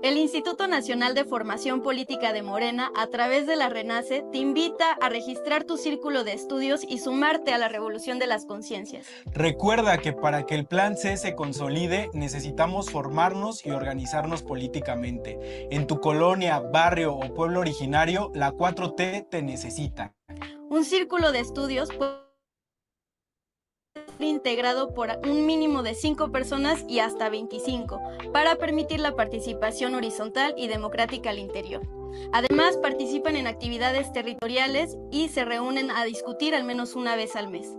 El Instituto Nacional de Formación Política de Morena, a través de la RENACE, te invita a registrar tu círculo de estudios y sumarte a la revolución de las conciencias. Recuerda que para que el Plan C se consolide, necesitamos formarnos y organizarnos políticamente. En tu colonia, barrio o pueblo originario, la 4T te necesita. Un círculo de estudios puede ser integrado por un mínimo de 5 personas y hasta 25, para permitir la participación horizontal y democrática al interior. Además, participan en actividades territoriales y se reúnen a discutir al menos una vez al mes.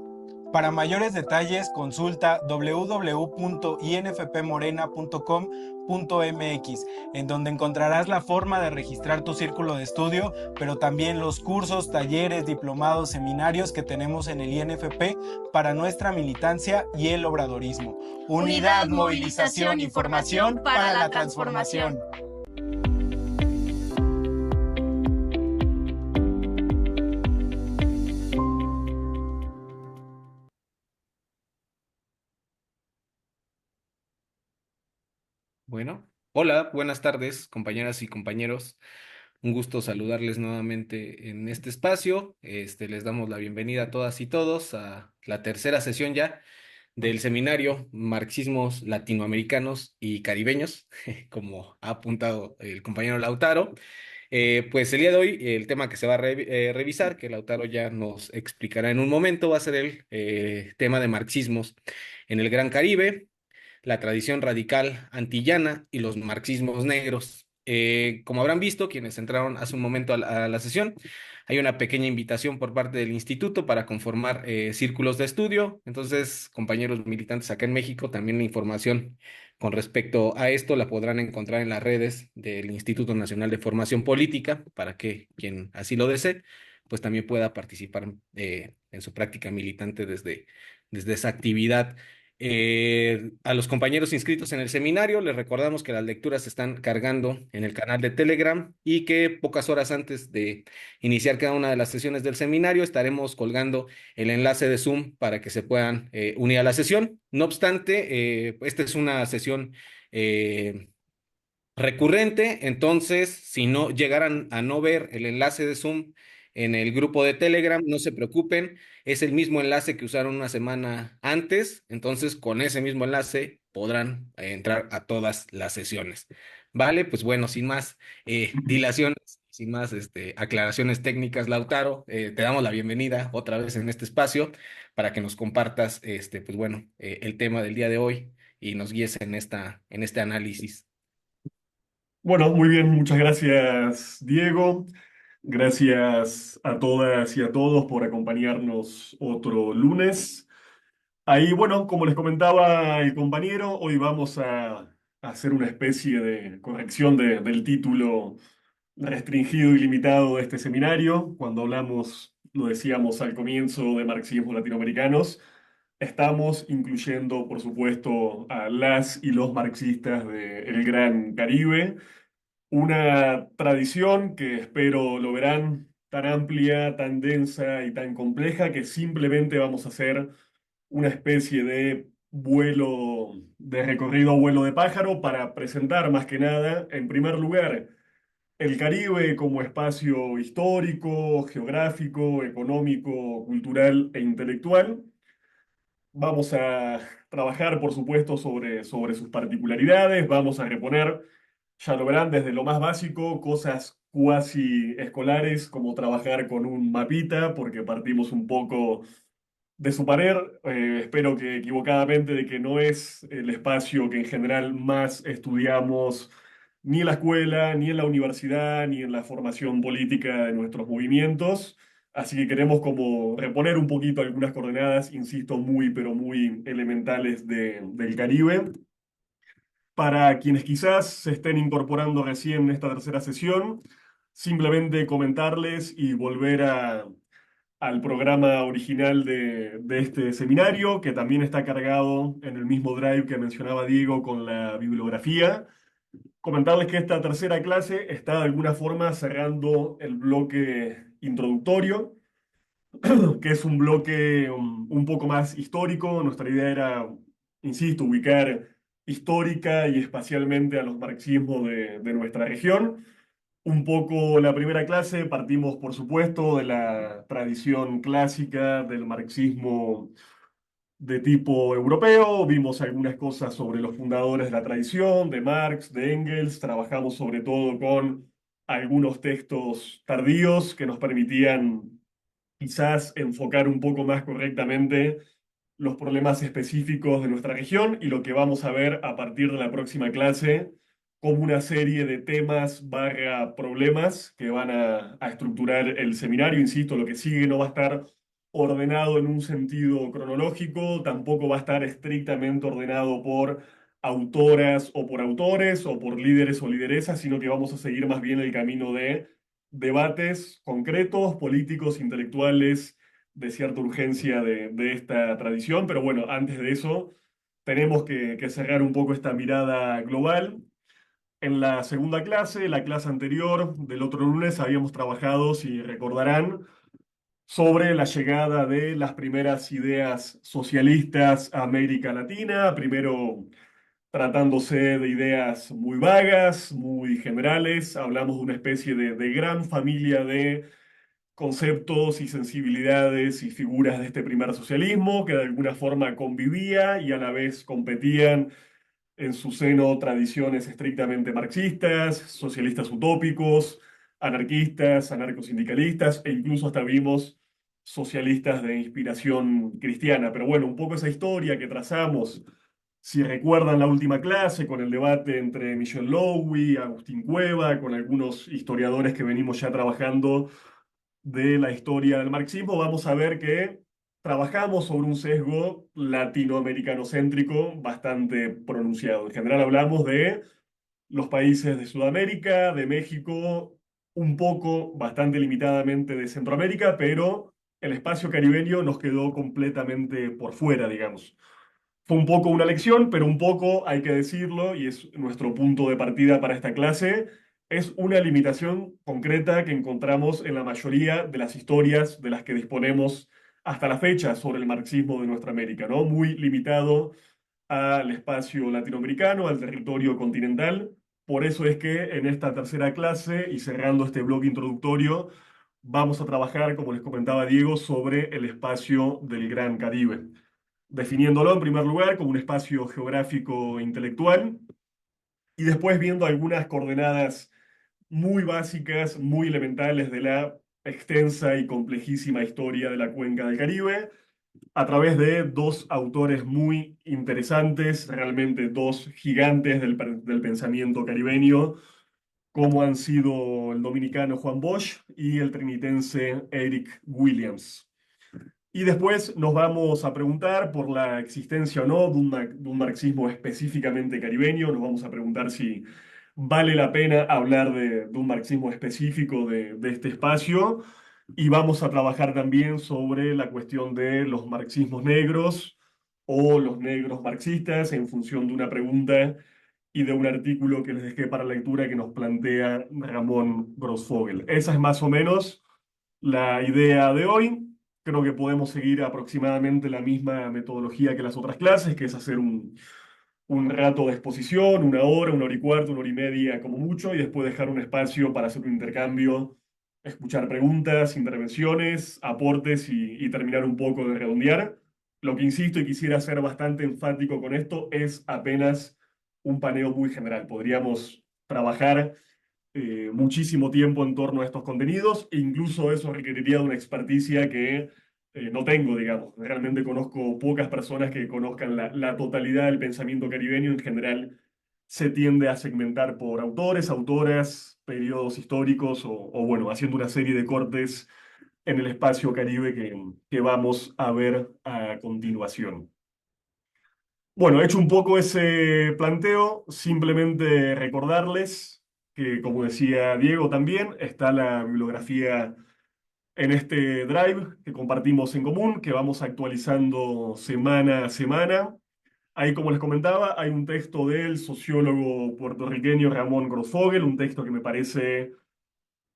Para mayores detalles, consulta www.infpmorena.com.mx, en donde encontrarás la forma de registrar tu círculo de estudio, pero también los cursos, talleres, diplomados, seminarios que tenemos en el INFP para nuestra militancia y el obradorismo. Unidad, movilización y formación para la transformación. Bueno, hola, buenas tardes, compañeras y compañeros. Un gusto saludarles nuevamente en este espacio. Les damos la bienvenida a todas y todos a la tercera sesión ya del seminario Marxismos Latinoamericanos y Caribeños, como ha apuntado el compañero Lautaro. Pues el día de hoy el tema que se va a revisar, que Lautaro ya nos explicará en un momento, va a ser el tema de marxismos en el Gran Caribe, la tradición radical antillana y los marxismos negros. Como habrán visto, quienes entraron hace un momento a la sesión, hay una pequeña invitación por parte del instituto para conformar círculos de estudio. Entonces, compañeros militantes acá en México, también la información con respecto a esto la podrán encontrar en las redes del Instituto Nacional de Formación Política, para que quien así lo desee, pues también pueda participar en su práctica militante desde esa actividad. A los compañeros inscritos en el seminario les recordamos que las lecturas se están cargando en el canal de Telegram y que pocas horas antes de iniciar cada una de las sesiones del seminario estaremos colgando el enlace de Zoom para que se puedan unir a la sesión. No obstante, esta es una sesión eh, recurrente, entonces si no llegaran a no ver el enlace de Zoom en el grupo de Telegram, no se preocupen, es el mismo enlace que usaron una semana antes, entonces con ese mismo enlace podrán entrar a todas las sesiones. Vale, pues bueno, sin más dilaciones, sin más aclaraciones técnicas, Lautaro, te damos la bienvenida otra vez en este espacio para que nos compartas pues bueno, el tema del día de hoy y nos guíes en este análisis. Bueno, muy bien, muchas gracias, Diego. Gracias a todas y a todos por acompañarnos otro lunes. Ahí, bueno, como les comentaba el compañero, hoy vamos a hacer una especie de corrección del título restringido y limitado de este seminario. Cuando hablamos, lo decíamos al comienzo, de marxismos latinoamericanos, estamos incluyendo, por supuesto, a las y los marxistas del Gran Caribe, una tradición que espero lo verán tan amplia, tan densa y tan compleja que simplemente vamos a hacer una especie de vuelo, de recorrido a vuelo de pájaro para presentar más que nada, en primer lugar, el Caribe como espacio histórico, geográfico, económico, cultural e intelectual. Vamos a trabajar, por supuesto, sobre sus particularidades, vamos a reponer, ya lo verán, desde lo más básico, cosas cuasi escolares como trabajar con un mapita, porque partimos un poco de su parer, espero que equivocadamente, de que no es el espacio que en general más estudiamos ni en la escuela, ni en la universidad, ni en la formación política de nuestros movimientos. Así que queremos como reponer un poquito algunas coordenadas, insisto, muy, pero muy elementales del Caribe. Para quienes quizás se estén incorporando recién en esta tercera sesión, simplemente comentarles y volver al programa original de este seminario, que también está cargado en el mismo drive que mencionaba Diego con la bibliografía. Comentarles que esta tercera clase está de alguna forma cerrando el bloque introductorio, que es un bloque un poco más histórico. Nuestra idea era, insisto, ubicar histórica y espacialmente a los marxismos de nuestra región. Un poco la primera clase partimos, por supuesto, de la tradición clásica del marxismo de tipo europeo, vimos algunas cosas sobre los fundadores de la tradición, de Marx, de Engels, trabajamos sobre todo con algunos textos tardíos que nos permitían quizás enfocar un poco más correctamente los problemas específicos de nuestra región y lo que vamos a ver a partir de la próxima clase como una serie de temas barra problemas que van a estructurar el seminario. Insisto, lo que sigue no va a estar ordenado en un sentido cronológico, tampoco va a estar estrictamente ordenado por autoras o por autores o por líderes o lideresas, sino que vamos a seguir más bien el camino de debates concretos, políticos, intelectuales, de cierta urgencia de esta tradición, pero bueno, antes de eso tenemos que cerrar un poco esta mirada global. En la segunda clase, la clase anterior del otro lunes, habíamos trabajado, si recordarán, sobre la llegada de las primeras ideas socialistas a América Latina, primero tratándose de ideas muy vagas, muy generales, hablamos de una especie de gran familia de conceptos y sensibilidades y figuras de este primer socialismo que de alguna forma convivía y a la vez competían en su seno tradiciones estrictamente marxistas, socialistas utópicos, anarquistas, anarcosindicalistas e incluso hasta vimos socialistas de inspiración cristiana. Pero bueno, un poco esa historia que trazamos, si recuerdan la última clase con el debate entre Michel Lowy, Agustín Cueva, con algunos historiadores que venimos ya trabajando de la historia del marxismo, vamos a ver que trabajamos sobre un sesgo latinoamericanocéntrico bastante pronunciado. En general hablamos de los países de Sudamérica, de México, un poco, bastante limitadamente de Centroamérica, pero el espacio caribeño nos quedó completamente por fuera, digamos. Fue un poco una lección, pero un poco, hay que decirlo, y es nuestro punto de partida para esta clase, es una limitación concreta que encontramos en la mayoría de las historias de las que disponemos hasta la fecha sobre el marxismo de nuestra América, ¿no? Muy limitado al espacio latinoamericano, al territorio continental. Por eso es que en esta tercera clase y cerrando este bloque introductorio, vamos a trabajar, como les comentaba Diego, sobre el espacio del Gran Caribe, definiéndolo en primer lugar como un espacio geográfico e intelectual y después viendo algunas coordenadas muy básicas, muy elementales de la extensa y complejísima historia de la cuenca del Caribe, a través de dos autores muy interesantes, realmente dos gigantes del pensamiento caribeño, como han sido el dominicano Juan Bosch y el trinitense Eric Williams. Y después nos vamos a preguntar por la existencia o no de un marxismo específicamente caribeño. Nos vamos a preguntar si vale la pena hablar de un marxismo específico de este espacio. Y vamos a trabajar también sobre la cuestión de los marxismos negros o los negros marxistas en función de una pregunta y de un artículo que les dejé para lectura que nos plantea Ramón Grossfogel. Esa es más o menos la idea de hoy. Creo que podemos seguir aproximadamente la misma metodología que las otras clases, que es hacer un rato de exposición, una hora y cuarto, una hora y media como mucho, y después dejar un espacio para hacer un intercambio, escuchar preguntas, intervenciones, aportes y terminar un poco de redondear. Lo que insisto y quisiera ser bastante enfático con esto es apenas un paneo muy general. Podríamos trabajar muchísimo tiempo en torno a estos contenidos e incluso eso requeriría de una experticia que no tengo, digamos. Realmente conozco pocas personas que conozcan la totalidad del pensamiento caribeño. En general se tiende a segmentar por autores, autoras, periodos históricos o bueno, haciendo una serie de cortes en el espacio Caribe que vamos a ver a continuación. Bueno, hecho un poco ese planteo, simplemente recordarles que, como decía Diego también, está la bibliografía en este drive que compartimos en común, que vamos actualizando semana a semana. Ahí, como les comentaba, hay un texto del sociólogo puertorriqueño Ramón Grossfogel, un texto que me parece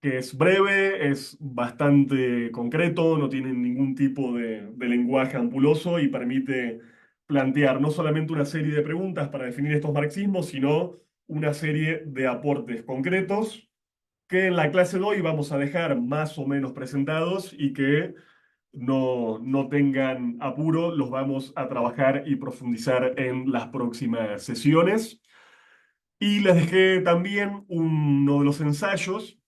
que es breve, es bastante concreto, no tiene ningún tipo de lenguaje ampuloso y permite plantear no solamente una serie de preguntas para definir estos marxismos, sino una serie de aportes concretos que en la clase de hoy vamos a dejar más o menos presentados y que no tengan apuro, los vamos a trabajar y profundizar en las próximas sesiones. Y les dejé también uno de los ensayos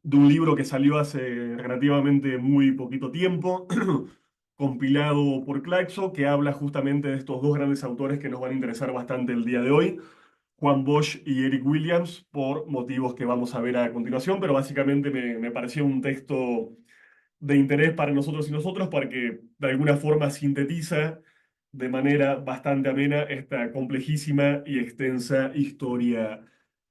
de un libro que salió hace relativamente muy poquito tiempo, compilado por Claxo, que habla justamente de estos dos grandes autores que nos van a interesar bastante el día de hoy, Juan Bosch y Eric Williams, por motivos que vamos a ver a continuación, pero básicamente me pareció un texto de interés para nosotros y nosotros, porque de alguna forma sintetiza de manera bastante amena esta complejísima y extensa historia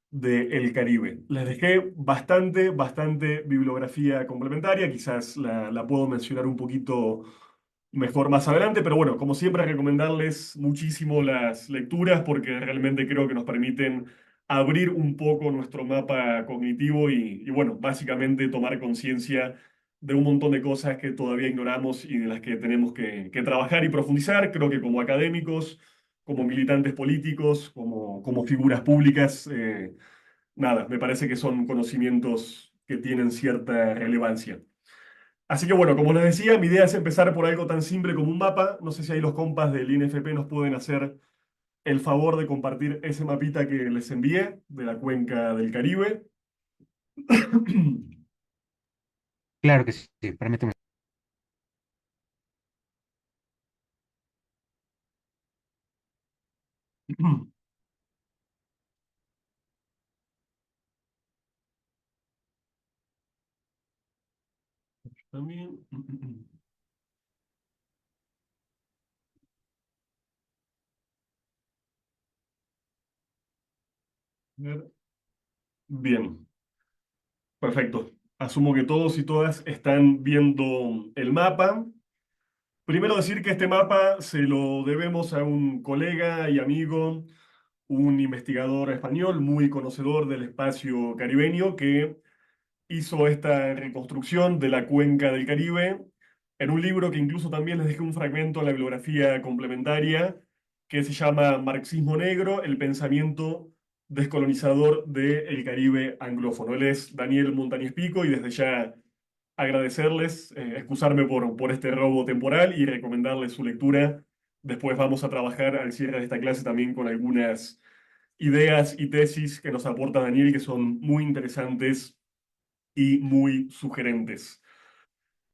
del Caribe. Les dejé bastante bibliografía complementaria, quizás la puedo mencionar un poquito mejor más adelante, pero bueno, como siempre, recomendarles muchísimo las lecturas porque realmente creo que nos permiten abrir un poco nuestro mapa cognitivo y bueno, básicamente tomar conciencia de un montón de cosas que todavía ignoramos y de las que tenemos que trabajar y profundizar. Creo que como académicos, como militantes políticos, como figuras públicas, nada, me parece que son conocimientos que tienen cierta relevancia. Así que bueno, como les decía, mi idea es empezar por algo tan simple como un mapa. No sé si ahí los compas del INFP nos pueden hacer el favor de compartir ese mapita que les envié de la cuenca del Caribe. Claro que sí, permíteme. También. Bien, perfecto. Asumo que todos y todas están viendo el mapa. Primero decir que este mapa se lo debemos a un colega y amigo, un investigador español muy conocedor del espacio caribeño que hizo esta reconstrucción de la cuenca del Caribe en un libro que incluso también les dejé un fragmento en la bibliografía complementaria que se llama Marxismo Negro, el pensamiento descolonizador del Caribe anglófono. Él es Daniel Montañez Pico y desde ya agradecerles, excusarme por este robo temporal y recomendarles su lectura. Después vamos a trabajar al cierre de esta clase también con algunas ideas y tesis que nos aporta Daniel que son muy interesantes y muy sugerentes.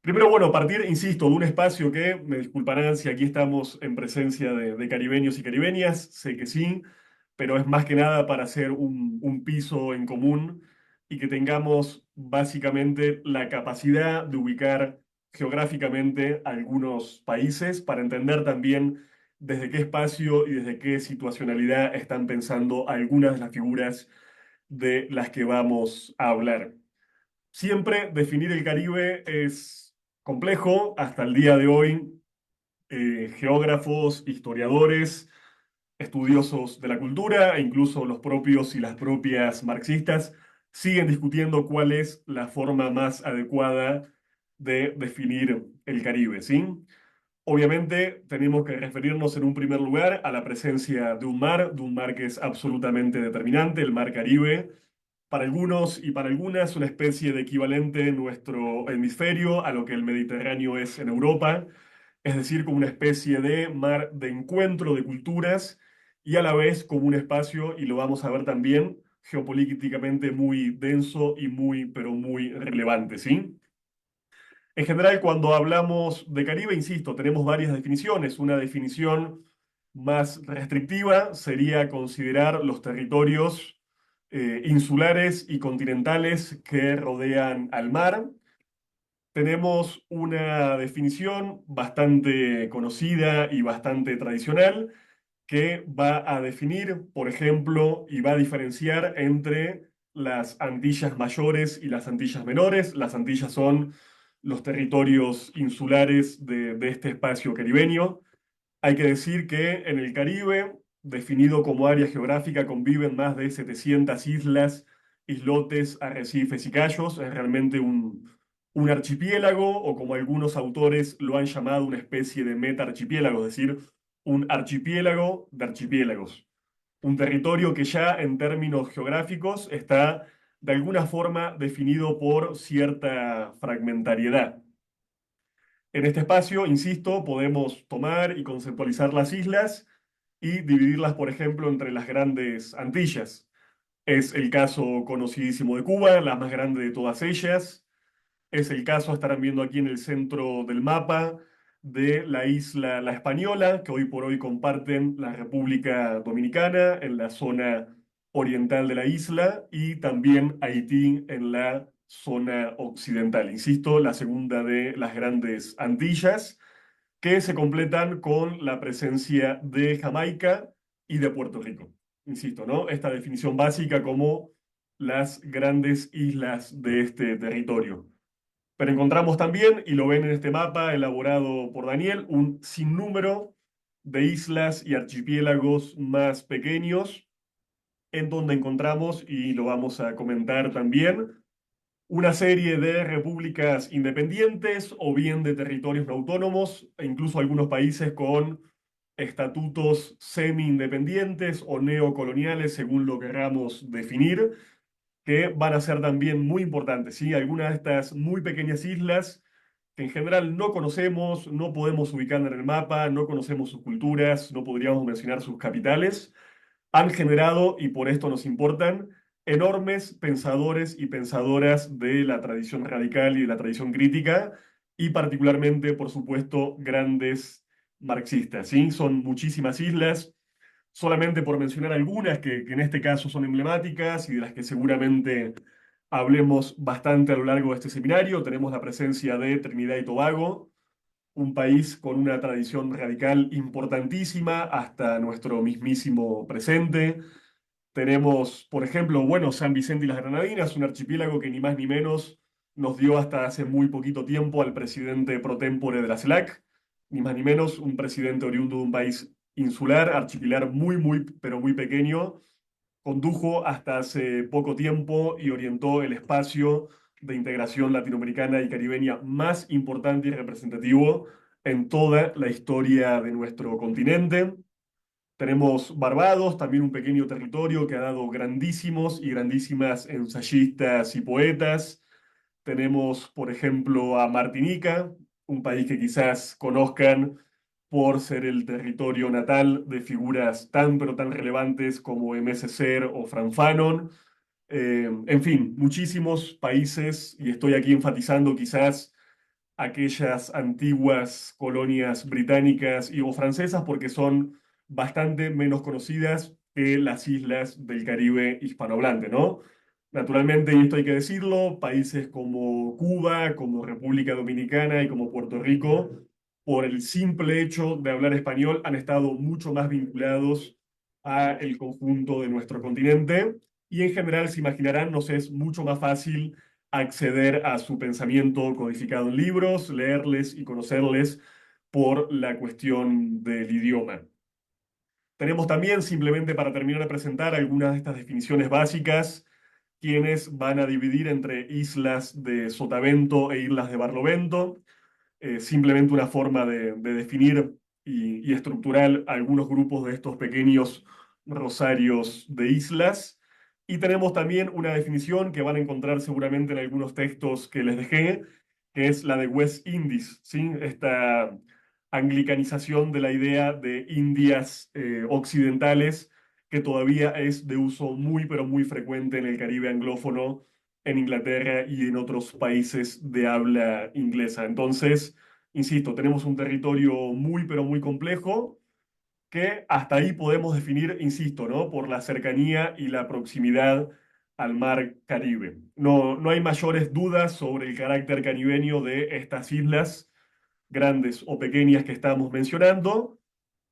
Primero, bueno, partir, insisto, de un espacio que, me disculparán si aquí estamos en presencia de caribeños y caribeñas, sé que sí, pero es más que nada para hacer un piso en común y que tengamos básicamente la capacidad de ubicar geográficamente algunos países para entender también desde qué espacio y desde qué situacionalidad están pensando algunas de las figuras de las que vamos a hablar. Siempre definir el Caribe es complejo. Hasta el día de hoy, geógrafos, historiadores, estudiosos de la cultura e incluso los propios y las propias marxistas siguen discutiendo cuál es la forma más adecuada de definir el Caribe, ¿sí? Obviamente tenemos que referirnos en un primer lugar a la presencia de un mar que es absolutamente determinante, el mar Caribe, para algunos y para algunas una especie de equivalente en nuestro hemisferio a lo que el Mediterráneo es en Europa, es decir, como una especie de mar de encuentro de culturas y a la vez como un espacio, y lo vamos a ver también, geopolíticamente muy denso y muy, pero muy relevante, ¿sí? En general, cuando hablamos de Caribe, insisto, tenemos varias definiciones. Una definición más restrictiva sería considerar los territorios insulares y continentales que rodean al mar. Tenemos una definición bastante conocida y bastante tradicional que va a definir, por ejemplo, y va a diferenciar entre las Antillas mayores y las Antillas menores. Las Antillas son los territorios insulares de este espacio caribeño. Hay que decir que en el Caribe, definido como área geográfica, conviven más de 700 islas, islotes, arrecifes y cayos. Es realmente un archipiélago, o como algunos autores lo han llamado, una especie de meta-archipiélago, es decir, un archipiélago de archipiélagos, un territorio que ya en términos geográficos está de alguna forma definido por cierta fragmentariedad. En este espacio, insisto, podemos tomar y conceptualizar las islas y dividirlas, por ejemplo, entre las grandes Antillas. Es el caso conocidísimo de Cuba, la más grande de todas ellas. Es el caso, estarán viendo aquí en el centro del mapa, de la isla La Española, que hoy por hoy comparten la República Dominicana en la zona oriental de la isla y también Haití en la zona occidental. Insisto, la segunda de las grandes Antillas, que se completan con la presencia de Jamaica y de Puerto Rico. Insisto, ¿no? Esta definición básica como las grandes islas de este territorio. Pero encontramos también, y lo ven en este mapa elaborado por Daniel, un sinnúmero de islas y archipiélagos más pequeños, en donde encontramos, y lo vamos a comentar también, una serie de repúblicas independientes o bien de territorios no autónomos, e incluso algunos países con estatutos semi-independientes o neocoloniales, según lo queramos definir, que van a ser también muy importantes, ¿sí? Algunas de estas muy pequeñas islas que en general no conocemos, no podemos ubicar en el mapa, no conocemos sus culturas, no podríamos mencionar sus capitales, han generado, y por esto nos importan, enormes pensadores y pensadoras de la tradición radical y de la tradición crítica, y particularmente, por supuesto, grandes marxistas, ¿sí? Son muchísimas islas, solamente por mencionar algunas que en este caso son emblemáticas y de las que seguramente hablemos bastante a lo largo de este seminario. Tenemos la presencia de Trinidad y Tobago, un país con una tradición radical importantísima hasta nuestro mismísimo presente. Tenemos, por ejemplo, bueno, San Vicente y las Granadinas, un archipiélago que ni más ni menos nos dio hasta hace muy poquito tiempo al presidente pro tempore de la CELAC, ni más ni menos un presidente oriundo de un país insular, archipiélago muy, muy, pero muy pequeño, condujo hasta hace poco tiempo y orientó el espacio de integración latinoamericana y caribeña más importante y representativo en toda la historia de nuestro continente. Tenemos Barbados, también un pequeño territorio que ha dado grandísimos y grandísimas ensayistas y poetas. Tenemos, por ejemplo, a Martinica, un país que quizás conozcan por ser el territorio natal de figuras tan pero tan relevantes como M.S. Ser o Franz Fanon. En fin, muchísimos países, y estoy aquí enfatizando quizás aquellas antiguas colonias británicas y o francesas porque son bastante menos conocidas que las islas del Caribe hispanohablante, ¿no? Naturalmente, y esto hay que decirlo, países como Cuba, como República Dominicana y como Puerto Rico, por el simple hecho de hablar español, han estado mucho más vinculados a el conjunto de nuestro continente y en general, se imaginarán, nos es mucho más fácil acceder a su pensamiento codificado en libros, leerles y conocerles por la cuestión del idioma. Tenemos también, simplemente para terminar de presentar algunas de estas definiciones básicas, quienes van a dividir entre islas de Sotavento e islas de Barlovento, simplemente una forma de definir y estructurar algunos grupos de estos pequeños rosarios de islas. Y tenemos también una definición que van a encontrar seguramente en algunos textos que les dejé, que es la de West Indies, ¿sí? Esta anglicanización de la idea de Indias occidentales, que todavía es de uso muy, pero muy frecuente en el Caribe anglófono, en Inglaterra y en otros países de habla inglesa. Entonces, insisto, tenemos un territorio muy, pero muy complejo que hasta ahí podemos definir, insisto, ¿no? Por la cercanía y la proximidad al mar Caribe. No, no hay mayores dudas sobre el carácter caribeño de estas islas, grandes o pequeñas que estamos mencionando,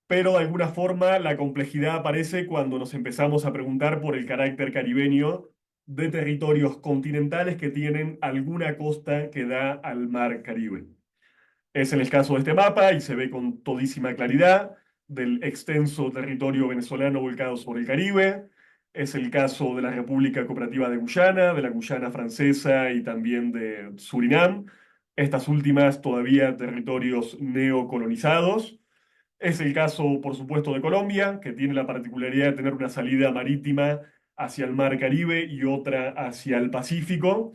pero de alguna forma la complejidad aparece cuando nos empezamos a preguntar por el carácter caribeño de territorios continentales que tienen alguna costa que da al mar Caribe. Es en el caso de este mapa y se ve con todísima claridad del extenso territorio venezolano volcado sobre el Caribe. Es el caso de la República Cooperativa de Guyana, de la Guyana Francesa y también de Surinam. Estas últimas todavía territorios neocolonizados. Es el caso, por supuesto, de Colombia, que tiene la particularidad de tener una salida marítima hacia el Mar Caribe y otra hacia el Pacífico,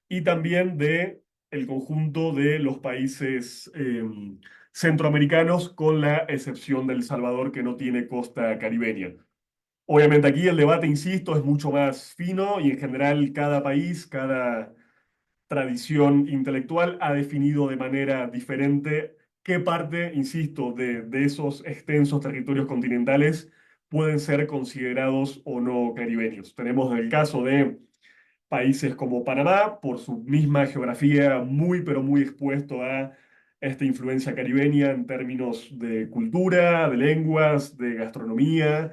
y también de el conjunto de los países centroamericanos, con la excepción de El Salvador, que no tiene costa caribeña. Obviamente aquí el debate, insisto, es mucho más fino y en general cada país, cada tradición intelectual ha definido de manera diferente qué parte, insisto, de esos extensos territorios continentales pueden ser considerados o no caribeños. Tenemos el caso de países como Panamá, por su misma geografía, muy, pero muy expuesto a esta influencia caribeña en términos de cultura, de lenguas, de gastronomía,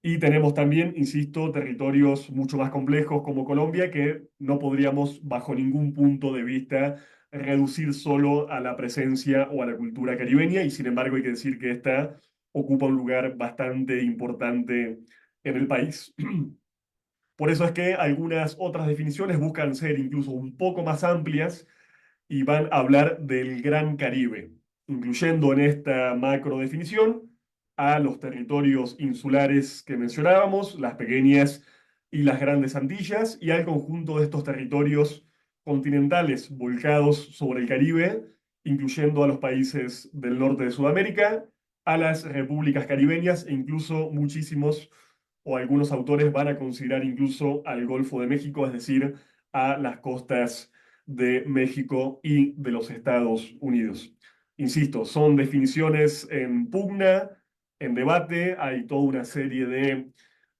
y tenemos también, insisto, territorios mucho más complejos como Colombia, que no podríamos bajo ningún punto de vista reducir solo a la presencia o a la cultura caribeña, y sin embargo hay que decir que esta ocupa un lugar bastante importante en el país. Por eso es que algunas otras definiciones buscan ser incluso un poco más amplias y van a hablar del Gran Caribe, incluyendo en esta macro definición a los territorios insulares que mencionábamos, las pequeñas y las grandes Antillas, y al conjunto de estos territorios continentales volcados sobre el Caribe, incluyendo a los países del norte de Sudamérica, a las repúblicas caribeñas e incluso muchísimos o algunos autores van a considerar incluso al Golfo de México, es decir, a las costas de México y de los Estados Unidos. Insisto, son definiciones en pugna, en debate, hay toda una serie de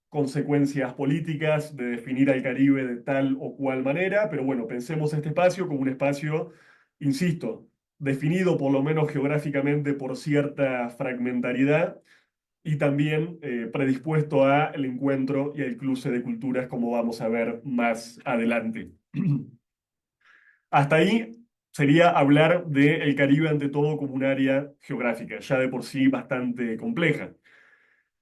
consecuencias políticas de definir al Caribe de tal o cual manera, pero bueno, pensemos este espacio como un espacio, insisto, definido por lo menos geográficamente por cierta fragmentariedad y también predispuesto al encuentro y al cruce de culturas, como vamos a ver más adelante. Hasta ahí sería hablar del Caribe ante todo como un área geográfica, ya de por sí bastante compleja.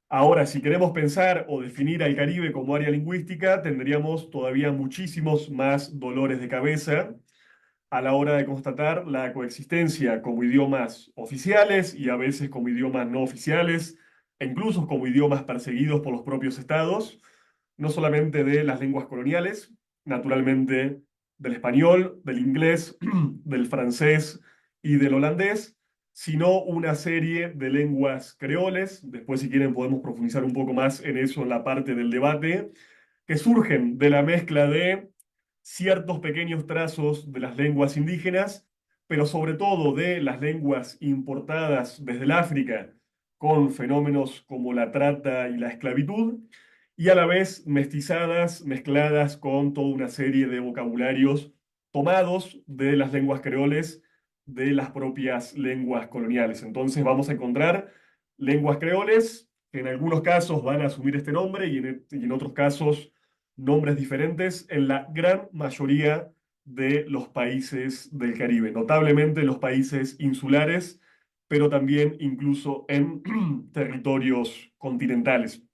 Ahora, si queremos pensar o definir al Caribe como área lingüística, tendríamos todavía muchísimos más dolores de cabeza a la hora de constatar la coexistencia como idiomas oficiales y a veces como idiomas no oficiales, e incluso como idiomas perseguidos por los propios estados, no solamente de las lenguas coloniales, naturalmente del español, del inglés, del francés y del holandés, sino una serie de lenguas creoles. Después, si quieren, podemos profundizar un poco más en eso en la parte del debate, que surgen de la mezcla de ciertos pequeños trazos de las lenguas indígenas, pero sobre todo de las lenguas importadas desde el África, con fenómenos como la trata y la esclavitud, y a la vez mestizadas, mezcladas con toda una serie de vocabularios tomados de las lenguas creoles, de las propias lenguas coloniales. Entonces vamos a encontrar lenguas creoles que en algunos casos van a asumir este nombre y en otros casos nombres diferentes en la gran mayoría de los países del Caribe, notablemente los países insulares, pero también incluso en territorios continentales.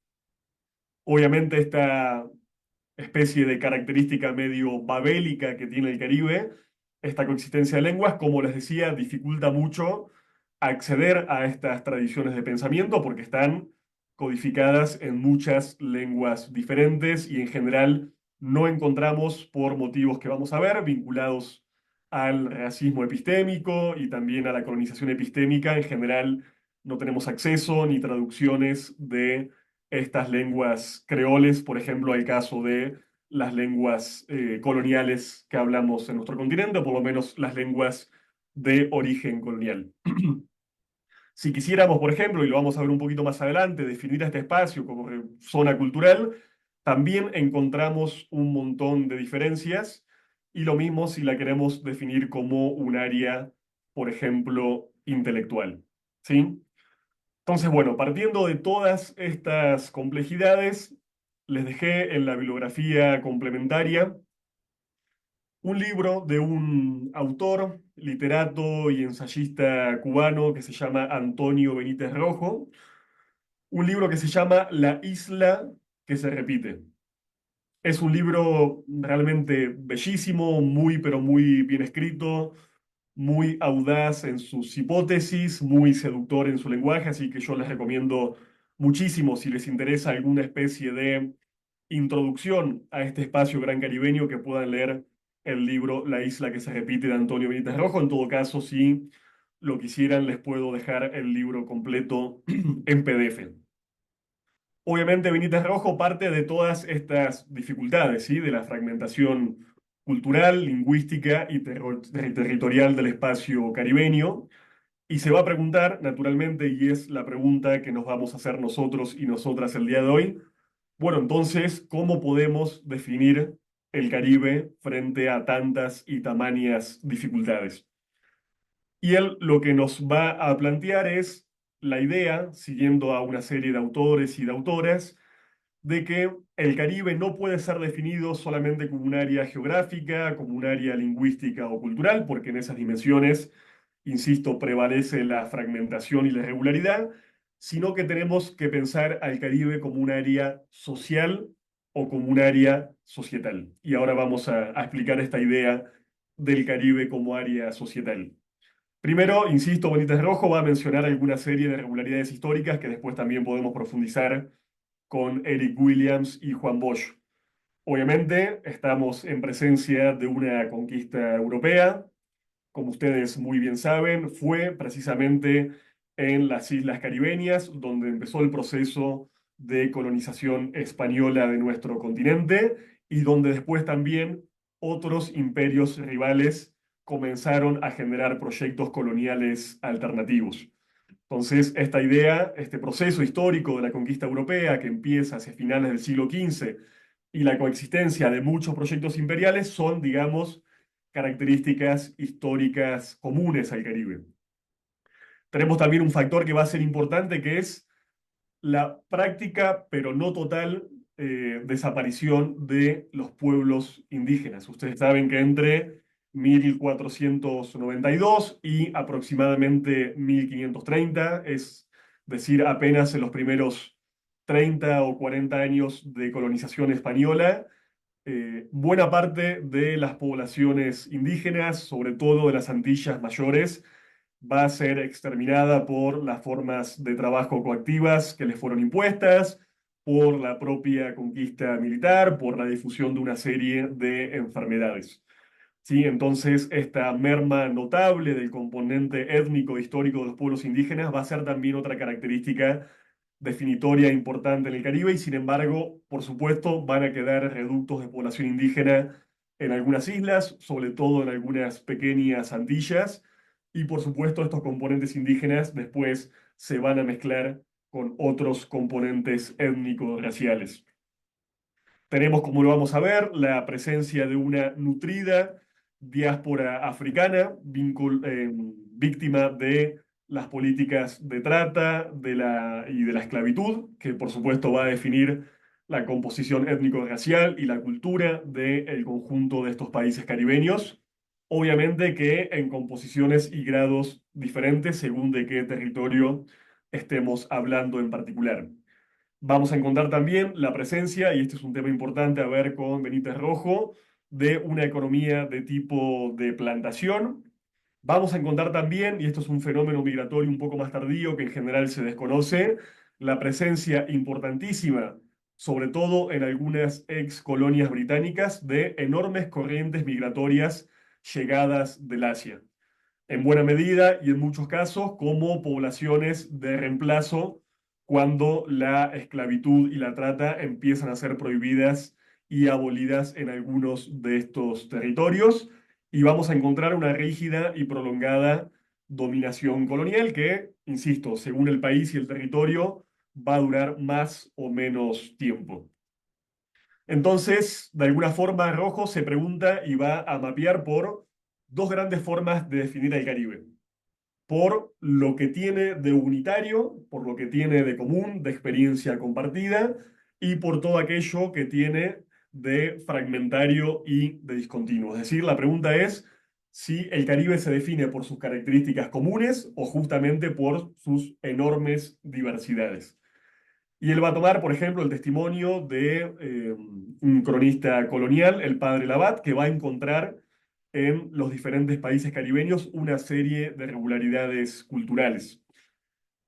Obviamente esta especie de característica medio babélica que tiene el Caribe, esta coexistencia de lenguas, como les decía, dificulta mucho acceder a estas tradiciones de pensamiento porque están codificadas en muchas lenguas diferentes y en general no encontramos, por motivos que vamos a ver, vinculados al racismo epistémico y también a la colonización epistémica, en general no tenemos acceso ni traducciones de estas lenguas creoles, por ejemplo, el caso de las lenguas coloniales que hablamos en nuestro continente, o por lo menos las lenguas de origen colonial. Si quisiéramos, por ejemplo, y lo vamos a ver un poquito más adelante, definir este espacio como zona cultural, también encontramos un montón de diferencias, y lo mismo si la queremos definir como un área, por ejemplo, intelectual. ¿Sí? Entonces, bueno, partiendo de todas estas complejidades, les dejé en la bibliografía complementaria un libro de un autor, literato y ensayista cubano que se llama Antonio Benítez Rojo, un libro que se llama La isla que se repite. Es un libro realmente bellísimo, muy, pero muy bien escrito, muy audaz en sus hipótesis, muy seductor en su lenguaje, así que yo les recomiendo muchísimo si les interesa alguna especie de introducción a este espacio gran caribeño que puedan leer el libro La isla que se repite de Antonio Benítez Rojo. En todo caso, si lo quisieran, les puedo dejar el libro completo en PDF. Obviamente Benítez Rojo parte de todas estas dificultades, ¿sí? De la fragmentación cultural, lingüística y territorial del espacio caribeño. Y se va a preguntar, naturalmente, y es la pregunta que nos vamos a hacer nosotros y nosotras el día de hoy, bueno, entonces, ¿cómo podemos definir el Caribe frente a tantas y tamañas dificultades? Y él lo que nos va a plantear es la idea, siguiendo a una serie de autores y de autoras, de que el Caribe no puede ser definido solamente como un área geográfica, como un área lingüística o cultural, porque en esas dimensiones, insisto, prevalece la fragmentación y la irregularidad, sino que tenemos que pensar al Caribe como un área social o como un área societal. Y ahora vamos a explicar esta idea del Caribe como área societal. Primero, insisto, Benítez Rojo va a mencionar alguna serie de irregularidades históricas que después también podemos profundizar con Eric Williams y Juan Bosch. Obviamente, estamos en presencia de una conquista europea. Como ustedes muy bien saben, fue precisamente en las islas caribeñas donde empezó el proceso de colonización española de nuestro continente y donde después también otros imperios rivales comenzaron a generar proyectos coloniales alternativos. Entonces, esta idea, este proceso histórico de la conquista europea que empieza hacia finales del siglo XV y la coexistencia de muchos proyectos imperiales son, digamos, características históricas comunes al Caribe. Tenemos también un factor que va a ser importante, que es la práctica, pero no total, desaparición de los pueblos indígenas. Ustedes saben que entre 1492 y aproximadamente 1530, es decir, apenas en los primeros 30 o 40 años de colonización española, buena parte de las poblaciones indígenas, sobre todo de las Antillas Mayores, va a ser exterminada por las formas de trabajo coactivas que les fueron impuestas, por la propia conquista militar, por la difusión de una serie de enfermedades. ¿Sí? Entonces, esta merma notable del componente étnico e histórico de los pueblos indígenas va a ser también otra característica definitoria importante en el Caribe y sin embargo, por supuesto, van a quedar reductos de población indígena en algunas islas, sobre todo en algunas pequeñas Antillas, y por supuesto estos componentes indígenas después se van a mezclar con otros componentes étnicos raciales. Tenemos, como lo vamos a ver, la presencia de una nutrida diáspora africana, víctima de las políticas de trata y de la esclavitud, que por supuesto va a definir la composición étnico-racial y la cultura del conjunto de estos países caribeños. Obviamente que en composiciones y grados diferentes según de qué territorio estemos hablando en particular. Vamos a encontrar también la presencia, y este es un tema importante a ver con Benítez Rojo, de una economía de tipo de plantación. Vamos a encontrar también, y esto es un fenómeno migratorio un poco más tardío que en general se desconoce, la presencia importantísima, sobre todo en algunas ex colonias británicas, de enormes corrientes migratorias llegadas del Asia. En buena medida y en muchos casos como poblaciones de reemplazo cuando la esclavitud y la trata empiezan a ser prohibidas y abolidas en algunos de estos territorios, y vamos a encontrar una rígida y prolongada dominación colonial que, insisto, según el país y el territorio, va a durar más o menos tiempo. Entonces, de alguna forma, Rojo se pregunta y va a mapear por dos grandes formas de definir el Caribe: por lo que tiene de unitario, por lo que tiene de común, de experiencia compartida, y por todo aquello que tiene de fragmentario y de discontinuo. Es decir, la pregunta es si el Caribe se define por sus características comunes o justamente por sus enormes diversidades. Y él va a tomar, por ejemplo, el testimonio de un cronista colonial, el padre Labat, que va a encontrar en los diferentes países caribeños una serie de regularidades culturales.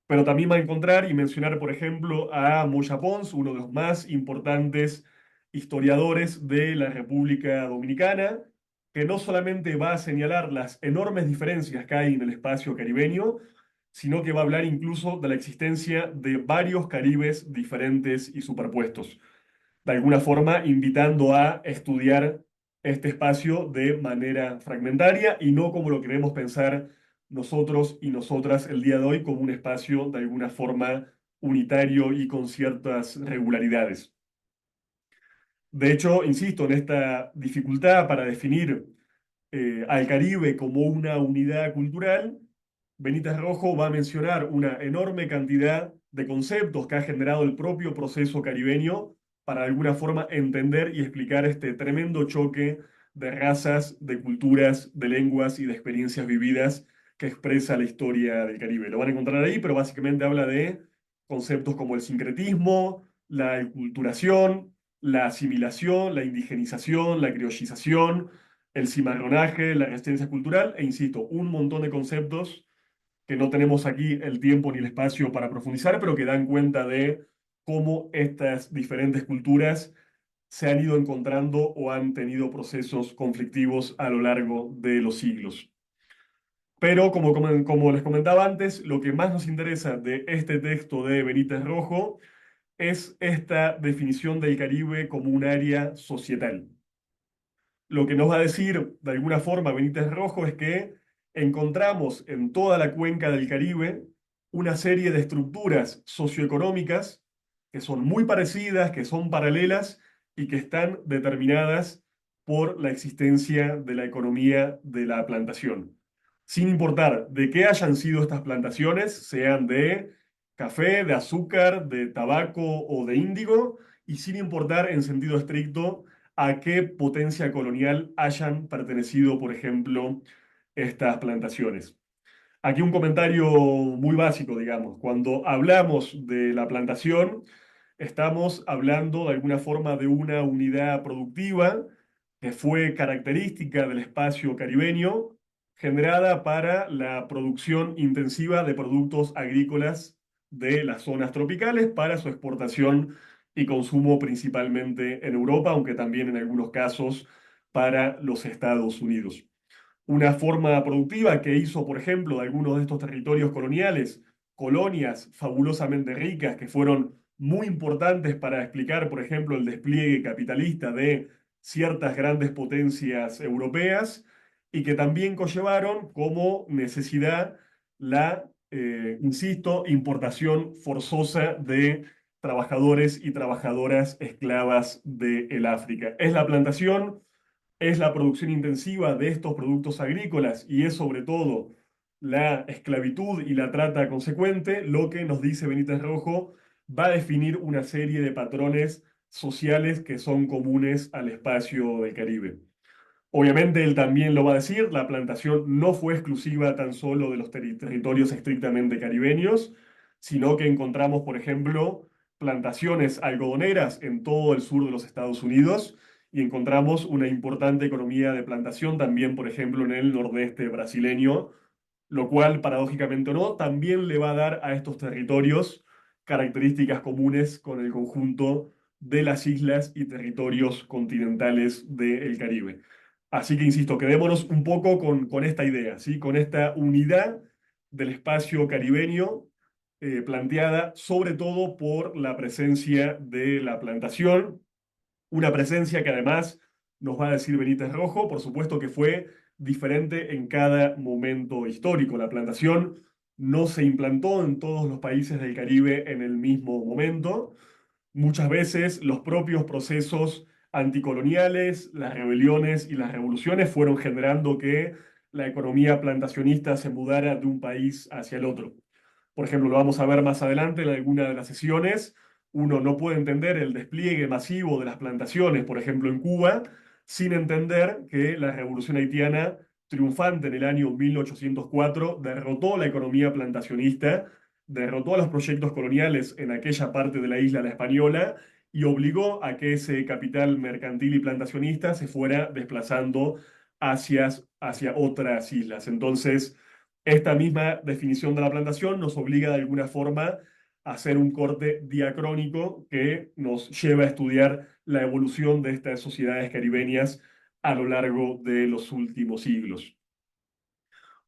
Pero también va a encontrar y mencionar, por ejemplo, a Moya Pons, uno de los más importantes historiadores de la República Dominicana, que no solamente va a señalar las enormes diferencias que hay en el espacio caribeño, sino que va a hablar incluso de la existencia de varios Caribes diferentes y superpuestos, de alguna forma invitando a estudiar este espacio de manera fragmentaria y no como lo queremos pensar nosotros y nosotras el día de hoy, como un espacio de alguna forma unitario y con ciertas regularidades. De hecho, insisto, en esta dificultad para definir al Caribe como una unidad cultural, Benítez Rojo va a mencionar una enorme cantidad de conceptos que ha generado el propio proceso caribeño para de alguna forma entender y explicar este tremendo choque de razas, de culturas, de lenguas y de experiencias vividas que expresa la historia del Caribe. Lo van a encontrar ahí, pero básicamente habla de conceptos como el sincretismo, la enculturación, la asimilación, la indigenización, la criollización, el cimarronaje, la resistencia cultural, e insisto, un montón de conceptos que no tenemos aquí el tiempo ni el espacio para profundizar, pero que dan cuenta de cómo estas diferentes culturas se han ido encontrando o han tenido procesos conflictivos a lo largo de los siglos. Pero como les comentaba antes, lo que más nos interesa de este texto de Benítez Rojo es esta definición del Caribe como un área societal. Lo que nos va a decir de alguna forma Benítez Rojo es que encontramos en toda la cuenca del Caribe una serie de estructuras socioeconómicas que son muy parecidas, que son paralelas y que están determinadas por la existencia de la economía de la plantación. Sin importar de qué hayan sido estas plantaciones, sean de café, de azúcar, de tabaco o de índigo, y sin importar en sentido estricto a qué potencia colonial hayan pertenecido, por ejemplo, estas plantaciones. Aquí un comentario muy básico, digamos. Cuando hablamos de la plantación, estamos hablando de alguna forma de una unidad productiva que fue característica del espacio caribeño, generada para la producción intensiva de productos agrícolas de las zonas tropicales para su exportación y consumo principalmente en Europa, aunque también en algunos casos para los Estados Unidos. Una forma productiva que hizo, por ejemplo, de algunos de estos territorios coloniales, colonias fabulosamente ricas que fueron muy importantes para explicar, por ejemplo, el despliegue capitalista de ciertas grandes potencias europeas y que también conllevaron como necesidad la, insisto, importación forzosa de trabajadores y trabajadoras esclavas del África. Es la plantación, es la producción intensiva de estos productos agrícolas y es sobre todo la esclavitud y la trata consecuente lo que nos dice Benítez Rojo va a definir una serie de patrones sociales que son comunes al espacio del Caribe. Obviamente él también lo va a decir, la plantación no fue exclusiva tan solo de los territorios estrictamente caribeños, sino que encontramos, por ejemplo, plantaciones algodoneras en todo el sur de los Estados Unidos y encontramos una importante economía de plantación también, por ejemplo, en el nordeste brasileño, lo cual, paradójicamente o no, también le va a dar a estos territorios características comunes con el conjunto de las islas y territorios continentales del Caribe. Así que, insisto, quedémonos un poco con esta idea, ¿sí? Con esta unidad del espacio caribeño planteada sobre todo por la presencia de la plantación, una presencia que además nos va a decir Benítez Rojo, por supuesto que fue diferente en cada momento histórico. La plantación no se implantó en todos los países del Caribe en el mismo momento. Muchas veces los propios procesos anticoloniales, las rebeliones y las revoluciones fueron generando que la economía plantacionista se mudara de un país hacia el otro. Por ejemplo, lo vamos a ver más adelante en alguna de las sesiones. Uno no puede entender el despliegue masivo de las plantaciones, por ejemplo, en Cuba, sin entender que la revolución haitiana, triunfante en el año 1804, derrotó la economía plantacionista, derrotó a los proyectos coloniales en aquella parte de la isla La Española y obligó a que ese capital mercantil y plantacionista se fuera desplazando hacia otras islas. Entonces, esta misma definición de la plantación nos obliga de alguna forma a hacer un corte diacrónico que nos lleva a estudiar la evolución de estas sociedades caribeñas a lo largo de los últimos siglos.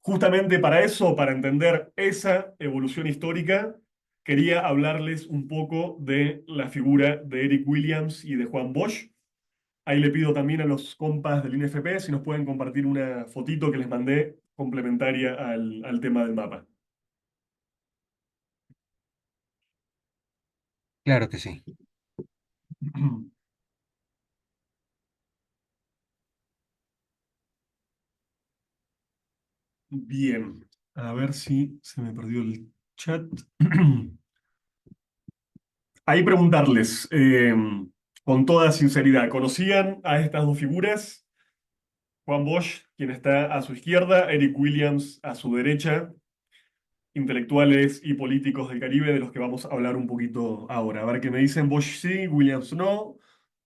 Justamente para eso, para entender esa evolución histórica, quería hablarles un poco de la figura de Eric Williams y de Juan Bosch. Ahí le pido también a los compas del INFP si nos pueden compartir una fotito que les mandé complementaria al tema del mapa. Claro que sí. Bien, a ver si se me perdió el chat. Ahí preguntarles, con toda sinceridad, ¿conocían a estas dos figuras? Juan Bosch, quien está a su izquierda, Eric Williams a su derecha, intelectuales y políticos del Caribe de los que vamos a hablar un poquito ahora. A ver qué me dicen. Bosch sí, Williams no,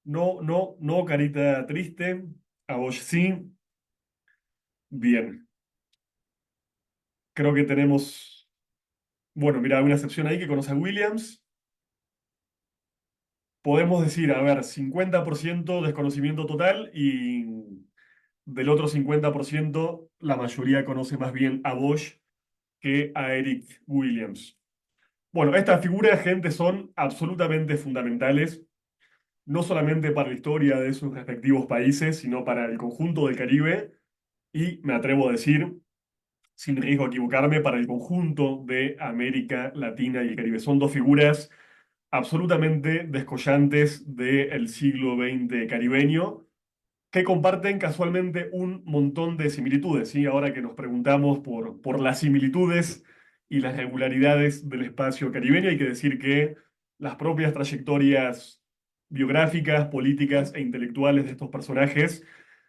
no, no, no, carita triste, a Bosch sí. Bien, creo que tenemos, bueno, mira, una excepción ahí que conoce a Williams. Podemos decir, a ver, 50% desconocimiento total y del otro 50% la mayoría conoce más bien a Bosch que a Eric Williams. Bueno, estas figuras, gente, son absolutamente fundamentales, no solamente para la historia de sus respectivos países, sino para el conjunto del Caribe y, me atrevo a decir, sin riesgo a equivocarme, para el conjunto de América Latina y el Caribe. Son dos figuras absolutamente descollantes del siglo XX caribeño que comparten casualmente un montón de similitudes, ¿sí? Ahora que nos preguntamos por las similitudes y las regularidades del espacio caribeño, hay que decir que las propias trayectorias biográficas, políticas e intelectuales de estos personajes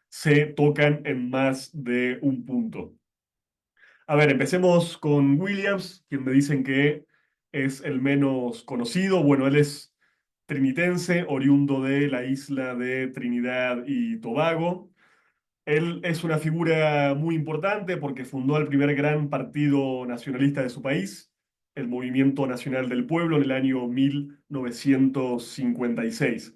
se tocan en más de un punto. A ver, empecemos con Williams, quien me dicen que es el menos conocido. Bueno, él es trinitense, oriundo de la isla de Trinidad y Tobago. Él es una figura muy importante porque fundó el primer gran partido nacionalista de su país, el Movimiento Nacional del Pueblo, en el año 1956.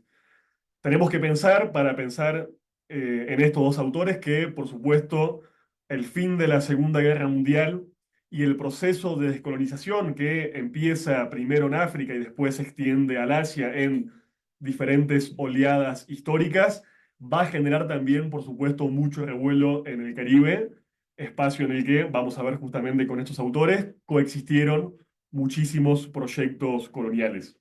Tenemos que pensar, para pensar en estos dos autores, que por supuesto el fin de la Segunda Guerra Mundial y el proceso de descolonización que empieza primero en África y después se extiende al Asia en diferentes oleadas históricas, va a generar también, por supuesto, mucho revuelo en el Caribe, espacio en el que, vamos a ver justamente con estos autores, coexistieron muchísimos proyectos coloniales.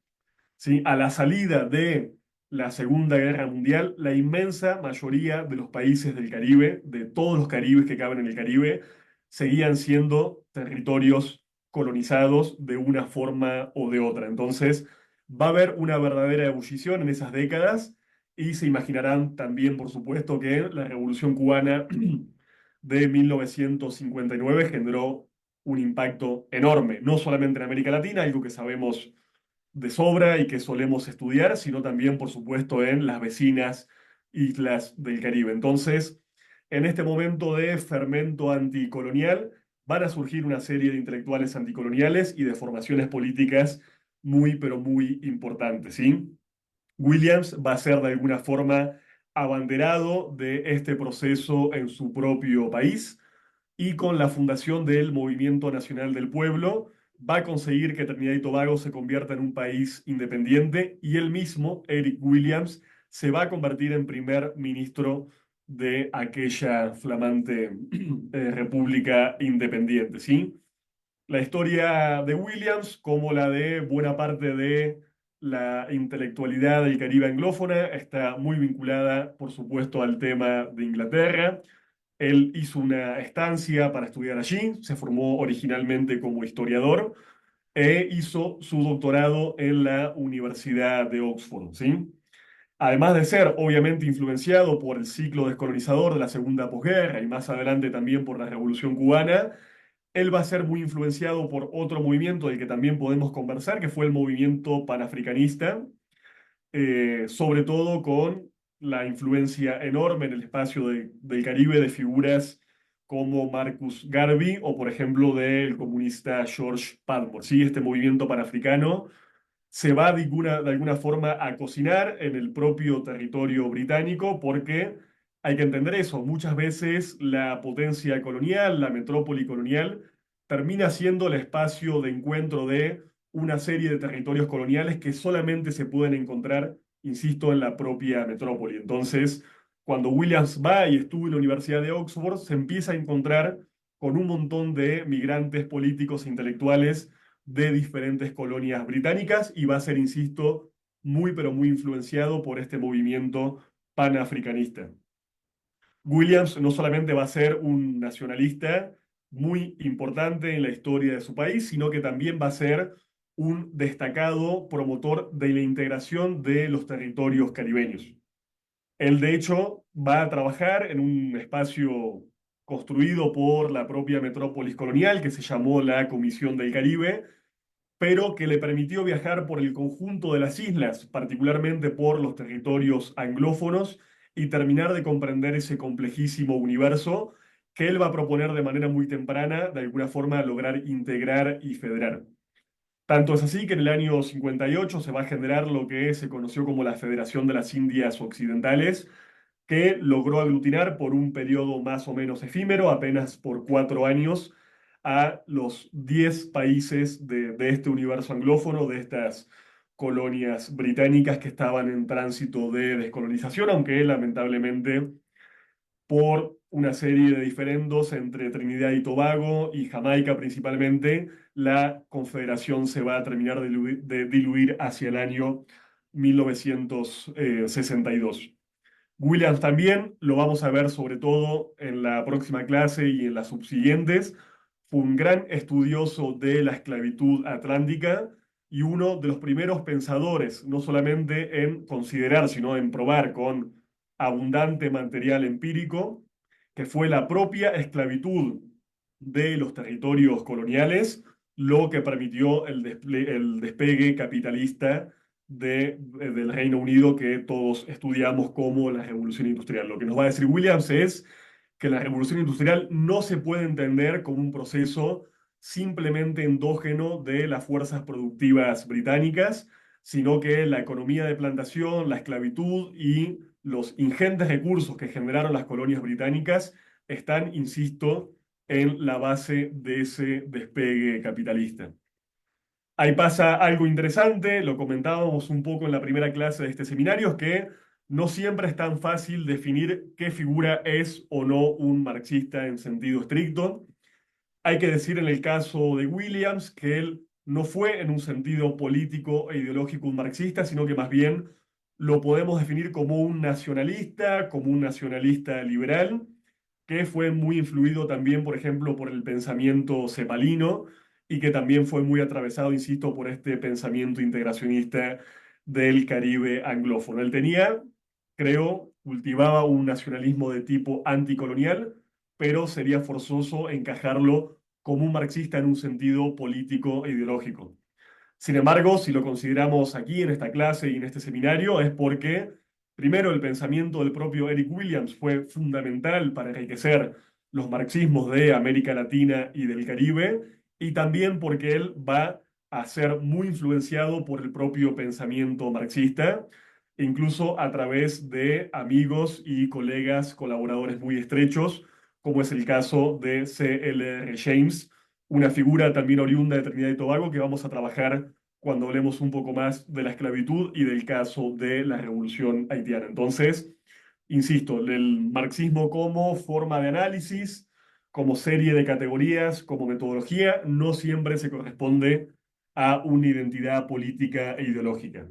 ¿Sí? A la salida de la Segunda Guerra Mundial, la inmensa mayoría de los países del Caribe, de todos los Caribes que caben en el Caribe, seguían siendo territorios colonizados de una forma o de otra. Entonces, va a haber una verdadera ebullición en esas décadas y se imaginarán también, por supuesto, que la Revolución Cubana de 1959 generó un impacto enorme, no solamente en América Latina, algo que sabemos de sobra y que solemos estudiar, sino también, por supuesto, en las vecinas islas del Caribe. Entonces, en este momento de fermento anticolonial, van a surgir una serie de intelectuales anticoloniales y de formaciones políticas muy, pero muy importantes, ¿sí? Williams va a ser de alguna forma abanderado de este proceso en su propio país y con la fundación del Movimiento Nacional del Pueblo va a conseguir que Trinidad y Tobago se convierta en un país independiente y él mismo, Eric Williams, se va a convertir en primer ministro de aquella flamante república independiente, ¿sí? La historia de Williams, como la de buena parte de la intelectualidad del Caribe anglófona, está muy vinculada, por supuesto, al tema de Inglaterra. Él hizo una estancia para estudiar allí, se formó originalmente como historiador e hizo su doctorado en la Universidad de Oxford, ¿sí? Además de ser obviamente influenciado por el ciclo descolonizador de la segunda posguerra y más adelante también por la Revolución Cubana, él va a ser muy influenciado por otro movimiento del que también podemos conversar, que fue el movimiento panafricanista, sobre todo con la influencia enorme en el espacio del Caribe de figuras como Marcus Garvey o, por ejemplo, del comunista George Padmore. ¿Sí? Este movimiento panafricano se va de alguna forma a cocinar en el propio territorio británico porque hay que entender eso, muchas veces la potencia colonial, la metrópoli colonial, termina siendo el espacio de encuentro de una serie de territorios coloniales que solamente se pueden encontrar, insisto, en la propia metrópoli. Entonces, cuando Williams va y estuvo en la Universidad de Oxford, se empieza a encontrar con un montón de migrantes políticos e intelectuales de diferentes colonias británicas y va a ser, insisto, muy pero muy influenciado por este movimiento panafricanista. Williams no solamente va a ser un nacionalista muy importante en la historia de su país, sino que también va a ser un destacado promotor de la integración de los territorios caribeños. Él, de hecho, va a trabajar en un espacio construido por la propia metrópolis colonial que se llamó la Comisión del Caribe, pero que le permitió viajar por el conjunto de las islas, particularmente por los territorios anglófonos, y terminar de comprender ese complejísimo universo que él va a proponer de manera muy temprana, de alguna forma, lograr integrar y federar. Tanto es así que en el año 58 se va a generar lo que se conoció como la Federación de las Indias Occidentales, que logró aglutinar por un periodo más o menos efímero, apenas por 4 años, a los 10 países de este universo anglófono, de estas colonias británicas que estaban en tránsito de descolonización, aunque lamentablemente por una serie de diferendos entre Trinidad y Tobago y Jamaica principalmente, la confederación se va a terminar de diluir hacia el año 1962. Williams también, lo vamos a ver sobre todo en la próxima clase y en las subsiguientes, fue un gran estudioso de la esclavitud atlántica y uno de los primeros pensadores, no solamente en considerar, sino en probar con abundante material empírico, que fue la propia esclavitud de los territorios coloniales, lo que permitió el despegue capitalista del Reino Unido que todos estudiamos como la revolución industrial. Lo que nos va a decir Williams es que la revolución industrial no se puede entender como un proceso simplemente endógeno de las fuerzas productivas británicas, sino que la economía de plantación, la esclavitud y los ingentes recursos que generaron las colonias británicas están, insisto, en la base de ese despegue capitalista. Ahí pasa algo interesante, lo comentábamos un poco en la primera clase de este seminario, es que no siempre es tan fácil definir qué figura es o no un marxista en sentido estricto. Hay que decir en el caso de Williams que él no fue en un sentido político e ideológico un marxista, sino que más bien lo podemos definir como un nacionalista liberal, que fue muy influido también, por ejemplo, por el pensamiento cepalino y que también fue muy atravesado, insisto, por este pensamiento integracionista del Caribe anglófono. Él tenía, creo, cultivaba un nacionalismo de tipo anticolonial, pero sería forzoso encajarlo como un marxista en un sentido político e ideológico. Sin embargo, si lo consideramos aquí en esta clase y en este seminario, es porque, primero, el pensamiento del propio Eric Williams fue fundamental para enriquecer los marxismos de América Latina y del Caribe, y también porque él va a ser muy influenciado por el propio pensamiento marxista, incluso a través de amigos y colegas, colaboradores muy estrechos, como es el caso de C.L.R. James, una figura también oriunda de Trinidad y Tobago que vamos a trabajar cuando hablemos un poco más de la esclavitud y del caso de la revolución haitiana. Entonces, insisto, el marxismo como forma de análisis, como serie de categorías, como metodología, no siempre se corresponde a una identidad política e ideológica.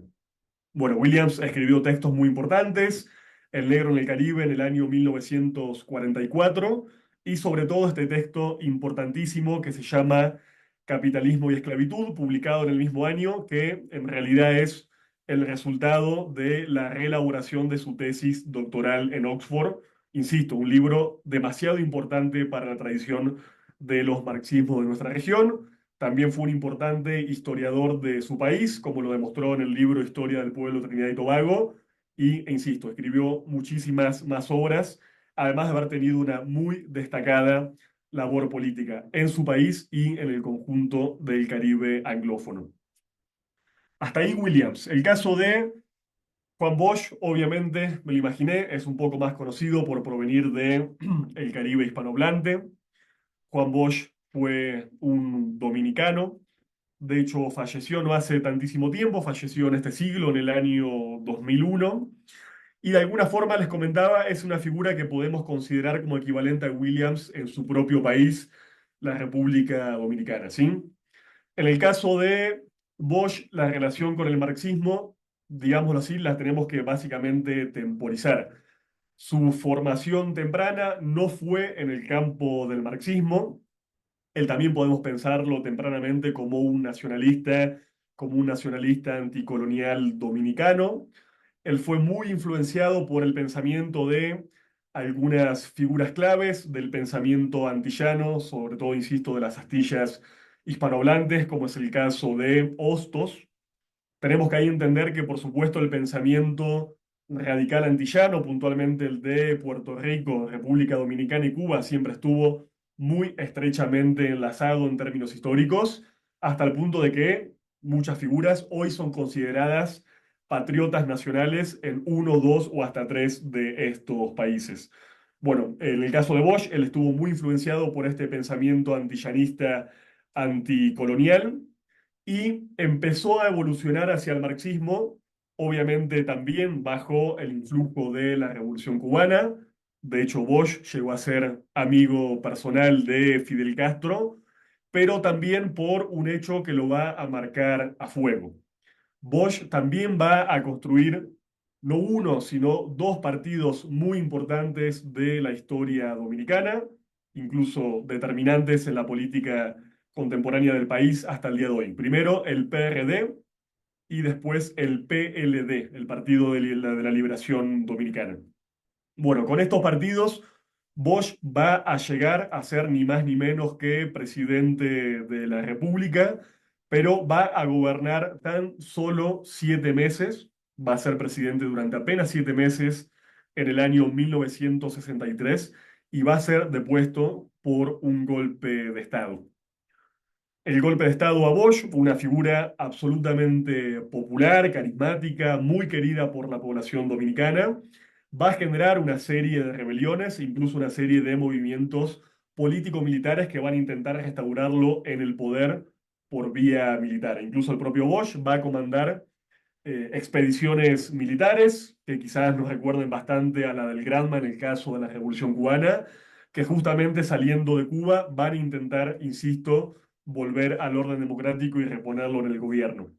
Bueno, Williams escribió textos muy importantes, El negro en el Caribe en el año 1944, y sobre todo este texto importantísimo que se llama Capitalismo y Esclavitud, publicado en el mismo año, que en realidad es el resultado de la reelaboración de su tesis doctoral en Oxford. Insisto, un libro demasiado importante para la tradición de los marxismos de nuestra región. También fue un importante historiador de su país, como lo demostró en el libro Historia del Pueblo de Trinidad y Tobago, e insisto, escribió muchísimas más obras, además de haber tenido una muy destacada labor política en su país y en el conjunto del Caribe anglófono. Hasta ahí Williams. El caso de Juan Bosch, obviamente, me lo imaginé, es un poco más conocido por provenir de el Caribe hispanohablante. Juan Bosch fue un dominicano, de hecho falleció no hace tantísimo tiempo, falleció en este siglo, en el año 2001, y de alguna forma les comentaba, es una figura que podemos considerar como equivalente a Williams en su propio país, la República Dominicana, ¿sí? En el caso de Bosch, la relación con el marxismo, digámoslo así, la tenemos que básicamente temporizar. Su formación temprana no fue en el campo del marxismo. Él también podemos pensarlo tempranamente como un nacionalista anticolonial dominicano. Él fue muy influenciado por el pensamiento de algunas figuras claves del pensamiento antillano, sobre todo, insisto, de las Astillas hispanohablantes, como es el caso de Hostos. Tenemos que ahí entender que, por supuesto, el pensamiento radical antillano, puntualmente el de Puerto Rico, República Dominicana y Cuba, siempre estuvo muy estrechamente enlazado en términos históricos, hasta el punto de que muchas figuras hoy son consideradas patriotas nacionales en uno, dos o hasta tres de estos países. Bueno, en el caso de Bosch, él estuvo muy influenciado por este pensamiento antillanista anticolonial y empezó a evolucionar hacia el marxismo, obviamente también bajo el influjo de la Revolución Cubana. De hecho, Bosch llegó a ser amigo personal de Fidel Castro, pero también por un hecho que lo va a marcar a fuego. Bosch también va a construir no uno, sino dos partidos muy importantes de la historia dominicana, incluso determinantes en la política contemporánea del país hasta el día de hoy. Primero el PRD y después el PLD, el Partido de la Liberación Dominicana. Bueno, con estos partidos, Bosch va a llegar a ser ni más ni menos que presidente de la República, pero va a gobernar tan solo 7 meses, va a ser presidente durante apenas 7 meses en el año 1963 y va a ser depuesto por un golpe de Estado. El golpe de Estado a Bosch, una figura absolutamente popular, carismática, muy querida por la población dominicana, va a generar una serie de rebeliones, incluso una serie de movimientos político-militares que van a intentar restaurarlo en el poder por vía militar. Incluso el propio Bosch va a comandar expediciones militares, que quizás nos recuerden bastante a la del Granma en el caso de la Revolución Cubana, que justamente saliendo de Cuba van a intentar, insisto, volver al orden democrático y reponerlo en el gobierno.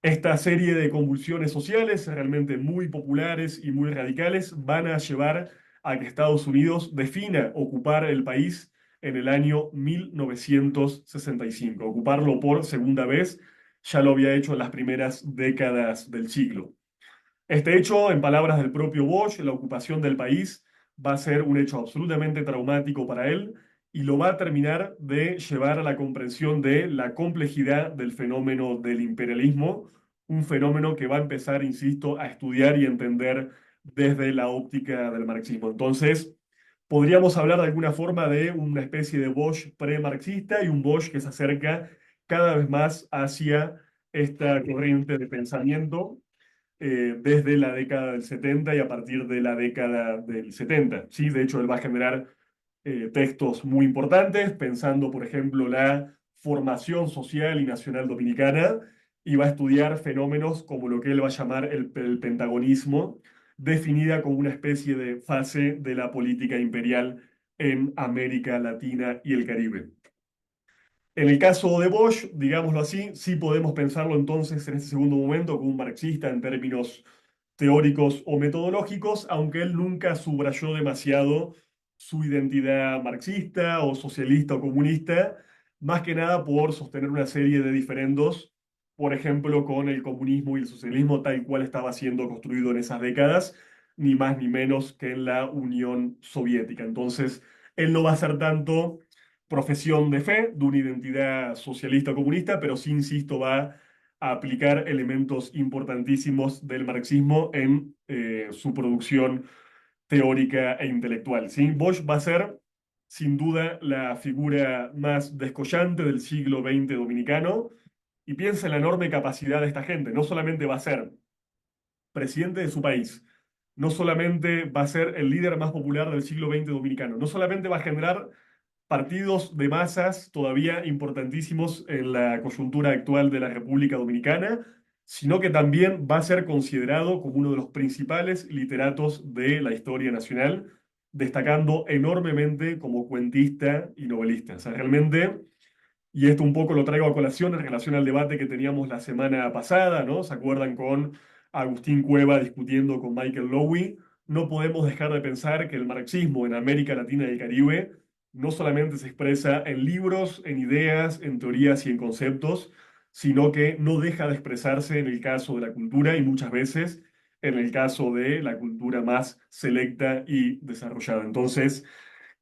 Esta serie de convulsiones sociales, realmente muy populares y muy radicales, van a llevar a que Estados Unidos defina ocupar el país en el año 1965, ocuparlo por segunda vez, ya lo había hecho en las primeras décadas del siglo. Este hecho, en palabras del propio Bosch, la ocupación del país va a ser un hecho absolutamente traumático para él y lo va a terminar de llevar a la comprensión de la complejidad del fenómeno del imperialismo, un fenómeno que va a empezar, insisto, a estudiar y entender desde la óptica del marxismo. Entonces, podríamos hablar de alguna forma de una especie de Bosch pre-marxista y un Bosch que se acerca cada vez más hacia esta corriente de pensamiento desde la década del 70 y a partir de la década del 70. ¿Sí? De hecho, él va a generar textos muy importantes, pensando, por ejemplo, la formación social y nacional dominicana, y va a estudiar fenómenos como lo que él va a llamar el pentagonismo, definida como una especie de fase de la política imperial en América Latina y el Caribe. En el caso de Bosch, digámoslo así, sí podemos pensarlo entonces en ese segundo momento como un marxista en términos teóricos o metodológicos, aunque él nunca subrayó demasiado su identidad marxista o socialista o comunista, más que nada por sostener una serie de diferendos, por ejemplo, con el comunismo y el socialismo tal cual estaba siendo construido en esas décadas, ni más ni menos que en la Unión Soviética. Entonces, él no va a ser tanto profesión de fe de una identidad socialista o comunista, pero sí, insisto, va a aplicar elementos importantísimos del marxismo en su producción teórica e intelectual. ¿Sí? Bosch va a ser, sin duda, la figura más descollante del siglo XX dominicano, y piensa en la enorme capacidad de esta gente. No solamente va a ser presidente de su país, no solamente va a ser el líder más popular del siglo XX dominicano, no solamente va a generar partidos de masas todavía importantísimos en la coyuntura actual de la República Dominicana, sino que también va a ser considerado como uno de los principales literatos de la historia nacional, destacando enormemente como cuentista y novelista. O sea, realmente, y esto un poco lo traigo a colación en relación al debate que teníamos la semana pasada, ¿no? ¿Se acuerdan con Agustín Cueva discutiendo con Michael Lowy? No podemos dejar de pensar que el marxismo en América Latina y el Caribe no solamente se expresa en libros, en ideas, en teorías y en conceptos, sino que no deja de expresarse en el caso de la cultura y muchas veces en el caso de la cultura más selecta y desarrollada. Entonces,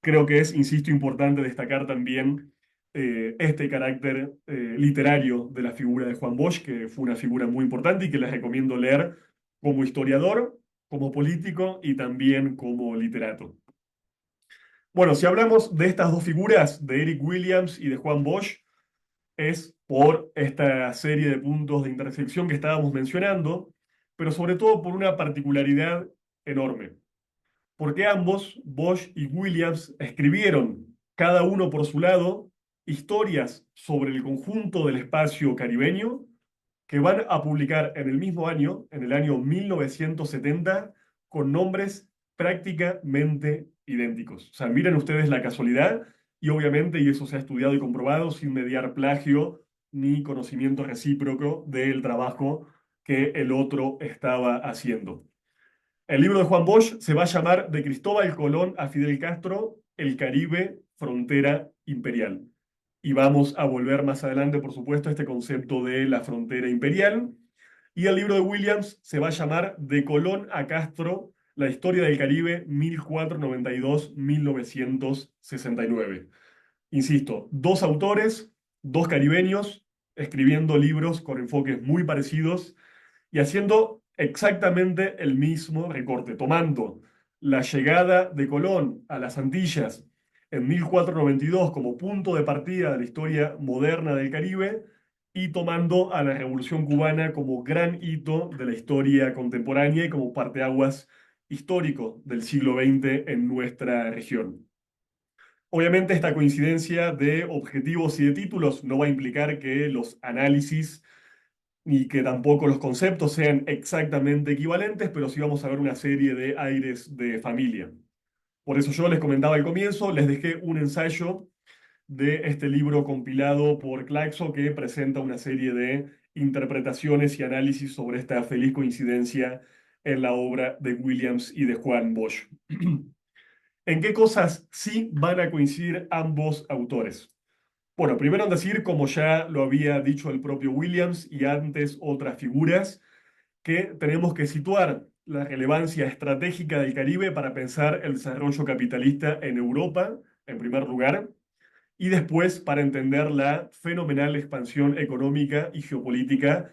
creo que es, insisto, importante destacar también este carácter literario de la figura de Juan Bosch, que fue una figura muy importante y que les recomiendo leer como historiador, como político y también como literato. Bueno, si hablamos de estas dos figuras, de Eric Williams y de Juan Bosch, es por esta serie de puntos de intersección que estábamos mencionando, pero sobre todo por una particularidad enorme. Porque ambos, Bosch y Williams, escribieron, cada uno por su lado, historias sobre el conjunto del espacio caribeño que van a publicar en el mismo año, en el año 1970, con nombres prácticamente idénticos. O sea, miren ustedes la casualidad, y obviamente, y eso se ha estudiado y comprobado, sin mediar plagio ni conocimiento recíproco del trabajo que el otro estaba haciendo. El libro de Juan Bosch se va a llamar De Cristóbal Colón a Fidel Castro, el Caribe, frontera imperial. Y vamos a volver más adelante, por supuesto, a este concepto de la frontera imperial. Y el libro de Williams se va a llamar De Colón a Castro, la historia del Caribe 1492-1969. Insisto, dos autores, dos caribeños, escribiendo libros con enfoques muy parecidos y haciendo exactamente el mismo recorte, tomando la llegada de Colón a las Antillas en 1492 como punto de partida de la historia moderna del Caribe y tomando a la Revolución Cubana como gran hito de la historia contemporánea y como parteaguas histórico del siglo XX en nuestra región. Obviamente esta coincidencia de objetivos y de títulos no va a implicar que los análisis ni que tampoco los conceptos sean exactamente equivalentes, pero sí vamos a ver una serie de aires de familia. Por eso yo les comentaba al comienzo, les dejé un ensayo de este libro compilado por Claxo que presenta una serie de interpretaciones y análisis sobre esta feliz coincidencia en la obra de Williams y de Juan Bosch. ¿En qué cosas sí van a coincidir ambos autores? Bueno, primero en decir, como ya lo había dicho el propio Williams y antes otras figuras, que tenemos que situar la relevancia estratégica del Caribe para pensar el desarrollo capitalista en Europa, en primer lugar, y después para entender la fenomenal expansión económica y geopolítica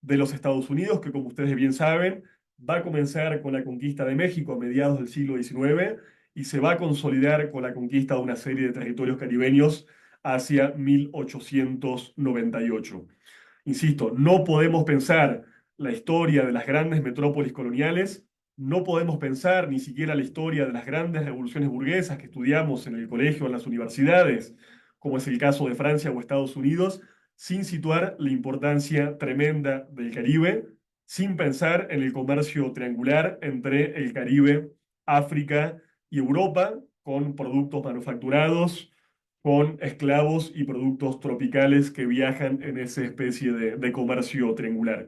de los Estados Unidos, que como ustedes bien saben, va a comenzar con la conquista de México a mediados del siglo XIX y se va a consolidar con la conquista de una serie de territorios caribeños hacia 1898. Insisto, no podemos pensar la historia de las grandes metrópolis coloniales, no podemos pensar ni siquiera la historia de las grandes revoluciones burguesas que estudiamos en el colegio, en las universidades, como es el caso de Francia o Estados Unidos, sin situar la importancia tremenda del Caribe, sin pensar en el comercio triangular entre el Caribe, África y Europa, con productos manufacturados, con esclavos y productos tropicales que viajan en esa especie de comercio triangular.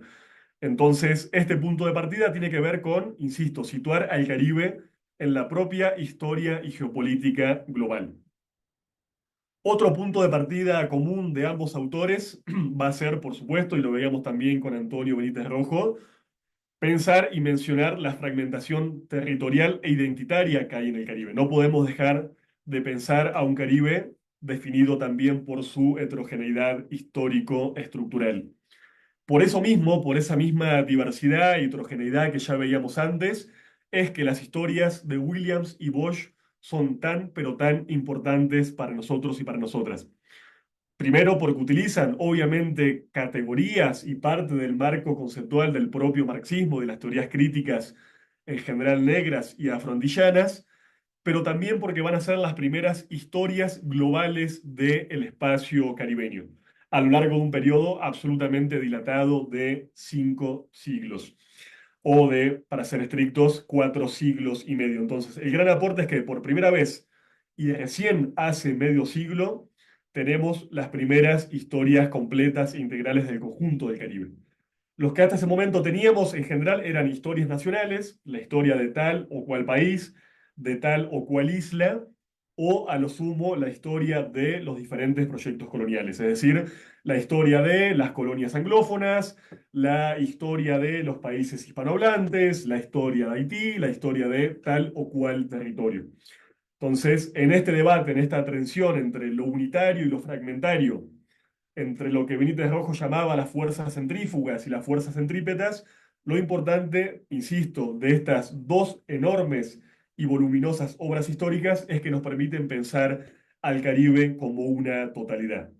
Entonces, este punto de partida tiene que ver con, insisto, situar al Caribe en la propia historia y geopolítica global. Otro punto de partida común de ambos autores va a ser, por supuesto, y lo veíamos también con Antonio Benítez Rojo, pensar y mencionar la fragmentación territorial e identitaria que hay en el Caribe. No podemos dejar de pensar a un Caribe definido también por su heterogeneidad histórico-estructural. Por eso mismo, por esa misma diversidad y heterogeneidad que ya veíamos antes, es que las historias de Williams y Bosch son tan, pero tan importantes para nosotros y para nosotras. Primero, porque utilizan obviamente categorías y parte del marco conceptual del propio marxismo, de las teorías críticas en general negras y afrondillanas, pero también porque van a ser las primeras historias globales del espacio caribeño, a lo largo de un periodo absolutamente dilatado de 5 siglos, o de, para ser estrictos, 4 siglos y medio. Entonces, el gran aporte es que por primera vez, y recién hace medio siglo, tenemos las primeras historias completas e integrales del conjunto del Caribe. Los que hasta ese momento teníamos en general eran historias nacionales, la historia de tal o cual país, de tal o cual isla, o a lo sumo la historia de los diferentes proyectos coloniales, es decir, la historia de las colonias anglófonas, la historia de los países hispanohablantes, la historia de Haití, la historia de tal o cual territorio. Entonces, en este debate, en esta tensión entre lo unitario y lo fragmentario, entre lo que Benítez Rojo llamaba las fuerzas centrífugas y las fuerzas centrípetas, lo importante, insisto, de estas dos enormes y voluminosas obras históricas es que nos permiten pensar al Caribe como una totalidad.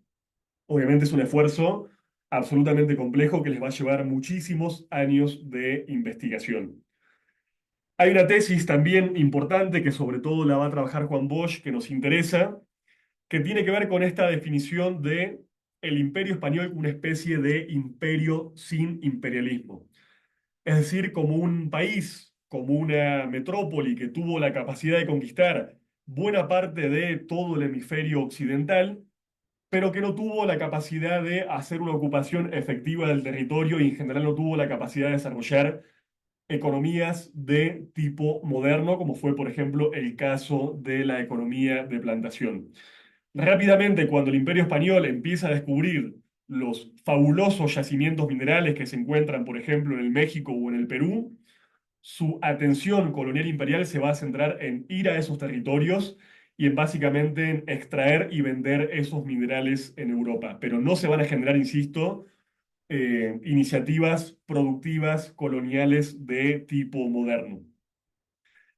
Obviamente es un esfuerzo absolutamente complejo que les va a llevar muchísimos años de investigación. Hay una tesis también importante que sobre todo la va a trabajar Juan Bosch, que nos interesa, que tiene que ver con esta definición de el imperio español como una especie de imperio sin imperialismo. Es decir, como un país, como una metrópoli que tuvo la capacidad de conquistar buena parte de todo el hemisferio occidental, pero que no tuvo la capacidad de hacer una ocupación efectiva del territorio y en general no tuvo la capacidad de desarrollar economías de tipo moderno, como fue, por ejemplo, el caso de la economía de plantación. Rápidamente, cuando el Imperio Español empieza a descubrir los fabulosos yacimientos minerales que se encuentran, por ejemplo, en el México o en el Perú, su atención colonial imperial se va a centrar en ir a esos territorios y en básicamente en extraer y vender esos minerales en Europa. Pero no se van a generar, insisto, iniciativas productivas coloniales de tipo moderno.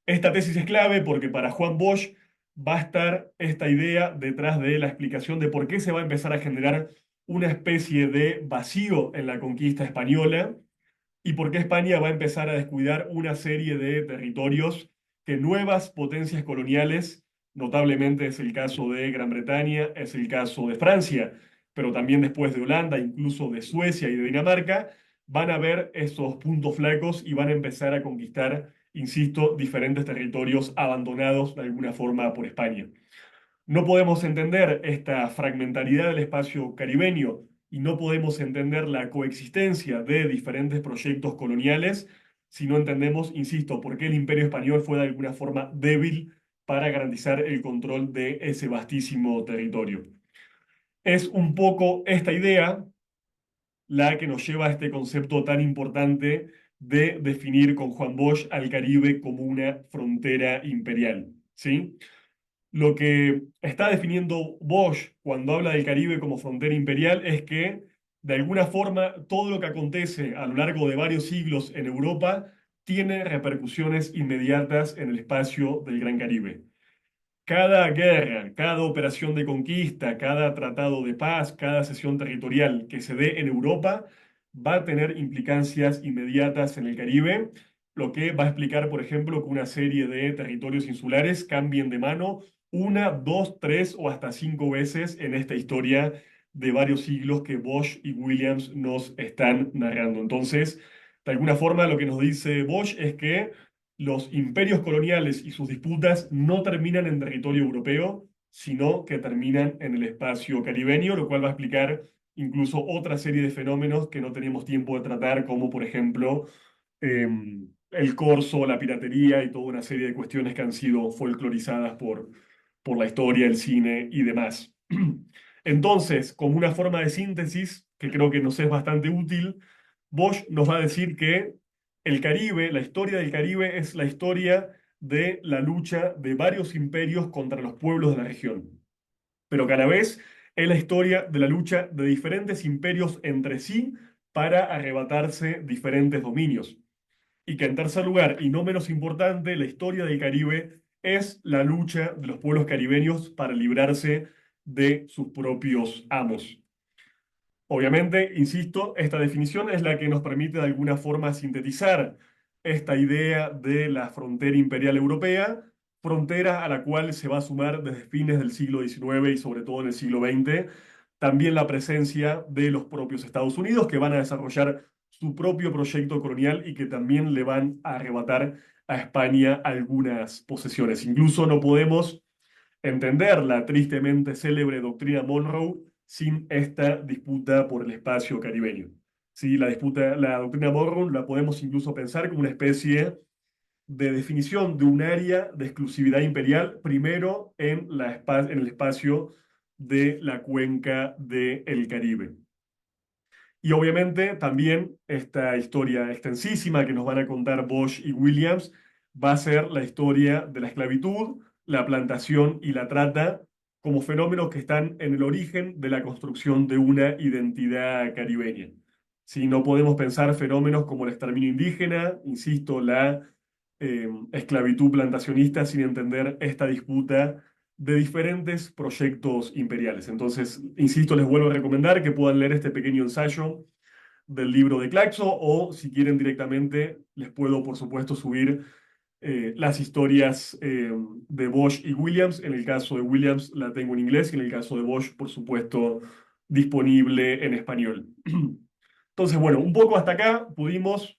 Esta tesis es clave porque para Juan Bosch va a estar esta idea detrás de la explicación de por qué se va a empezar a generar una especie de vacío en la conquista española y por qué España va a empezar a descuidar una serie de territorios que nuevas potencias coloniales, notablemente es el caso de Gran Bretaña, es el caso de Francia, pero también después de Holanda, incluso de Suecia y de Dinamarca, van a ver esos puntos flacos y van a empezar a conquistar, insisto, diferentes territorios abandonados de alguna forma por España. No podemos entender esta fragmentariedad del espacio caribeño y no podemos entender la coexistencia de diferentes proyectos coloniales si no entendemos, insisto, por qué el Imperio Español fue de alguna forma débil para garantizar el control de ese vastísimo territorio. Es un poco esta idea la que nos lleva a este concepto tan importante de definir con Juan Bosch al Caribe como una frontera imperial, ¿sí? Lo que está definiendo Bosch cuando habla del Caribe como frontera imperial es que, de alguna forma, todo lo que acontece a lo largo de varios siglos en Europa tiene repercusiones inmediatas en el espacio del Gran Caribe. Cada guerra, cada operación de conquista, cada tratado de paz, cada cesión territorial que se dé en Europa va a tener implicancias inmediatas en el Caribe, lo que va a explicar, por ejemplo, que una serie de territorios insulares cambien de mano una, dos, tres o hasta 5 veces en esta historia de varios siglos que Bosch y Williams nos están narrando. Entonces, de alguna forma, lo que nos dice Bosch es que los imperios coloniales y sus disputas no terminan en territorio europeo, sino que terminan en el espacio caribeño, lo cual va a explicar incluso otra serie de fenómenos que no tenemos tiempo de tratar, como por ejemplo el corso, la piratería y toda una serie de cuestiones que han sido folclorizadas por la historia, el cine y demás. Entonces, como una forma de síntesis, que creo que nos es bastante útil, Bosch nos va a decir que el Caribe, la historia del Caribe es la historia de la lucha de varios imperios contra los pueblos de la región, pero que a la vez es la historia de la lucha de diferentes imperios entre sí para arrebatarse diferentes dominios. Y que en tercer lugar, y no menos importante, la historia del Caribe es la lucha de los pueblos caribeños para librarse de sus propios amos. Obviamente, insisto, esta definición es la que nos permite de alguna forma sintetizar esta idea de la frontera imperial europea, frontera a la cual se va a sumar desde fines del siglo XIX y sobre todo en el siglo XX, también la presencia de los propios Estados Unidos, que van a desarrollar su propio proyecto colonial y que también le van a arrebatar a España algunas posesiones. Incluso no podemos entender la tristemente célebre doctrina Monroe sin esta disputa por el espacio caribeño. Sí, la doctrina Monroe la podemos incluso pensar como una especie de definición de un área de exclusividad imperial, primero en el espacio de la cuenca del Caribe. Y obviamente también esta historia extensísima que nos van a contar Bosch y Williams va a ser la historia de la esclavitud, la plantación y la trata como fenómenos que están en el origen de la construcción de una identidad caribeña. Si no podemos pensar fenómenos como el exterminio indígena, insisto, la esclavitud plantacionista sin entender esta disputa de diferentes proyectos imperiales. Entonces, insisto, les vuelvo a recomendar que puedan leer este pequeño ensayo del libro de Claxo o si quieren directamente les puedo, por supuesto, subir las historias de Bosch y Williams. En el caso de Williams la tengo en inglés y en el caso de Bosch, por supuesto, disponible en español. Entonces, bueno, un poco hasta acá pudimos,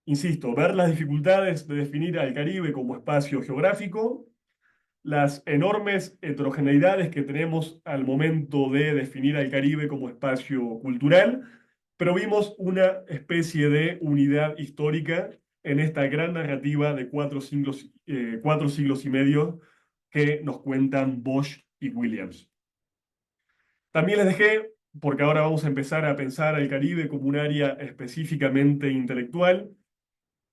insisto, ver las dificultades de definir al Caribe como espacio geográfico, las enormes heterogeneidades que tenemos al momento de definir al Caribe como espacio cultural, pero vimos una especie de unidad histórica en esta gran narrativa de 4 siglos y medio que nos cuentan Bosch y Williams. También les dejé, porque ahora vamos a empezar a pensar al Caribe como un área específicamente intelectual,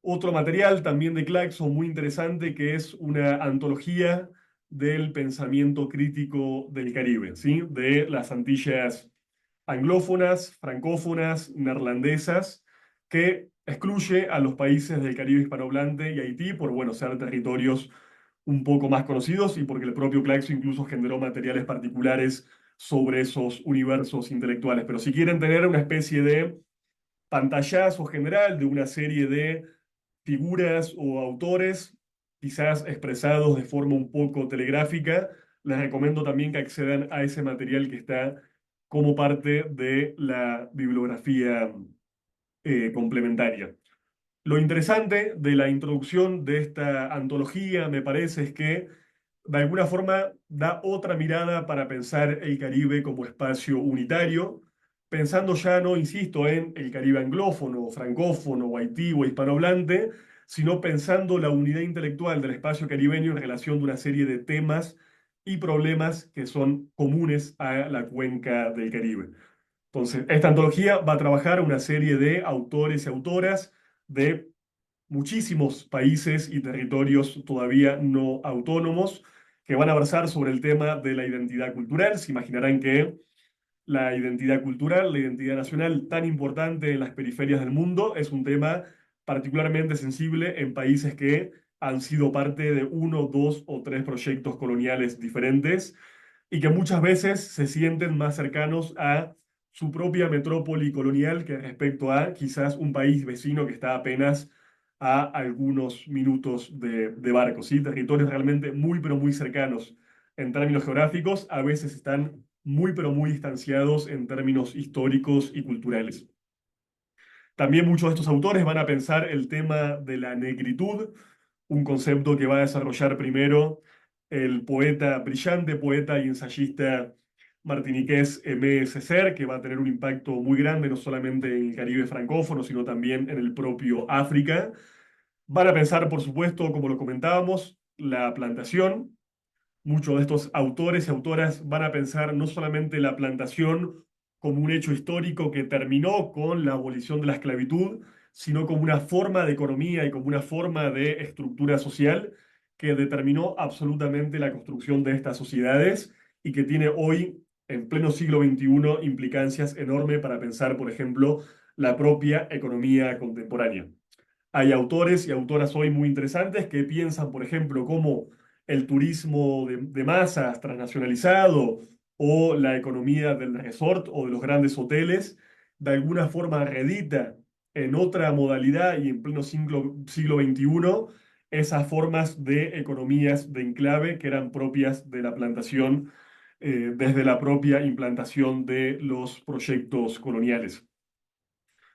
otro material también de Claxo muy interesante que es una antología del pensamiento crítico del Caribe, ¿sí? De las Antillas anglófonas, francófonas, neerlandesas, que excluye a los países del Caribe hispanohablante y Haití por, bueno, ser territorios un poco más conocidos y porque el propio Claxo incluso generó materiales particulares sobre esos universos intelectuales. Pero si quieren tener una especie de pantallazo general de una serie de figuras o autores, quizás expresados de forma un poco telegráfica, les recomiendo también que accedan a ese material que está como parte de la bibliografía complementaria. Lo interesante de la introducción de esta antología, me parece, es que de alguna forma da otra mirada para pensar el Caribe como espacio unitario, pensando ya no, insisto, en el Caribe anglófono, francófono, o Haití o hispanohablante, sino pensando la unidad intelectual del espacio caribeño en relación de una serie de temas y problemas que son comunes a la cuenca del Caribe. Entonces, esta antología va a trabajar una serie de autores y autoras de muchísimos países y territorios todavía no autónomos que van a versar sobre el tema de la identidad cultural. Se imaginarán que la identidad cultural, la identidad nacional tan importante en las periferias del mundo, es un tema particularmente sensible en países que han sido parte de uno, dos o tres proyectos coloniales diferentes y que muchas veces se sienten más cercanos a su propia metrópoli colonial que respecto a quizás un país vecino que está apenas a algunos minutos de barco, ¿sí? Territorios realmente muy, pero muy cercanos en términos geográficos, a veces están muy, pero muy distanciados en términos históricos y culturales. También muchos de estos autores van a pensar el tema de la negritud, un concepto que va a desarrollar primero el poeta, brillante poeta y ensayista martiniqués Aimé Césaire, que va a tener un impacto muy grande no solamente en el Caribe francófono, sino también en el propio África. Van a pensar, por supuesto, como lo comentábamos, la plantación. Muchos de estos autores y autoras van a pensar no solamente la plantación como un hecho histórico que terminó con la abolición de la esclavitud, sino como una forma de economía y como una forma de estructura social que determinó absolutamente la construcción de estas sociedades y que tiene hoy, en pleno siglo XXI, implicancias enormes para pensar, por ejemplo, la propia economía contemporánea. Hay autores y autoras hoy muy interesantes que piensan, por ejemplo, cómo el turismo de masas transnacionalizado o la economía del resort o de los grandes hoteles de alguna forma redita en otra modalidad y en pleno siglo XXI esas formas de economías de enclave que eran propias de la plantación desde la propia implantación de los proyectos coloniales.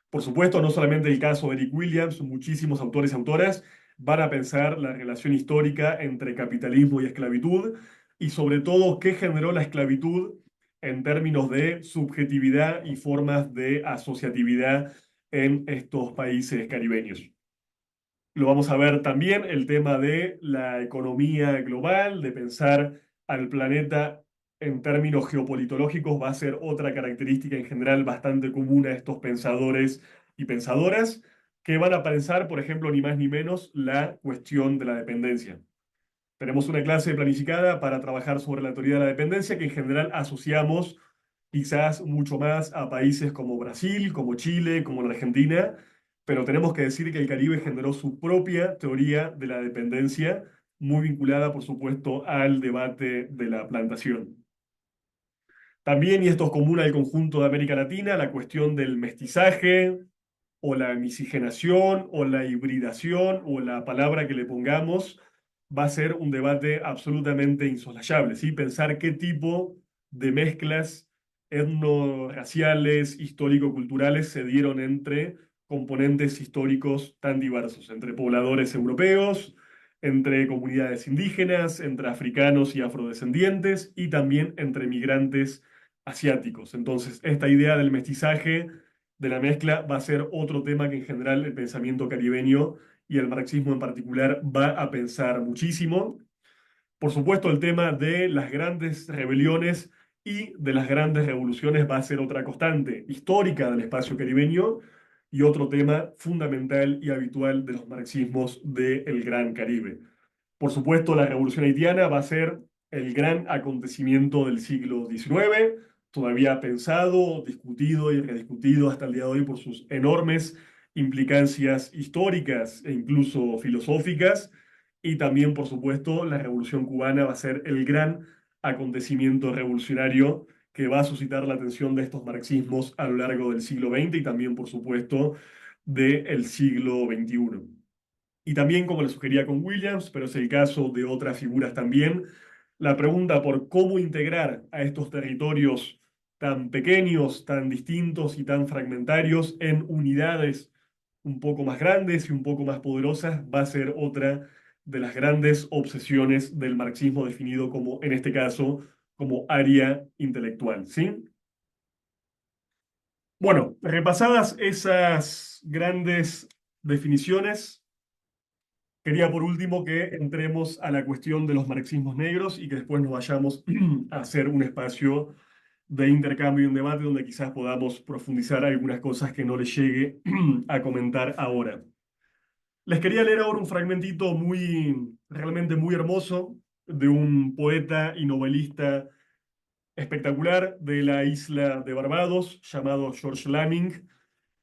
Por supuesto, no solamente el caso de Eric Williams, muchísimos autores y autoras van a pensar la relación histórica entre capitalismo y esclavitud y sobre todo qué generó la esclavitud en términos de subjetividad y formas de asociatividad en estos países caribeños. Lo vamos a ver también el tema de la economía global, de pensar al planeta en términos geopolitológicos, va a ser otra característica en general bastante común a estos pensadores y pensadoras, que van a pensar, por ejemplo, ni más ni menos, la cuestión de la dependencia. Tenemos una clase planificada para trabajar sobre la teoría de la dependencia que en general asociamos quizás mucho más a países como Brasil, como Chile, como la Argentina, pero tenemos que decir que el Caribe generó su propia teoría de la dependencia, muy vinculada, por supuesto, al debate de la plantación. También, y esto es común al conjunto de América Latina, la cuestión del mestizaje o la miscigenación o la hibridación o la palabra que le pongamos, va a ser un debate absolutamente insoslayable, ¿sí? Pensar qué tipo de mezclas etnorraciales, histórico-culturales se dieron entre componentes históricos tan diversos, entre pobladores europeos, entre comunidades indígenas, entre africanos y afrodescendientes y también entre migrantes asiáticos. Entonces, esta idea del mestizaje, de la mezcla, va a ser otro tema que en general el pensamiento caribeño y el marxismo en particular va a pensar muchísimo. Por supuesto, el tema de las grandes rebeliones y de las grandes revoluciones va a ser otra constante histórica del espacio caribeño y otro tema fundamental y habitual de los marxismos del Gran Caribe. Por supuesto, la revolución haitiana va a ser el gran acontecimiento del siglo XIX, todavía pensado, discutido y rediscutido hasta el día de hoy por sus enormes implicancias históricas e incluso filosóficas. Y también, por supuesto, la revolución cubana va a ser el gran acontecimiento revolucionario que va a suscitar la atención de estos marxismos a lo largo del siglo XX y también, por supuesto, del siglo XXI. Y también, como le sugería con Williams, pero es el caso de otras figuras también, la pregunta por cómo integrar a estos territorios tan pequeños, tan distintos y tan fragmentarios en unidades un poco más grandes y un poco más poderosas va a ser otra de las grandes obsesiones del marxismo definido como, en este caso, como área intelectual, ¿sí? Bueno, repasadas esas grandes definiciones, quería por último que entremos a la cuestión de los marxismos negros y que después nos vayamos a hacer un espacio de intercambio y un debate donde quizás podamos profundizar algunas cosas que no les llegue a comentar ahora. Les quería leer ahora un fragmentito realmente muy hermoso de un poeta y novelista espectacular de la isla de Barbados llamado George Lamming,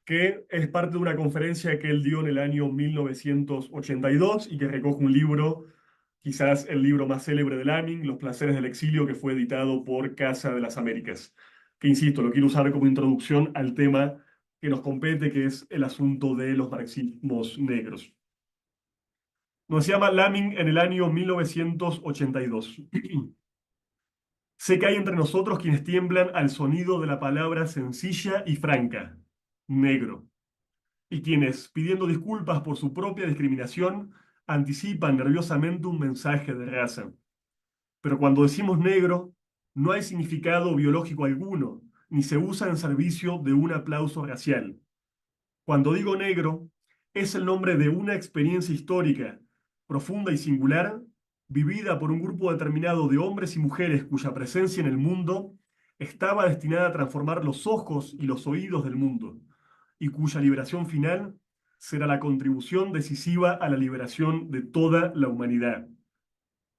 que es parte de una conferencia que él dio en el año 1982 y que recoge un libro, quizás el libro más célebre de Lamming, Los placeres del exilio, que fue editado por Casa de las Américas, que insisto, lo quiero usar como introducción al tema que nos compete, que es el asunto de los marxismos negros. Nos llama Lamming en el año 1982. Sé que hay entre nosotros quienes tiemblan al sonido de la palabra sencilla y franca, negro, y quienes, pidiendo disculpas por su propia discriminación, anticipan nerviosamente un mensaje de raza. Pero cuando decimos negro, no hay significado biológico alguno, ni se usa en servicio de un aplauso racial. Cuando digo negro, es el nombre de una experiencia histórica, profunda y singular, vivida por un grupo determinado de hombres y mujeres cuya presencia en el mundo estaba destinada a transformar los ojos y los oídos del mundo, y cuya liberación final será la contribución decisiva a la liberación de toda la humanidad.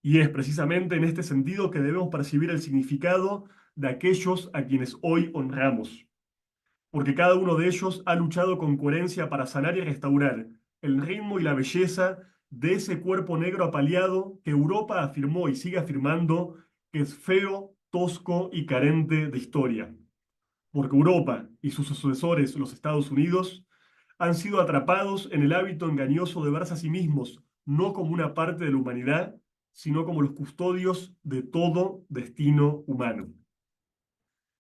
Y es precisamente en este sentido que debemos percibir el significado de aquellos a quienes hoy honramos. porque cada uno de ellos ha luchado con coherencia para sanar y restaurar el ritmo y la belleza de ese cuerpo negro apaleado que Europa afirmó y sigue afirmando que es feo, tosco y carente de historia. Porque Europa y sus sucesores, los Estados Unidos, han sido atrapados en el hábito engañoso de verse a sí mismos no como una parte de la humanidad, sino como los custodios de todo destino humano.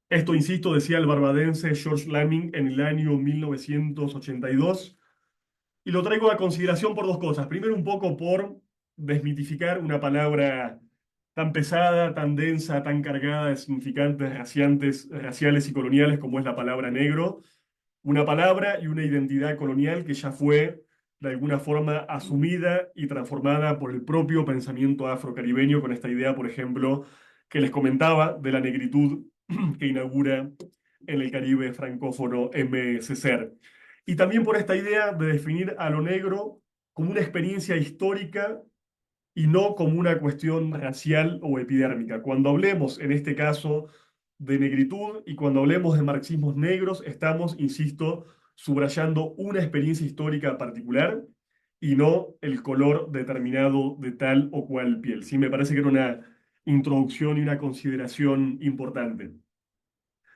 Esto, insisto, decía el barbadense George Lamming en el año 1982, y lo traigo a consideración por dos cosas. Primero, un poco por desmitificar una palabra tan pesada, tan densa, tan cargada de significantes raciales y coloniales como es la palabra negro, una palabra y una identidad colonial que ya fue de alguna forma asumida y transformada por el propio pensamiento afrocaribeño con esta idea, por ejemplo, que les comentaba de la negritud que inaugura en el Caribe francófono M. Ceser. Y también por esta idea de definir a lo negro como una experiencia histórica y no como una cuestión racial o epidérmica. Cuando hablemos, en este caso, de negritud y cuando hablemos de marxismos negros, estamos, insisto, subrayando una experiencia histórica particular y no el color determinado de tal o cual piel. Sí, me parece que era una introducción y una consideración importante.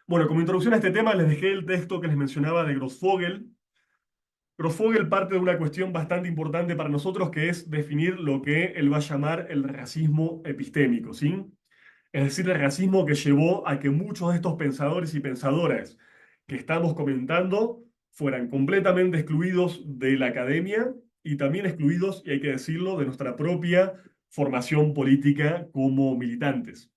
Bueno, como introducción a este tema, les dejé el texto que les mencionaba de Grossfogel. Grossfogel parte de una cuestión bastante importante para nosotros, que es definir lo que él va a llamar el racismo epistémico, ¿sí? Es decir, el racismo que llevó a que muchos de estos pensadores y pensadoras que estamos comentando fueran completamente excluidos de la academia y también excluidos, y hay que decirlo, de nuestra propia formación política como militantes.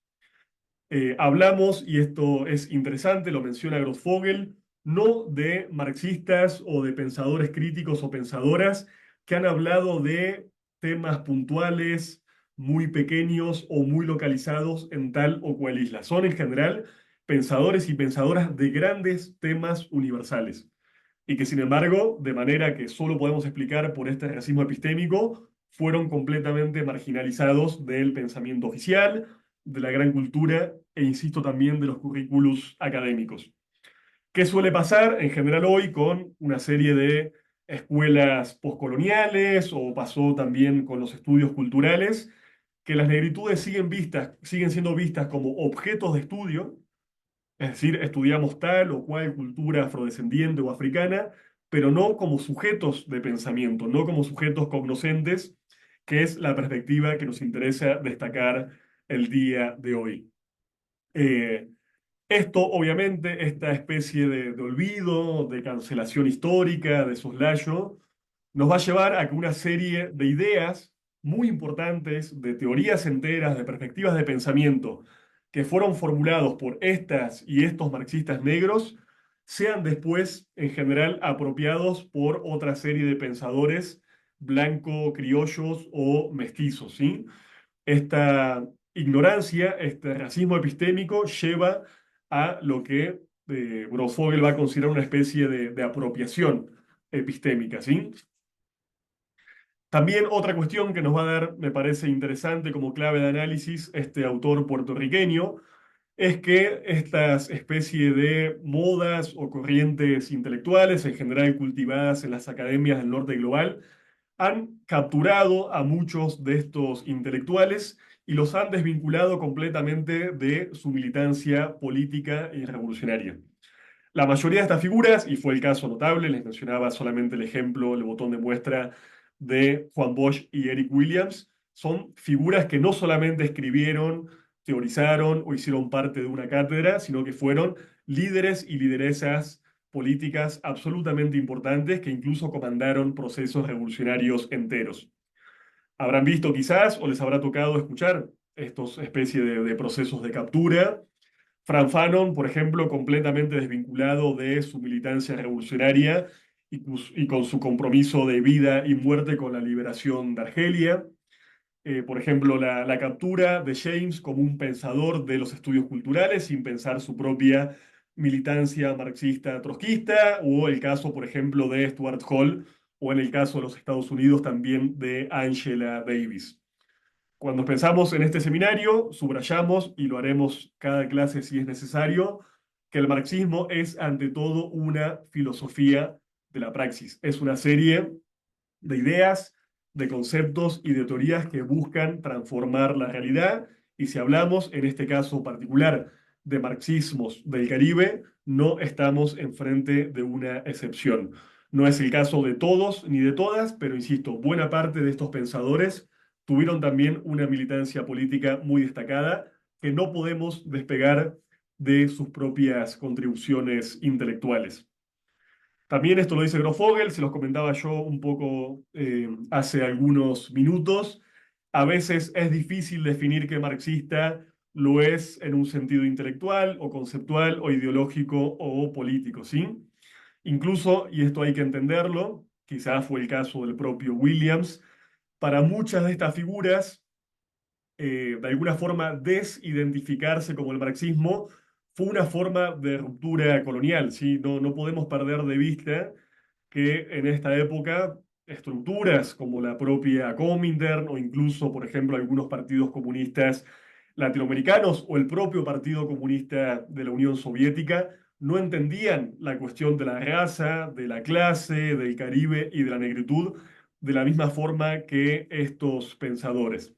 Hablamos, y esto es interesante, lo menciona Grossfogel, no de marxistas o de pensadores críticos o pensadoras que han hablado de temas puntuales, muy pequeños o muy localizados en tal o cual isla. Son en general pensadores y pensadoras de grandes temas universales y que sin embargo, de manera que solo podemos explicar por este racismo epistémico, fueron completamente marginalizados del pensamiento oficial, de la gran cultura e insisto también de los currículos académicos. ¿Qué suele pasar en general hoy con una serie de escuelas poscoloniales o pasó también con los estudios culturales? Que las negritudes siguen siendo vistas como objetos de estudio, es decir, estudiamos tal o cual cultura afrodescendiente o africana, pero no como sujetos de pensamiento, no como sujetos cognoscentes, que es la perspectiva que nos interesa destacar el día de hoy. Eh, Esto, obviamente, esta especie de olvido, de cancelación histórica, de soslayo, nos va a llevar a que una serie de ideas muy importantes, de teorías enteras, de perspectivas de pensamiento, que fueron formulados por estas y estos marxistas negros, sean después, en general, apropiados por otra serie de pensadores blanco, criollos o mestizos, ¿sí? Esta ignorancia, este racismo epistémico lleva a lo que Grossfogel va a considerar una especie de apropiación epistémica, ¿sí? También otra cuestión que nos va a dar, me parece interesante como clave de análisis, este autor puertorriqueño, es que estas especies de modas o corrientes intelectuales, en general cultivadas en las academias del norte global, han capturado a muchos de estos intelectuales y los han desvinculado completamente de su militancia política y revolucionaria. La mayoría de estas figuras, y fue el caso notable, les mencionaba solamente el ejemplo, el botón de muestra de Juan Bosch y Eric Williams, son figuras que no solamente escribieron, teorizaron o hicieron parte de una cátedra, sino que fueron líderes y lideresas políticas absolutamente importantes que incluso comandaron procesos revolucionarios enteros. Habrán visto quizás o les habrá tocado escuchar estos especies de procesos de captura. Frank Fanon, por ejemplo, completamente desvinculado de su militancia revolucionaria y con su compromiso de vida y muerte con la liberación de Argelia. Por ejemplo, la captura de James como un pensador de los estudios culturales sin pensar su propia militancia marxista trotskista, o el caso, por ejemplo, de Stuart Hall, o en el caso de los Estados Unidos también de Angela Davis. Cuando pensamos en este seminario, subrayamos, y lo haremos cada clase si es necesario, que el marxismo es ante todo una filosofía de la praxis. Es una serie de ideas, de conceptos y de teorías que buscan transformar la realidad. Y si hablamos, en este caso particular, de marxismos del Caribe, no estamos enfrente de una excepción. No es el caso de todos ni de todas, pero insisto, buena parte de estos pensadores tuvieron también una militancia política muy destacada que no podemos despegar de sus propias contribuciones intelectuales. También esto lo dice Grofogel, se los comentaba yo un poco hace algunos minutos. A veces es difícil definir qué marxista lo es en un sentido intelectual o conceptual o ideológico o político, ¿sí? Incluso, y esto hay que entenderlo, quizás fue el caso del propio Williams, para muchas de estas figuras de alguna forma desidentificarse como el marxismo fue una forma de ruptura colonial, ¿sí? No podemos perder de vista que en esta época estructuras como la propia Comintern o incluso, por ejemplo, algunos partidos comunistas latinoamericanos o el propio Partido Comunista de la Unión Soviética no entendían la cuestión de la raza, de la clase, del Caribe y de la negritud de la misma forma que estos pensadores.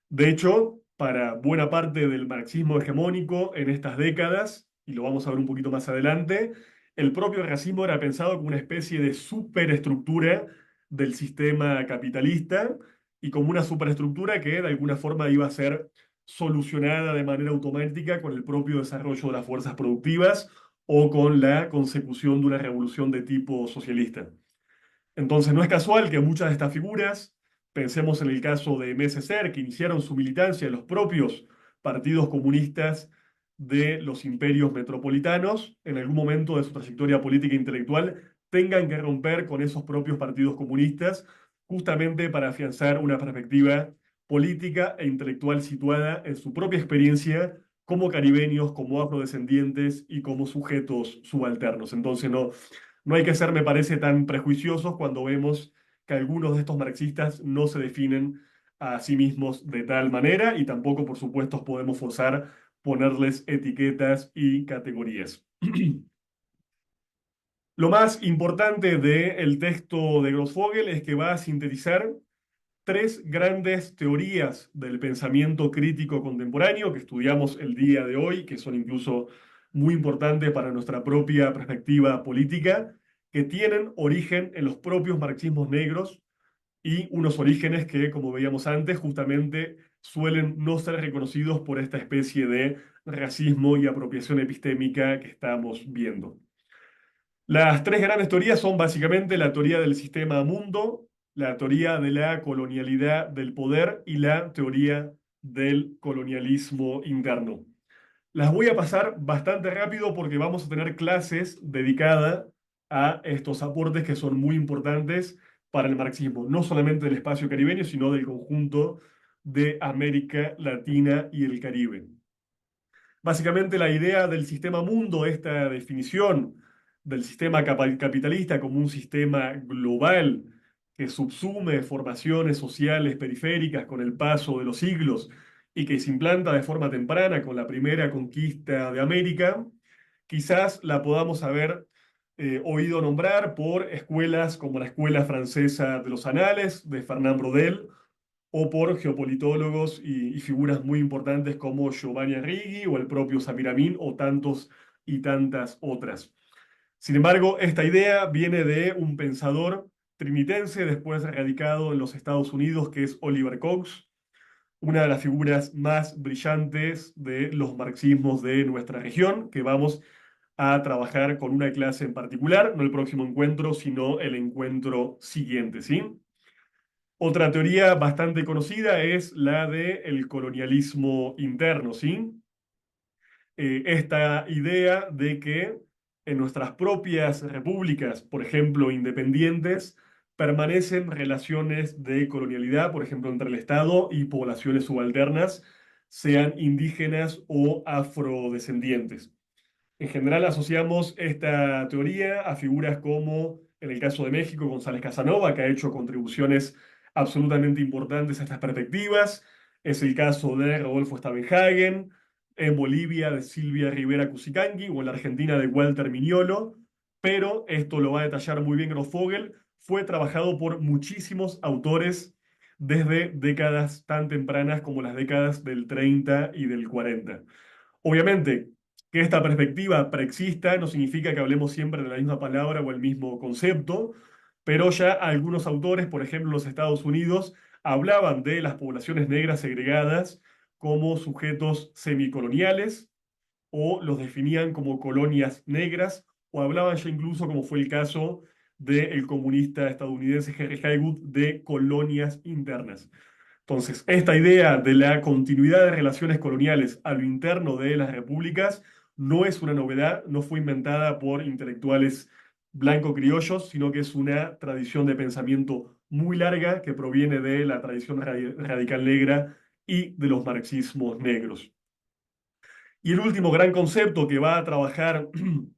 De hecho, para buena parte del marxismo hegemónico en estas décadas, y lo vamos a ver un poquito más adelante, el propio racismo era pensado como una especie de superestructura del sistema capitalista y como una superestructura que de alguna forma iba a ser solucionada de manera automática con el propio desarrollo de las fuerzas productivas o con la consecución de una revolución de tipo socialista. Entonces no es casual que muchas de estas figuras, pensemos en el caso de MSCR, que iniciaron su militancia en los propios partidos comunistas de los imperios metropolitanos, en algún momento de su trayectoria política e intelectual, tengan que romper con esos propios partidos comunistas, justamente para afianzar una perspectiva política e intelectual situada en su propia experiencia como caribeños, como afrodescendientes y como sujetos subalternos. Entonces no hay que ser, me parece, tan prejuiciosos cuando vemos que algunos de estos marxistas no se definen a sí mismos de tal manera y tampoco, por supuesto, podemos forzar ponerles etiquetas y categorías. Lo más importante del texto de Grossfogel es que va a sintetizar tres grandes teorías del pensamiento crítico contemporáneo que estudiamos el día de hoy, que son incluso muy importantes para nuestra propia perspectiva política, que tienen origen en los propios marxismos negros y unos orígenes que, como veíamos antes, justamente suelen no ser reconocidos por esta especie de racismo y apropiación epistémica que estamos viendo. Las tres grandes teorías son básicamente la teoría del sistema mundo, la teoría de la colonialidad del poder y la teoría del colonialismo interno. Las voy a pasar bastante rápido porque vamos a tener clases dedicadas a estos aportes que son muy importantes para el marxismo, no solamente del espacio caribeño, sino del conjunto de América Latina y el Caribe. Básicamente la idea del sistema mundo, esta definición del sistema capitalista como un sistema global que subsume formaciones sociales periféricas con el paso de los siglos y que se implanta de forma temprana con la primera conquista de América, quizás la podamos haber oído nombrar por escuelas como la Escuela Francesa de los Anales de Fernand Braudel o por geopolitólogos y figuras muy importantes como Giovanni Arrighi o el propio Samir Amin o tantos y tantas otras. Sin embargo, esta idea viene de un pensador trinitense, después radicado en los Estados Unidos, que es Oliver Cox, una de las figuras más brillantes de los marxismos de nuestra región, que vamos a trabajar con una clase en particular, no el próximo encuentro, sino el encuentro siguiente, ¿sí? Otra teoría bastante conocida es la del colonialismo interno, ¿sí? Esta idea de que en nuestras propias repúblicas, por ejemplo, independientes, permanecen relaciones de colonialidad, por ejemplo, entre el Estado y poblaciones subalternas, sean indígenas o afrodescendientes. En general asociamos esta teoría a figuras como, en el caso de México, González Casanova, que ha hecho contribuciones absolutamente importantes a estas perspectivas. Es el caso de Rodolfo Stavenhagen, en Bolivia de Silvia Rivera Cusicanqui o en la Argentina de Walter Mignolo, pero esto lo va a detallar muy bien Grosfogel, fue trabajado por muchísimos autores desde décadas tan tempranas como las décadas del 30 y del 40. Obviamente, que esta perspectiva preexista no significa que hablemos siempre de la misma palabra o el mismo concepto, pero ya algunos autores, por ejemplo en los Estados Unidos, hablaban de las poblaciones negras segregadas como sujetos semicoloniales o los definían como colonias negras o hablaban ya incluso, como fue el caso del comunista estadounidense Henry Haywood, de colonias internas. Entonces, esta idea de la continuidad de relaciones coloniales a lo interno de las repúblicas no es una novedad, no fue inventada por intelectuales blanco-criollos, sino que es una tradición de pensamiento muy larga que proviene de la tradición radical negra y de los marxismos negros. Y el último gran concepto que va a trabajar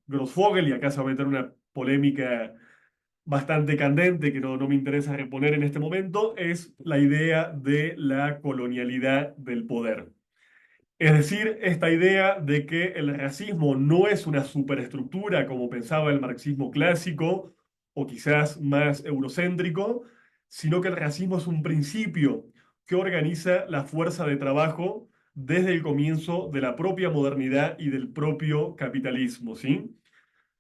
Grossfogel, y acá se va a meter una polémica bastante candente que no me interesa reponer en este momento, es la idea de la colonialidad del poder. Es decir, esta idea de que el racismo no es una superestructura como pensaba el marxismo clásico o quizás más eurocéntrico, sino que el racismo es un principio que organiza la fuerza de trabajo desde el comienzo de la propia modernidad y del propio capitalismo, ¿sí?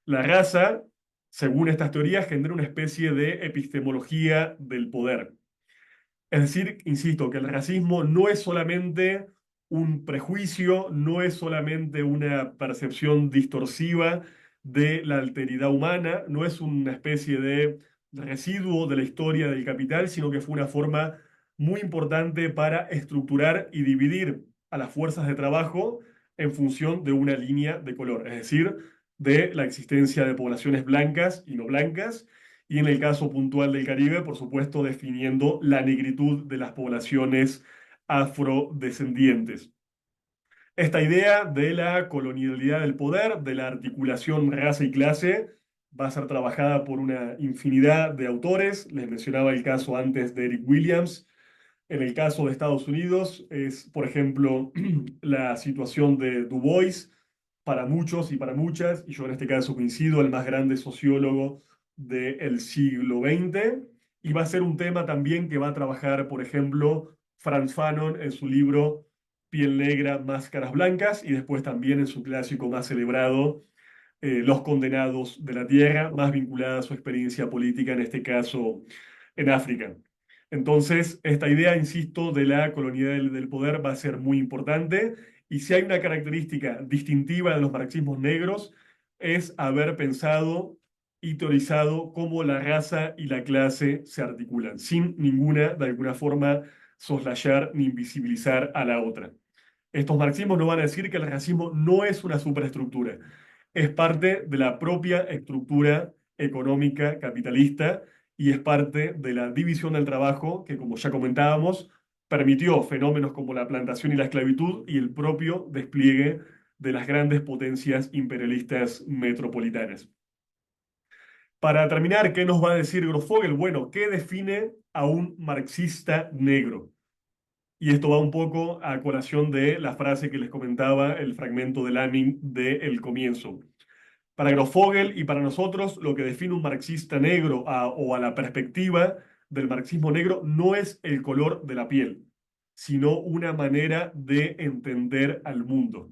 La raza, según estas teorías, genera una especie de epistemología del poder. Es decir, insisto, que el racismo no es solamente un prejuicio, no es solamente una percepción distorsiva de la alteridad humana, no es una especie de residuo de la historia del capital, sino que fue una forma muy importante para estructurar y dividir a las fuerzas de trabajo en función de una línea de color, es decir, de la existencia de poblaciones blancas y no blancas, y en el caso puntual del Caribe, por supuesto, definiendo la negritud de las poblaciones afrodescendientes. Esta idea de la colonialidad del poder, de la articulación raza y clase, va a ser trabajada por una infinidad de autores. Les mencionaba el caso antes de Eric Williams. En el caso de Estados Unidos es, por ejemplo, la situación de Du Bois, para muchos y para muchas, y yo en este caso coincido, el más grande sociólogo del siglo XX, y va a ser un tema también que va a trabajar, por ejemplo, Frantz Fanon en su libro Piel Negra, Máscaras Blancas, y después también en su clásico más celebrado, Los Condenados de la Tierra, más vinculada a su experiencia política, en este caso en África. Entonces, esta idea, insisto, de la colonialidad del poder va a ser muy importante. Y si hay una característica distintiva de los marxismos negros, es haber pensado y teorizado cómo la raza y la clase se articulan, sin ninguna, de alguna forma, soslayar ni invisibilizar a la otra. Estos marxismos no van a decir que el racismo no es una superestructura, es parte de la propia estructura económica capitalista y es parte de la división del trabajo que, como ya comentábamos, permitió fenómenos como la plantación y la esclavitud y el propio despliegue de las grandes potencias imperialistas metropolitanas. Para terminar, ¿qué nos va a decir Grossfogel? Bueno, ¿qué define a un marxista negro? Y esto va un poco a colación de la frase que les comentaba, el fragmento de Lamming del comienzo. Para Grossfogel y para nosotros, lo que define un marxista negro o a la perspectiva del marxismo negro no es el color de la piel, sino una manera de entender al mundo.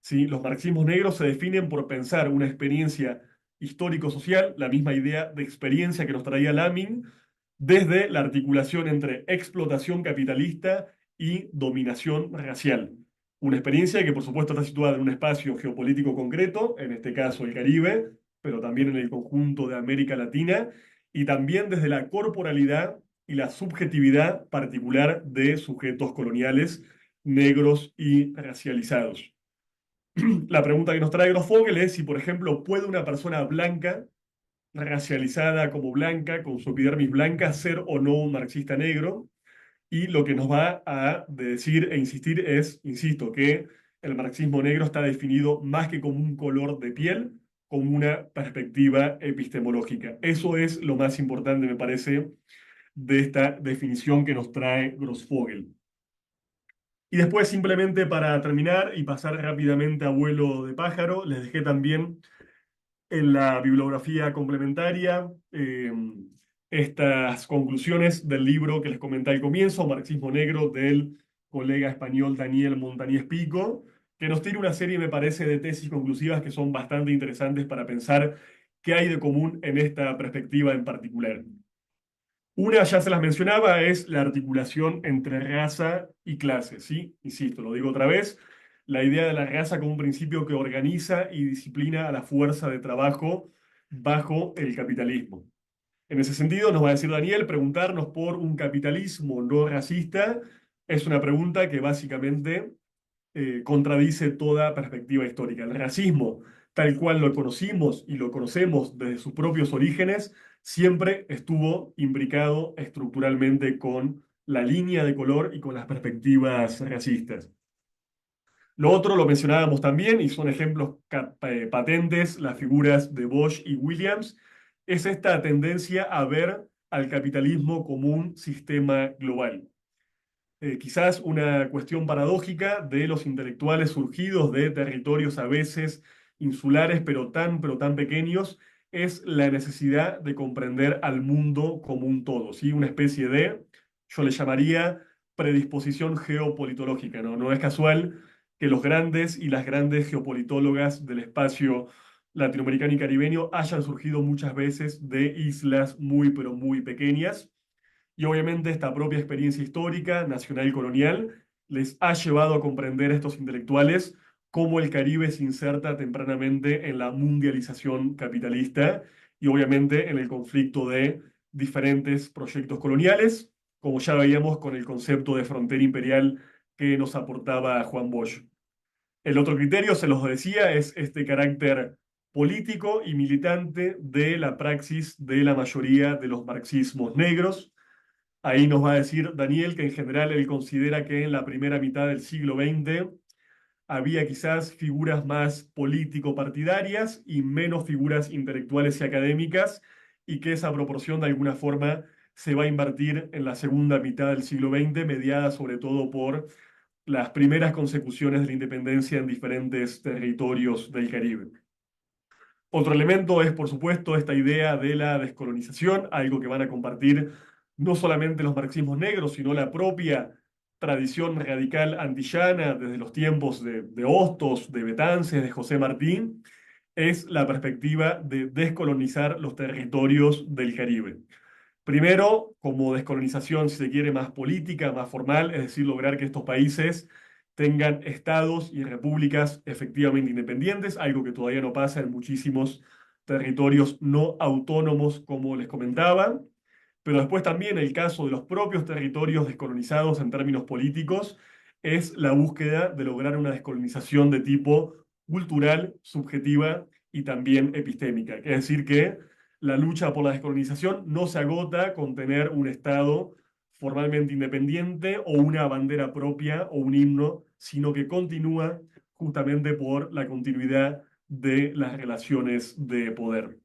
¿Sí? Los marxismos negros se definen por pensar una experiencia histórico-social, la misma idea de experiencia que nos traía Lamming, desde la articulación entre explotación capitalista y dominación racial. Una experiencia que por supuesto está situada en un espacio geopolítico concreto, en este caso el Caribe, pero también en el conjunto de América Latina, y también desde la corporalidad y la subjetividad particular de sujetos coloniales negros y racializados. La pregunta que nos trae Grossfogel es si, por ejemplo, puede una persona blanca, racializada como blanca, con su epidermis blanca, ser o no un marxista negro. Y lo que nos va a decir e insistir es, insisto, que el marxismo negro está definido más que como un color de piel, como una perspectiva epistemológica. Eso es lo más importante, me parece, de esta definición que nos trae Grossfogel. Y después, simplemente para terminar y pasar rápidamente a vuelo de pájaro, les dejé también en la bibliografía complementaria estas conclusiones del libro que les comenté al comienzo, Marxismo Negro, del colega español Daniel Montañés Pico, que nos tiene una serie, me parece, de tesis conclusivas que son bastante interesantes para pensar qué hay de común en esta perspectiva en particular. Una, ya se las mencionaba, es la articulación entre raza y clase, ¿sí? Insisto, lo digo otra vez, la idea de la raza como un principio que organiza y disciplina a la fuerza de trabajo bajo el capitalismo. En ese sentido, nos va a decir Daniel, preguntarnos por un capitalismo no racista es una pregunta que básicamente contradice toda perspectiva histórica. El racismo, tal cual lo conocimos y lo conocemos desde sus propios orígenes, siempre estuvo imbricado estructuralmente con la línea de color y con las perspectivas racistas. Lo otro lo mencionábamos también, y son ejemplos patentes, las figuras de Bosch y Williams, es esta tendencia a ver al capitalismo como un sistema global. Quizás una cuestión paradójica de los intelectuales surgidos de territorios a veces insulares, pero tan pequeños, es la necesidad de comprender al mundo como un todo, ¿sí? Una especie de, yo le llamaría predisposición geopolitológica, ¿no? No es casual que los grandes y las grandes geopolitólogas del espacio latinoamericano y caribeño hayan surgido muchas veces de islas muy, pero muy pequeñas, y obviamente esta propia experiencia histórica, nacional y colonial, les ha llevado a comprender a estos intelectuales cómo el Caribe se inserta tempranamente en la mundialización capitalista y obviamente en el conflicto de diferentes proyectos coloniales, como ya veíamos con el concepto de frontera imperial que nos aportaba Juan Bosch. El otro criterio, se los decía, es este carácter político y militante de la praxis de la mayoría de los marxismos negros. Ahí nos va a decir Daniel que en general él considera que en la primera mitad del siglo XX había quizás figuras más político-partidarias y menos figuras intelectuales y académicas, y que esa proporción de alguna forma se va a invertir en la segunda mitad del siglo XX, mediada sobre todo por las primeras consecuciones de la independencia en diferentes territorios del Caribe. Otro elemento es, por supuesto, esta idea de la descolonización, algo que van a compartir no solamente los marxismos negros, sino la propia tradición radical antillana desde los tiempos de Hostos, de Betances, de José Martín, es la perspectiva de descolonizar los territorios del Caribe. Primero, como descolonización, si se quiere, más política, más formal, es decir, lograr que estos países tengan estados y repúblicas efectivamente independientes, algo que todavía no pasa en muchísimos territorios no autónomos, como les comentaba. Pero después también el caso de los propios territorios descolonizados en términos políticos es la búsqueda de lograr una descolonización de tipo cultural, subjetiva y también epistémica. Es decir, que la lucha por la descolonización no se agota con tener un Estado formalmente independiente o una bandera propia o un himno, sino que continúa justamente por la continuidad de las relaciones de poder.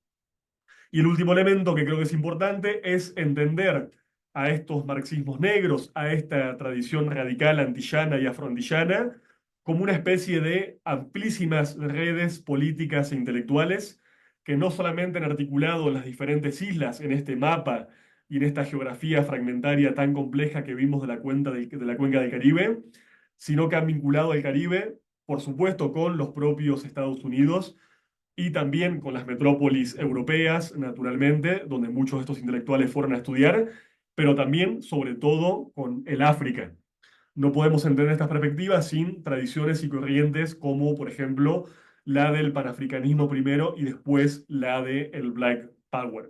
Y el último elemento que creo que es importante es entender a estos marxismos negros, a esta tradición radical antillana y afroantillana, como una especie de amplísimas redes políticas e intelectuales que no solamente han articulado las diferentes islas en este mapa y en esta geografía fragmentaria tan compleja que vimos de la cuenca del Caribe, sino que han vinculado al Caribe, por supuesto, con los propios Estados Unidos y también con las metrópolis europeas, naturalmente, donde muchos de estos intelectuales fueron a estudiar, pero también, sobre todo, con el África. No podemos entender estas perspectivas sin tradiciones y corrientes como, por ejemplo, la del panafricanismo primero y después la del Black Power.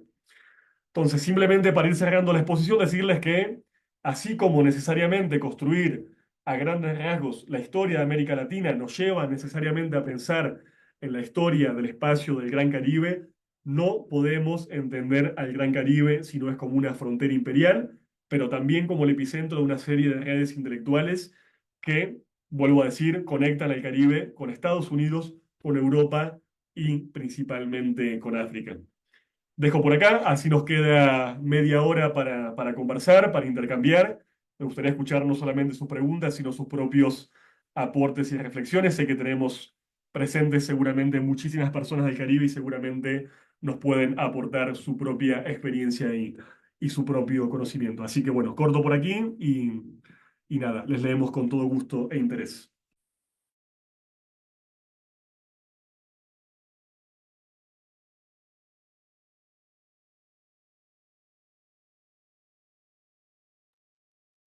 Entonces, simplemente para ir cerrando la exposición, decirles que, así como necesariamente construir a grandes rasgos la historia de América Latina nos lleva necesariamente a pensar en la historia del espacio del Gran Caribe, no podemos entender al Gran Caribe si no es como una frontera imperial, pero también como el epicentro de una serie de redes intelectuales que, vuelvo a decir, conectan al Caribe con Estados Unidos, con Europa y principalmente con África. Dejo por acá, así nos queda media hora para conversar, para intercambiar, Me gustaría escuchar no solamente sus preguntas, sino sus propios aportes y reflexiones. Sé que tenemos presentes seguramente muchísimas personas del Caribe y seguramente nos pueden aportar su propia experiencia y su propio conocimiento. Así que bueno, corto por aquí y nada, les leemos con todo gusto e interés.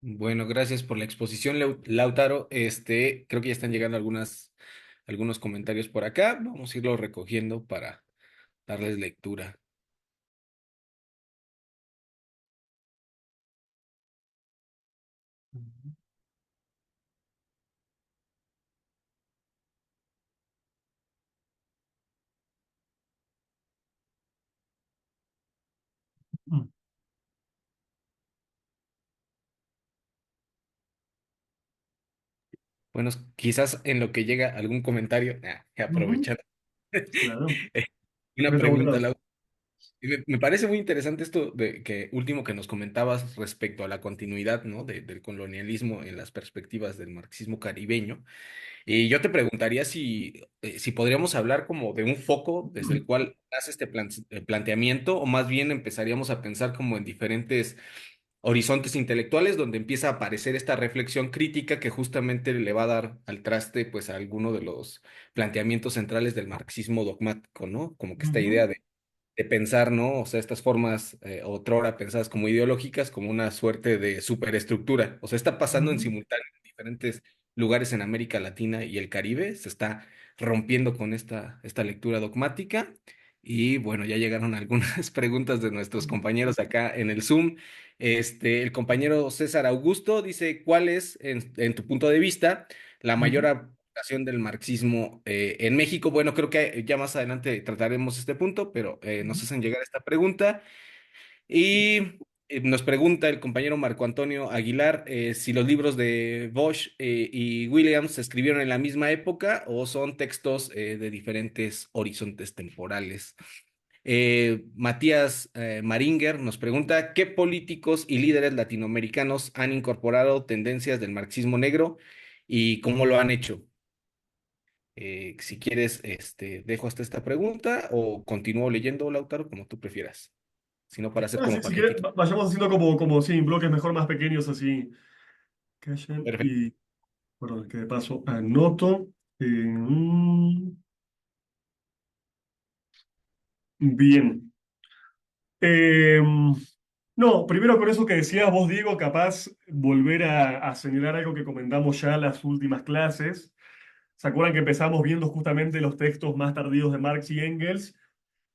Bueno, gracias por la exposición, Lautaro. Creo que ya están llegando algunos comentarios por acá. Vamos a irlos recogiendo para darles lectura. Mm. Bueno, quizás en lo que llega algún comentario, Ujú. aprovechando Claro, una tres pregunta, abogado. y me parece muy interesante esto de que último que nos comentabas respecto a la continuidad, ¿no? del colonialismo en las perspectivas del marxismo caribeño. Y yo te preguntaría si podríamos hablar como de un foco desde el cual hace este planteamiento, o más bien empezaríamos a pensar como en diferentes horizontes intelectuales donde empieza a aparecer esta reflexión crítica que justamente le va a dar al traste pues a alguno de los planteamientos centrales del marxismo dogmático, ¿no? Como que esta idea Ujú, de pensar, ¿no? O sea, estas formas otrora pensadas como ideológicas, como una suerte de superestructura. O sea, está pasando en ujú, simultáneo en diferentes lugares en América Latina y el Caribe. Se está rompiendo con esta lectura dogmática. Y bueno, ya llegaron algunas preguntas de nuestros compañeros acá en el Zoom. El compañero César Augusto dice, ¿cuál es, en tu punto de vista, la mayor ujú, aplicación del marxismo en México? Bueno, creo que ya más adelante trataremos este punto, pero nos ujú. hacen llegar esta pregunta y nos pregunta el compañero Marco Antonio Aguilar si los libros de Bosch y Williams se escribieron en la misma época o son textos de diferentes horizontes temporales. Matías Maringer nos pregunta, ¿qué políticos y líderes latinoamericanos han incorporado tendencias del marxismo negro y cómo lo han hecho? Si quieres, dejo hasta esta pregunta o continúo leyendo, Lautaro, como tú prefieras. Sino para hacer Ah, como si quieres, paquetito. vayamos haciendo como sí, bloques mejor más pequeños así. Callen Perfecto. y, perdón, que de paso anoto. Bien. Eh, no, primero con eso que decías vos, Diego, capaz volver a señalar algo que comentamos ya en las últimas clases. ¿Se acuerdan que empezamos viendo justamente los textos más tardíos de Marx y Engels,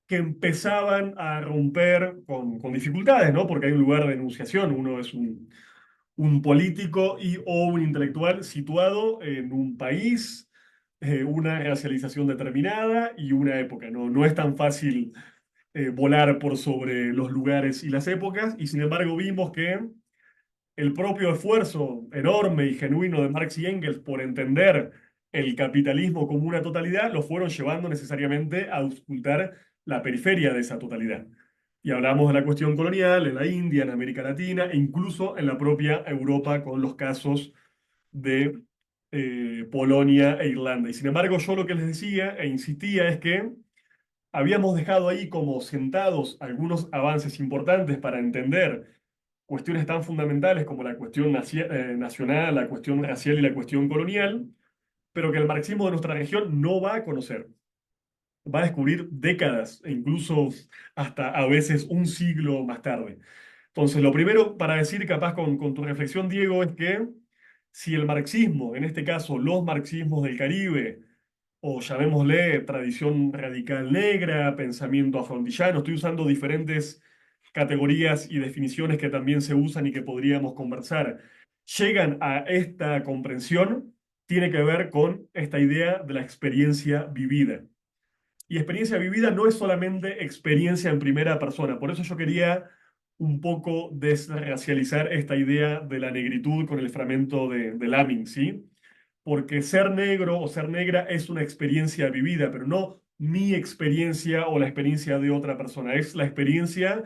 que empezaban a romper con dificultades, ¿no? Porque hay un lugar de enunciación, uno es un político y o un intelectual situado en un país, una racialización determinada y una época, ¿no? No es tan fácil volar por sobre los lugares y las épocas, y sin embargo vimos que el propio esfuerzo enorme y genuino de Marx y Engels por entender el capitalismo como una totalidad, lo fueron llevando necesariamente a auscultar la periferia de esa totalidad. Y hablamos de la cuestión colonial en la India, en América Latina e incluso en la propia Europa con los casos de Polonia e Irlanda. Y sin embargo, yo lo que les decía e insistía es que habíamos dejado ahí como sentados algunos avances importantes para entender cuestiones tan fundamentales como la cuestión nacional, la cuestión racial y la cuestión colonial, pero que el marxismo de nuestra región no va a conocer. Va a descubrir décadas e incluso hasta a veces un siglo más tarde. Entonces, lo primero para decir, capaz con tu reflexión, Diego, es que si el marxismo, en este caso los marxismos del Caribe, o llamémosle tradición radical negra, pensamiento afrontillano, estoy usando diferentes categorías y definiciones que también se usan y que podríamos conversar, llegan a esta comprensión, tiene que ver con esta idea de la experiencia vivida. Y experiencia vivida no es solamente experiencia en primera persona, por eso yo quería un poco desracializar esta idea de la negritud con el fragmento de Lamin, ¿sí? Porque ser negro o ser negra es una experiencia vivida, pero no mi experiencia o la experiencia de otra persona, es la experiencia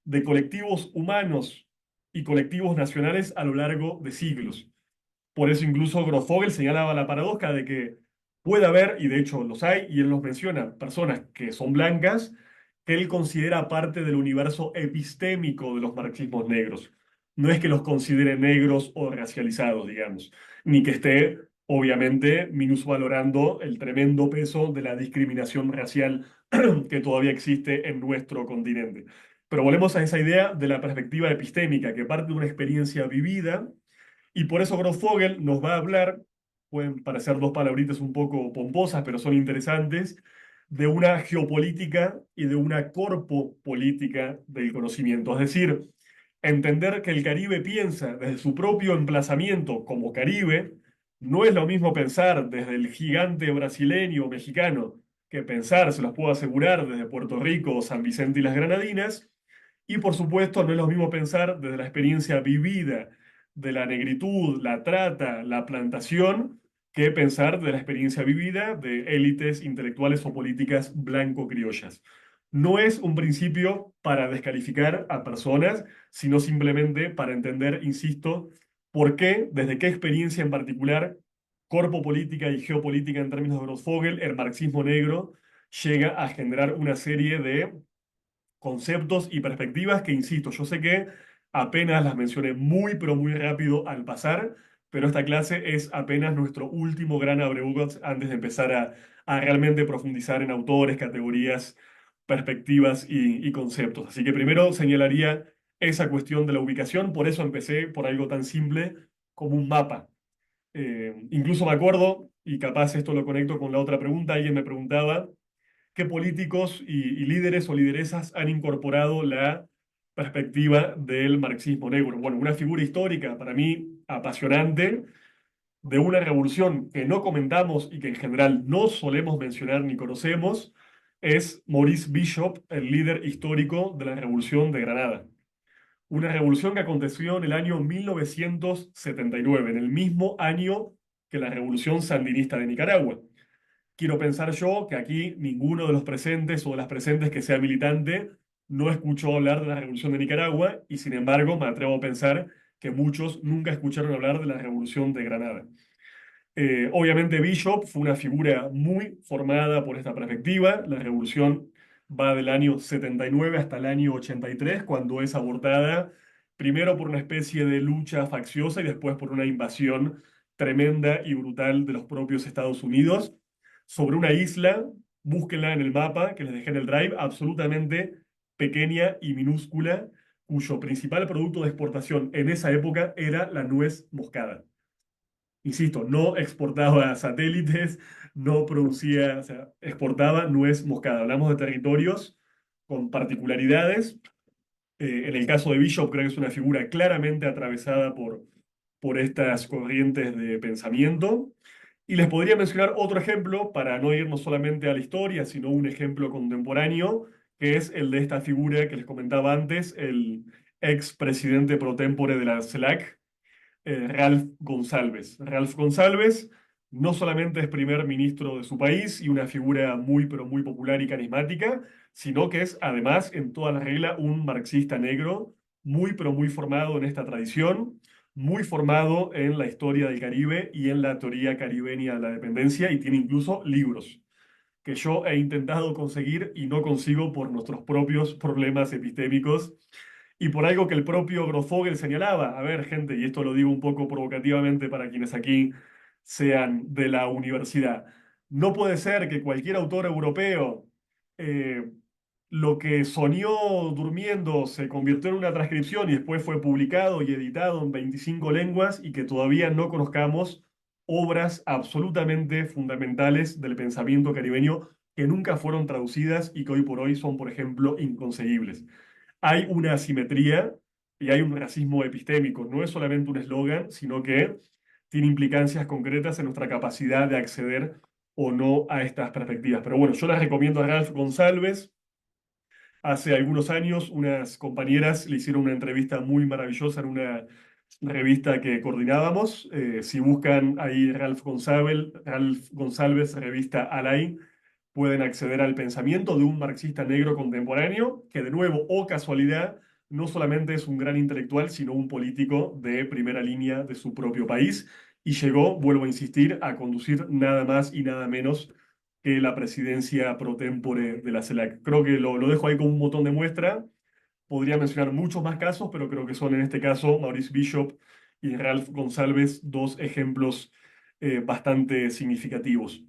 de colectivos humanos y colectivos nacionales a lo largo de siglos. Por eso incluso Grofogel señalaba la paradoja de que puede haber, y de hecho los hay, y él los menciona, personas que son blancas, que él considera parte del universo epistémico de los marxismos negros. No es que los considere negros o racializados, digamos, ni que esté, obviamente, minusvalorando el tremendo peso de la discriminación racial que todavía existe en nuestro continente. Pero volvemos a esa idea de la perspectiva epistémica, que parte de una experiencia vivida, y por eso Grosfogel nos va a hablar, pueden parecer dos palabritas un poco pomposas, pero son interesantes, de una geopolítica y de una corpopolítica del conocimiento. Es decir, entender que el Caribe piensa desde su propio emplazamiento como Caribe, no es lo mismo pensar desde el gigante brasileño o mexicano que pensar, se los puedo asegurar, desde Puerto Rico, San Vicente y las Granadinas, y por supuesto no es lo mismo pensar desde la experiencia vivida de la negritud, la trata, la plantación, que pensar de la experiencia vivida de élites intelectuales o políticas blanco-criollas. No es un principio para descalificar a personas, sino simplemente para entender, insisto, por qué, desde qué experiencia en particular, corpo política y geopolítica en términos de Grossfogel, el marxismo negro llega a generar una serie de conceptos y perspectivas que, insisto, yo sé que apenas las mencioné muy, pero muy rápido al pasar, pero esta clase es apenas nuestro último gran abrebocas antes de empezar a realmente profundizar en autores, categorías, perspectivas y conceptos. Así que primero señalaría esa cuestión de la ubicación, por eso empecé por algo tan simple como un mapa. Incluso me acuerdo, y capaz esto lo conecto con la otra pregunta, alguien me preguntaba qué políticos y líderes o lideresas han incorporado la perspectiva del marxismo negro. Bueno, una figura histórica para mí apasionante de una revolución que no comentamos y que en general no solemos mencionar ni conocemos es Maurice Bishop, el líder histórico de la Revolución de Granada. Una revolución que aconteció en el año 1979, en el mismo año que la Revolución Sandinista de Nicaragua. Quiero pensar yo que aquí ninguno de los presentes o de las presentes que sea militante no escuchó hablar de la Revolución de Nicaragua y sin embargo me atrevo a pensar que muchos nunca escucharon hablar de la Revolución de Granada. Obviamente Bishop fue una figura muy formada por esta perspectiva. La revolución va del año 79 hasta el año 83, cuando es abortada primero por una especie de lucha facciosa y después por una invasión tremenda y brutal de los propios Estados Unidos sobre una isla, búsquenla en el mapa que les dejé en el drive, absolutamente pequeña y minúscula, cuyo principal producto de exportación en esa época era la nuez moscada. Insisto, no exportaba satélites, no producía, o sea, exportaba nuez moscada. Hablamos de territorios con particularidades. En el caso de Bishop, creo que es una figura claramente atravesada por estas corrientes de pensamiento. Y les podría mencionar otro ejemplo para no irnos solamente a la historia, sino un ejemplo contemporáneo, que es el de esta figura que les comentaba antes, el ex presidente pro tempore de la CELAC, Ralph González. Ralph González no solamente es primer ministro de su país y una figura muy, pero muy popular y carismática, sino que es además, en toda la regla, un marxista negro, muy, pero muy formado en esta tradición, muy formado en la historia del Caribe y en la teoría caribeña de la dependencia, y tiene incluso libros que yo he intentado conseguir y no consigo por nuestros propios problemas epistémicos y por algo que el propio Grosfogel señalaba. A ver, gente, y esto lo digo un poco provocativamente para quienes aquí sean de la universidad, no puede ser que cualquier autor europeo eh, lo que soñó durmiendo se convirtió en una transcripción y después fue publicado y editado en 25 lenguas y que todavía no conozcamos obras absolutamente fundamentales del pensamiento caribeño que nunca fueron traducidas y que hoy por hoy son, por ejemplo, inconseguibles. Hay una asimetría y hay un racismo epistémico. No es solamente un eslogan, sino que tiene implicancias concretas en nuestra capacidad de acceder o no a estas perspectivas. Pero bueno, yo les recomiendo a Ralph González. Hace algunos años unas compañeras le hicieron una entrevista muy maravillosa en una revista que coordinábamos. Si buscan ahí Ralph González, revista Alain, pueden acceder al pensamiento de un marxista negro contemporáneo que de nuevo, o casualidad, no solamente es un gran intelectual, sino un político de primera línea de su propio país y llegó, vuelvo a insistir, a conducir nada más y nada menos que la presidencia pro tempore de la CELAC. Creo que lo dejo ahí como un botón de muestra. Podría mencionar muchos más casos, pero creo que son en este caso Maurice Bishop y Ralph González dos ejemplos bastante significativos.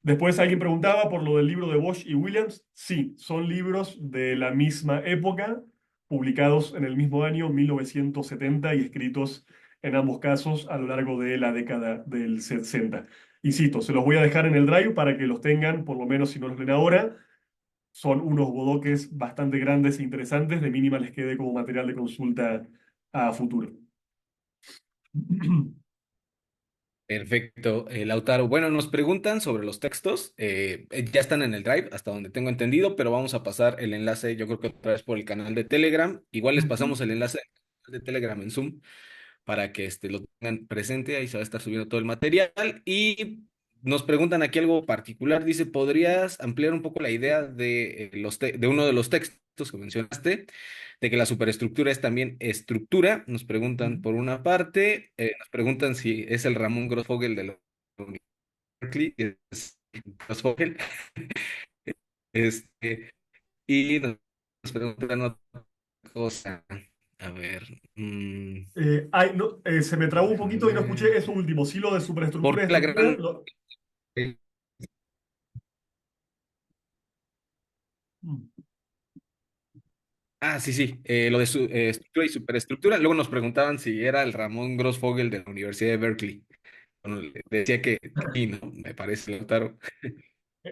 Después alguien preguntaba por lo del libro de Bosch y Williams. Sí, son libros de la misma época, publicados en el mismo año 1970 y escritos en ambos casos a lo largo de la década del 60. Insisto, se los voy a dejar en el Drive para que los tengan, por lo menos si no los leen ahora. Son unos bodoques bastante grandes e interesantes, de mínima les quede como material de consulta a futuro. Perfecto, Lautaro. Bueno, nos preguntan sobre los textos. Ya están en el Drive, hasta donde tengo entendido, pero vamos a pasar el enlace, yo creo que otra vez por el canal de Telegram. Igual les pasamos el enlace de Telegram en Zoom para que lo tengan presente. Ahí se va a estar subiendo todo el material. Y nos preguntan aquí algo particular. Dice, ¿podrías ampliar un poco la idea de, de uno de los textos que mencionaste? De que la superestructura es también estructura. Nos preguntan por una parte, nos preguntan si es el Ramón Grossfogel de la Berkeley, es Grossfogel. Este, y nos preguntan otra cosa. A ver. No, se me trabó un Déjame poquito y no escuché ver. eso último. Sí, lo de ¿Por superestructura y qué la estructura. gran... Ah, sí, sí, lo de su estructura y superestructura. Luego nos preguntaban si era el Ramón Grossfogel de la Universidad de Berkeley. Bueno, le decía que sí, ¿no? Me parece, Lautaro.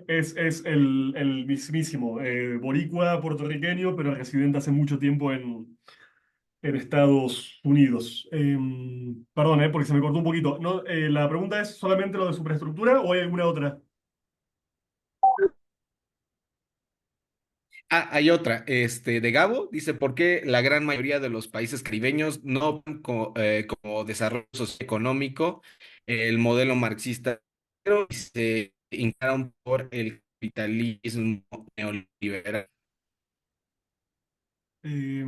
Es el mismísimo, boricua puertorriqueño, pero residente hace mucho tiempo en Estados Unidos. Perdón, porque se me cortó un poquito. No, la pregunta es solamente lo de superestructura o hay alguna otra. Ah, hay otra, de Gabo, dice, ¿por qué la gran mayoría de los países caribeños no ven como desarrollo socioeconómico el modelo marxista, pero se inclinaron por el capitalismo neoliberal? Eh,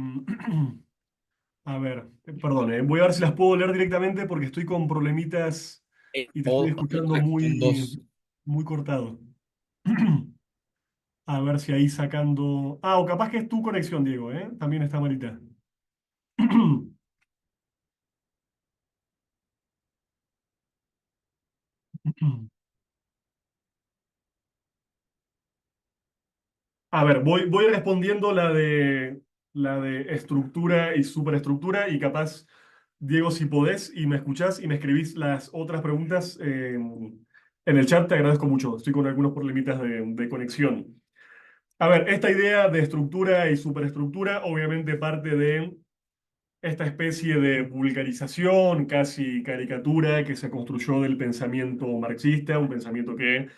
a ver, perdón, voy a ver si las puedo leer directamente porque estoy con problemitas y te estoy escuchando Son dos. muy cortado. A ver si ahí sacando. Ah, o capaz que es tu conexión, Diego, ¿eh? También está malita. A ver, voy respondiendo la de estructura y superestructura y capaz, Diego, si podés y me escuchás y me escribís las otras preguntas en el chat, te agradezco mucho. Estoy con algunos problemitas de conexión. A ver, esta idea de estructura y superestructura obviamente parte de esta especie de vulgarización, casi caricatura que se construyó del pensamiento marxista, un pensamiento que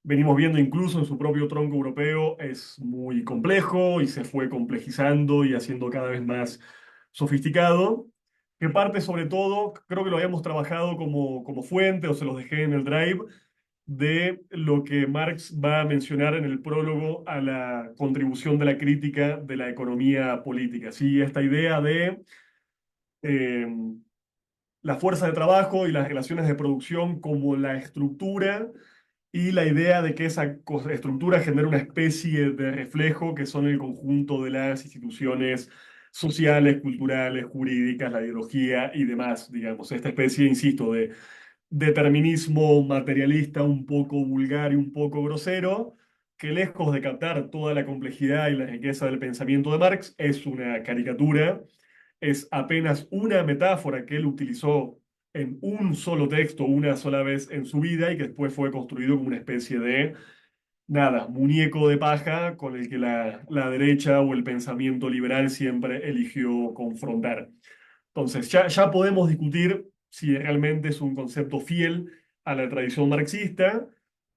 venimos viendo incluso en su propio tronco europeo, es muy complejo y se fue complejizando y haciendo cada vez más sofisticado, que parte sobre todo, creo que lo habíamos trabajado como fuente o se los dejé en el Drive, de lo que Marx va a mencionar en el prólogo a la contribución de la crítica de la economía política. ¿Sí? Esta idea de eh, la fuerza de trabajo y las relaciones de producción como la estructura y la idea de que esa estructura genera una especie de reflejo que son el conjunto de las instituciones sociales, culturales, jurídicas, la ideología y demás, digamos. Esta especie, insisto, de determinismo materialista un poco vulgar y un poco grosero, que lejos de captar toda la complejidad y la riqueza del pensamiento de Marx, es una caricatura, es apenas una metáfora que él utilizó en un solo texto una sola vez en su vida y que después fue construido como una especie de, nada, muñeco de paja con el que la derecha o el pensamiento liberal siempre eligió confrontar. Entonces, ya podemos discutir si realmente es un concepto fiel a la tradición marxista,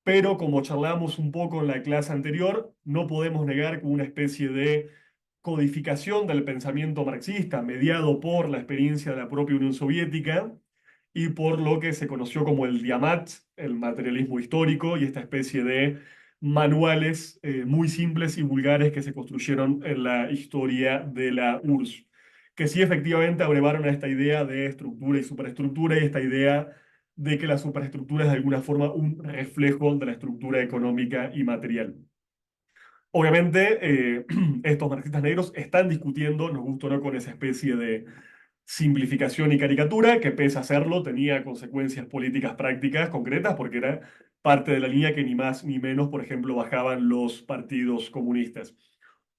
pero como charlamos un poco en la clase anterior, no podemos negar que una especie de codificación del pensamiento marxista, mediado por la experiencia de la propia Unión Soviética y por lo que se conoció como el Diamat, el materialismo histórico y esta especie de manuales muy simples y vulgares que se construyeron en la historia de la URSS, que sí efectivamente abrevaron a esta idea de estructura y superestructura y esta idea de que la superestructura es de alguna forma un reflejo de la estructura económica y material. Obviamente, estos marxistas negros están discutiendo, nos gusta o no, con esa especie de simplificación y caricatura, que pese a hacerlo, tenía consecuencias políticas prácticas concretas, porque era parte de la línea que ni más ni menos, por ejemplo, bajaban los partidos comunistas.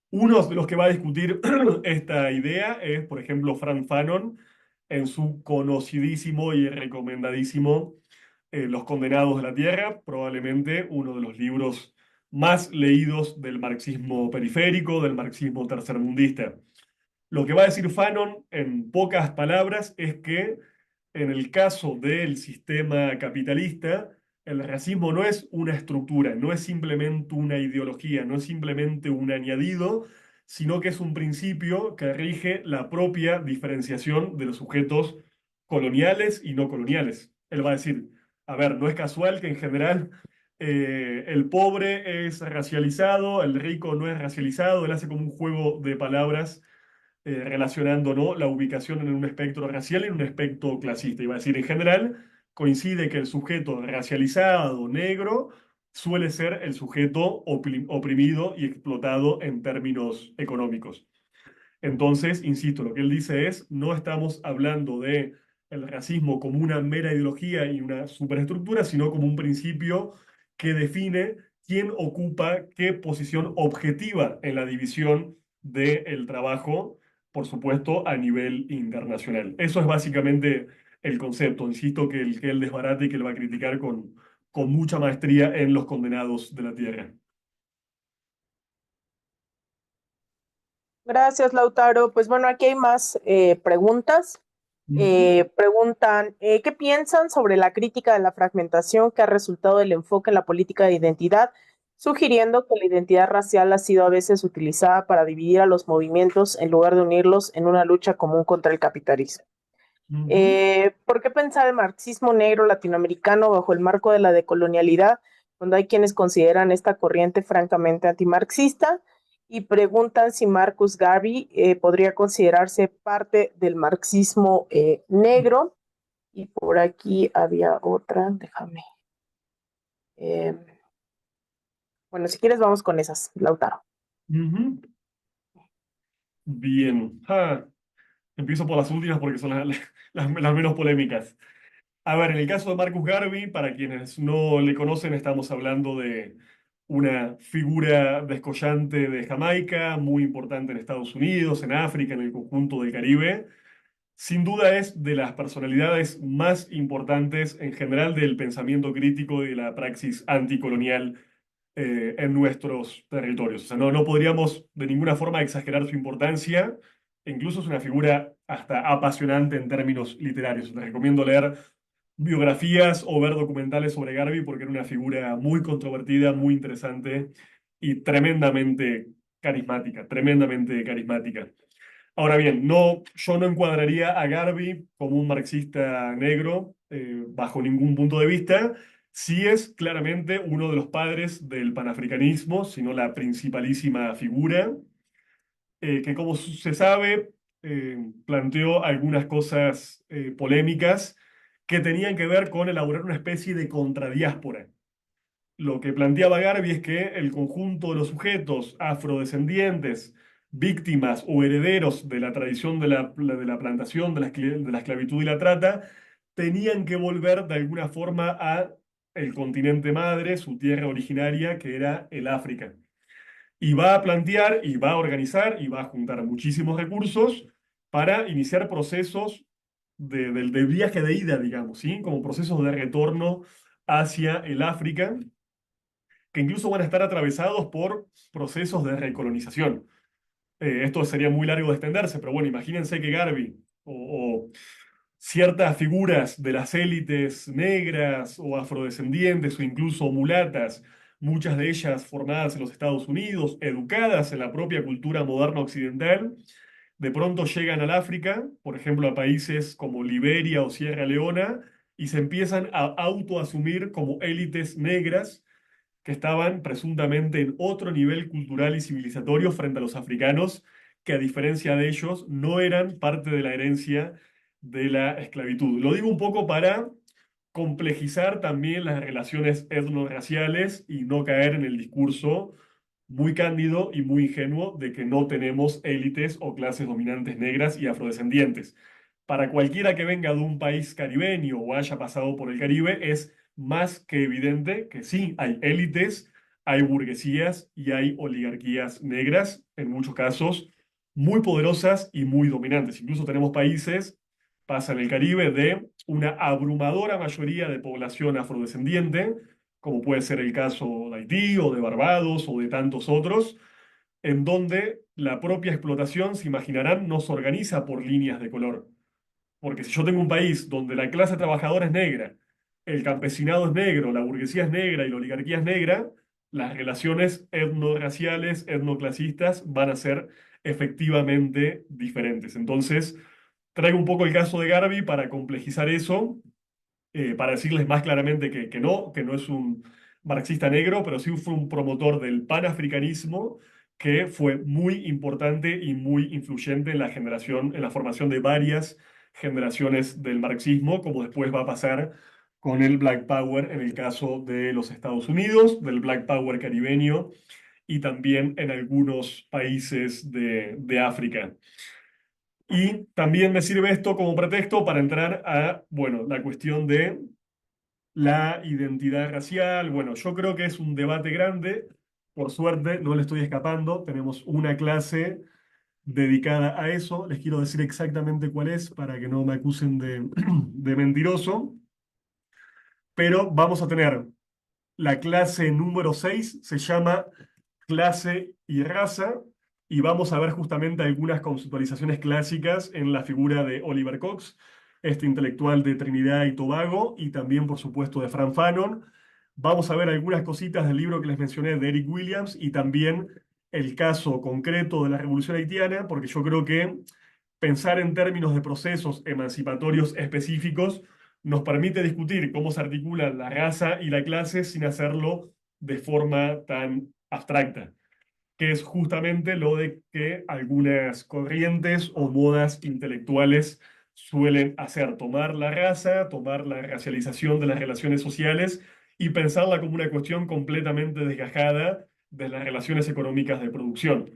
Uno de los que va a discutir esta idea es, por ejemplo, Frank Fanon, en su conocidísimo y recomendadísimo Los Condenados de la Tierra, probablemente uno de los libros más leídos del marxismo periférico, del marxismo tercermundista. Lo que va a decir Fanon, en pocas palabras, es que en el caso del sistema capitalista, el racismo no es una estructura, no es simplemente una ideología, no es simplemente un añadido, sino que es un principio que rige la propia diferenciación de los sujetos coloniales y no coloniales. Él va a decir, a ver, no es casual que en general el pobre es racializado, el rico no es racializado, él hace como un juego de palabras relacionando, ¿no?, la ubicación en un espectro racial y en un espectro clasista. Iba a decir, en general, coincide que el sujeto racializado negro suele ser el sujeto oprimido y explotado en términos económicos. Entonces, insisto, lo que él dice es, no estamos hablando de el racismo como una mera ideología y una superestructura, sino como un principio que define quién ocupa qué posición objetiva en la división del trabajo, por supuesto, a nivel internacional. Eso es básicamente el concepto, insisto, que él desbarata y que él va a criticar con mucha maestría en Los Condenados de la Tierra. Gracias, Lautaro. Pues bueno, aquí hay más preguntas. Preguntan, ¿qué piensan sobre la crítica de la fragmentación que ha resultado del enfoque en la política de identidad, sugiriendo que la identidad racial ha sido a veces utilizada para dividir a los movimientos en lugar de unirlos en una lucha común contra el capitalismo? ¿Por qué pensar el marxismo negro latinoamericano bajo el marco de la decolonialidad, cuando hay quienes consideran esta corriente francamente antimarxista? Y preguntan si Marcus Garvey podría considerarse parte del marxismo negro. Y por aquí había otra, déjame. Bueno, si quieres vamos con esas, Lautaro. Bien. Empiezo por las últimas porque son las menos polémicas. A ver, en el caso de Marcus Garvey, para quienes no le conocen, estamos hablando de una figura descollante de Jamaica, muy importante en Estados Unidos, en África, en el conjunto del Caribe. Sin duda es de las personalidades más importantes en general del pensamiento crítico y de la praxis anticolonial en nuestros territorios. O sea, no podríamos de ninguna forma exagerar su importancia. E incluso es una figura hasta apasionante en términos literarios. Les recomiendo leer biografías o ver documentales sobre Garvey porque era una figura muy controvertida, muy interesante y tremendamente carismática, tremendamente carismática. Ahora bien, yo no encuadraría a Garvey como un marxista negro bajo ningún punto de vista. Sí es claramente uno de los padres del panafricanismo, sino la principalísima figura, que como se sabe, planteó algunas cosas polémicas que tenían que ver con elaborar una especie de contradiáspora. Lo que planteaba Garvey es que el conjunto de los sujetos afrodescendientes, víctimas o herederos de la tradición de la plantación, de la esclavitud y la trata, tenían que volver de alguna forma a el continente madre, su tierra originaria, que era el África. Y va a plantear, y va a organizar, y va a juntar muchísimos recursos para iniciar procesos del viaje de ida, digamos, ¿sí? Como procesos de retorno hacia el África, que incluso van a estar atravesados por procesos de recolonización. Esto sería muy largo de extenderse, pero bueno, imagínense que Garvey o ciertas figuras de las élites negras o afrodescendientes o incluso mulatas, muchas de ellas formadas en los Estados Unidos, educadas en la propia cultura moderna occidental, de pronto llegan al África, por ejemplo, a países como Liberia o Sierra Leona, y se empiezan a autoasumir como élites negras que estaban presuntamente en otro nivel cultural y civilizatorio frente a los africanos, que a diferencia de ellos no eran parte de la herencia de la esclavitud. Lo digo un poco para complejizar también las relaciones etnorraciales y no caer en el discurso muy cándido y muy ingenuo de que no tenemos élites o clases dominantes negras y afrodescendientes. Para cualquiera que venga de un país caribeño o haya pasado por el Caribe, es más que evidente que sí, hay élites, hay burguesías y hay oligarquías negras, en muchos casos muy poderosas y muy dominantes. Incluso tenemos países, pasa en el Caribe, de una abrumadora mayoría de población afrodescendiente, como puede ser el caso de Haití o de Barbados o de tantos otros, en donde la propia explotación, se imaginarán, no se organiza por líneas de color. Porque si yo tengo un país donde la clase trabajadora es negra, el campesinado es negro, la burguesía es negra y la oligarquía es negra, las relaciones etnorraciales, etnoclasistas van a ser efectivamente diferentes. Entonces, traigo un poco el caso de Garvey para complejizar eso, para decirles más claramente que no es un marxista negro, pero sí fue un promotor del panafricanismo que fue muy importante y muy influyente en la generación, en la formación de varias generaciones del marxismo, como después va a pasar con el Black Power en el caso de los Estados Unidos, del Black Power caribeño y también en algunos países de África. Y también me sirve esto como pretexto para entrar a, bueno, la cuestión de la identidad racial. Bueno, yo creo que es un debate grande. Por suerte, no le estoy escapando. Tenemos una clase dedicada a eso. Les quiero decir exactamente cuál es para que no me acusen de mentiroso. Pero vamos a tener la clase número 6, se llama Clase y Raza, y vamos a ver justamente algunas conceptualizaciones clásicas en la figura de Oliver Cox, este intelectual de Trinidad y Tobago, y también, por supuesto, de Frank Fanon. Vamos a ver algunas cositas del libro que les mencioné de Eric Williams y también el caso concreto de la Revolución Haitiana, porque yo creo que pensar en términos de procesos emancipatorios específicos nos permite discutir cómo se articulan la raza y la clase sin hacerlo de forma tan abstracta, que es justamente lo de que algunas corrientes o modas intelectuales suelen hacer, tomar la raza, tomar la racialización de las relaciones sociales y pensarla como una cuestión completamente desgajada de las relaciones económicas de producción.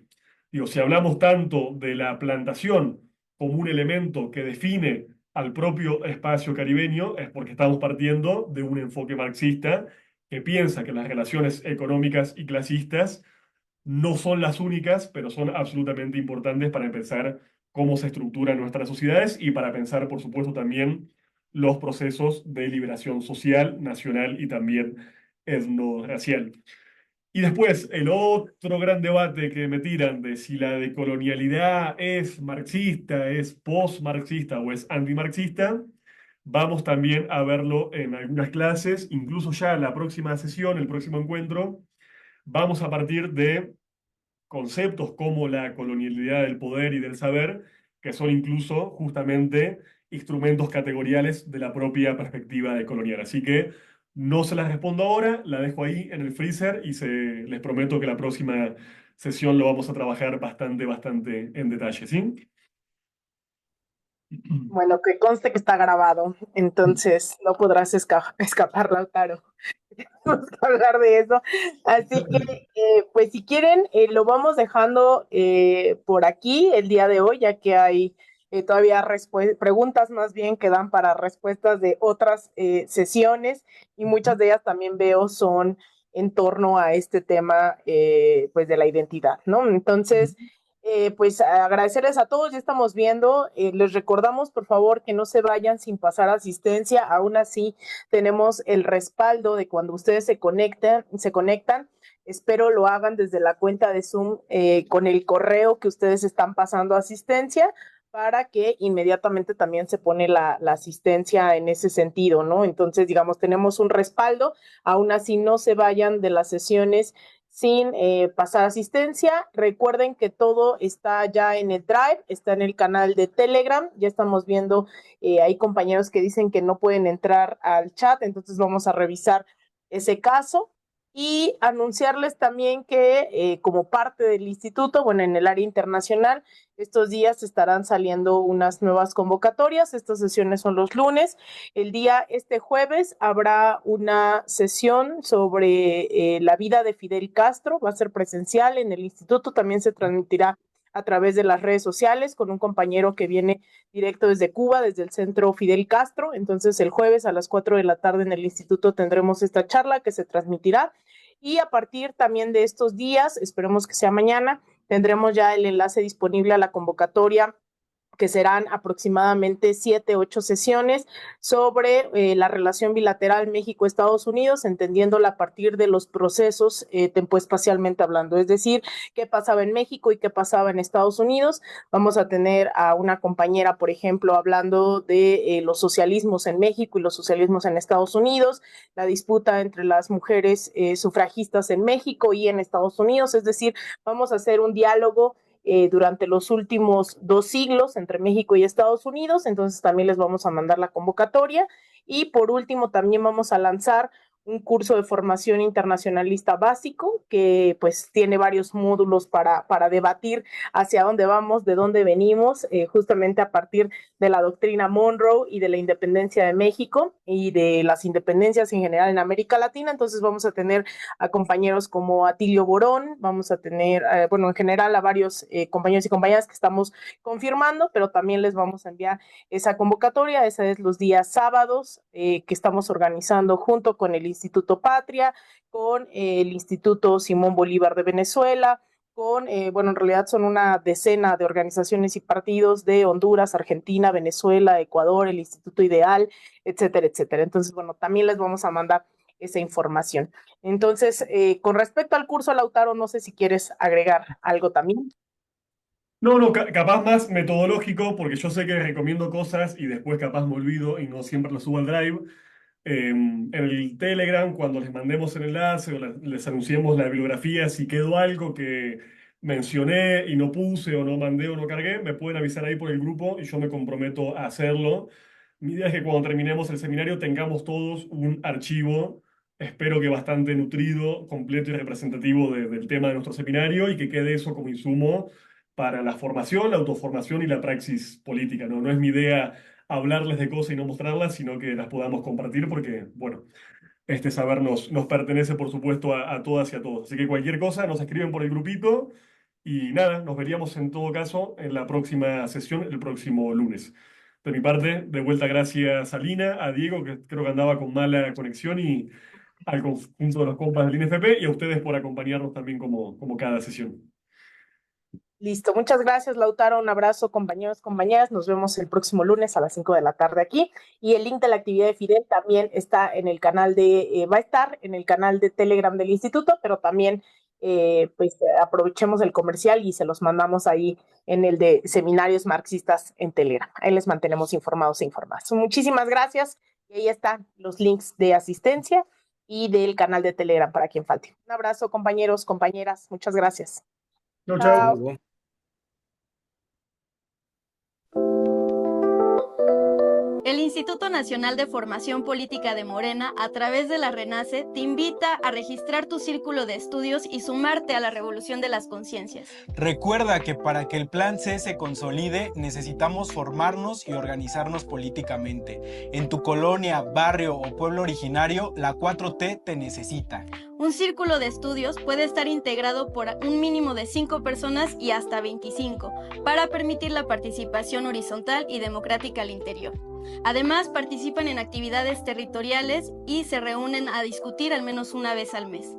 Digo, si hablamos tanto de la plantación como un elemento que define al propio espacio caribeño, es porque estamos partiendo de un enfoque marxista que piensa que las relaciones económicas y clasistas no son las únicas, pero son absolutamente importantes para pensar cómo se estructuran nuestras sociedades y para pensar, por supuesto, también los procesos de liberación social, nacional y también etnorracial. Y después, el otro gran debate que me tiran de si la decolonialidad es marxista, es post-marxista o es antimarxista, vamos también a verlo en algunas clases, incluso ya la próxima sesión, el próximo encuentro, vamos a partir de conceptos como la colonialidad del poder y del saber, que son incluso justamente instrumentos categoriales de la propia perspectiva de colonial. Así que no se las respondo ahora, la dejo ahí en el freezer y les prometo que la próxima sesión lo vamos a trabajar bastante en detalle, ¿sí? Bueno, que conste que está grabado, entonces no podrás escapar, Lautaro. Vamos a hablar de eso. Así que, pues si quieren, lo vamos dejando por aquí el día de hoy, ya que hay todavía preguntas más bien que dan para respuestas de otras sesiones y muchas de ellas también veo son en torno a este tema pues de la identidad, ¿no? Entonces, pues agradecerles a todos, ya estamos viendo, les recordamos por favor que no se vayan sin pasar asistencia, aún así tenemos el respaldo de cuando ustedes se conectan, espero lo hagan desde la cuenta de Zoom con el correo que ustedes están pasando asistencia para que inmediatamente también se pone la asistencia en ese sentido, ¿no? Entonces, digamos, tenemos un respaldo, aún así no se vayan de las sesiones sin pasar asistencia. Recuerden que todo está ya en el Drive, está en el canal de Telegram, ya estamos viendo, hay compañeros que dicen que no pueden entrar al chat, entonces vamos a revisar ese caso. Y anunciarles también que como parte del instituto, bueno, en el área internacional, estos días estarán saliendo unas nuevas convocatorias. Estas sesiones son los lunes. Este jueves habrá una sesión sobre la vida de Fidel Castro. Va a ser presencial en el instituto. También se transmitirá a través de las redes sociales con un compañero que viene directo desde Cuba, desde el Centro Fidel Castro. Entonces el jueves a las 4 de la tarde en el instituto tendremos esta charla que se transmitirá. Y a partir también de estos días, esperemos que sea mañana, tendremos ya el enlace disponible a la convocatoria, que serán aproximadamente 7, 8 sesiones sobre la relación bilateral México-Estados Unidos, entendiéndola a partir de los procesos tempoespacialmente hablando, es decir, qué pasaba en México y qué pasaba en Estados Unidos. Vamos a tener a una compañera, por ejemplo, hablando de los socialismos en México y los socialismos en Estados Unidos, la disputa entre las mujeres sufragistas en México y en Estados Unidos, es decir, vamos a hacer un diálogo durante los últimos 2 siglos entre México y Estados Unidos. Entonces también les vamos a mandar la convocatoria. Y por último también vamos a lanzar un curso de formación internacionalista básico que pues tiene varios módulos para debatir hacia dónde vamos, de dónde venimos, justamente a partir de la doctrina Monroe y de la independencia de México y de las independencias en general en América Latina. Entonces vamos a tener a compañeros como Atilio Borón, vamos a tener, en general a varios compañeros y compañeras que estamos confirmando, pero también les vamos a enviar esa convocatoria. Esa es los días sábados que estamos organizando junto con el Instituto Patria, con el Instituto Simón Bolívar de Venezuela, con, en realidad son una decena de organizaciones y partidos de Honduras, Argentina, Venezuela, Ecuador, el Instituto Ideal, etcétera, etcétera. Entonces, también les vamos a mandar esa información. Entonces, con respecto al curso, Lautaro, no sé si quieres agregar algo también. No, capaz más metodológico, porque yo sé que recomiendo cosas y después capaz me olvido y no siempre lo subo al Drive. En el Telegram, cuando les mandemos el enlace o les anunciemos la bibliografía, si quedó algo que mencioné y no puse o no mandé o no cargué, me pueden avisar ahí por el grupo y yo me comprometo a hacerlo. Mi idea es que cuando terminemos el seminario tengamos todos un archivo, espero que bastante nutrido, completo y representativo del tema de nuestro seminario y que quede eso como insumo para la formación, la autoformación y la praxis política, ¿no? No es mi idea hablarles de cosas y no mostrarlas, sino que las podamos compartir porque, este saber nos pertenece, por supuesto, a todas y a todos. Así que cualquier cosa, nos escriben por el grupito y nada, nos veríamos en todo caso en la próxima sesión, el próximo lunes. De mi parte, de vuelta gracias a Lina, a Diego, que creo que andaba con mala conexión, y al conjunto de los compas del INFP, y a ustedes por acompañarnos también como cada sesión. Listo, muchas gracias, Lautaro. Un abrazo, compañeros, compañeras. Nos vemos el próximo lunes a las 5 de la tarde aquí. Y el link de la actividad de Fidel también está en el canal va a estar en el canal de Telegram del instituto, pero también aprovechemos el comercial y se los mandamos ahí en el de seminarios marxistas en Telegram. Ahí les mantenemos informados e informadas. Muchísimas gracias. Y ahí están los links de asistencia y del canal de Telegram para quien falte. Un abrazo, compañeros, compañeras. Muchas gracias. Chao. El Instituto Nacional de Formación Política de Morena, a través de la RENACE, te invita a registrar tu círculo de estudios y sumarte a la revolución de las conciencias. Recuerda que para que el Plan C se consolide, necesitamos formarnos y organizarnos políticamente. En tu colonia, barrio o pueblo originario, la 4T te necesita. Un círculo de estudios puede estar integrado por un mínimo de 5 personas y hasta 25, para permitir la participación horizontal y democrática al interior. Además, participan en actividades territoriales y se reúnen a discutir al menos una vez al mes.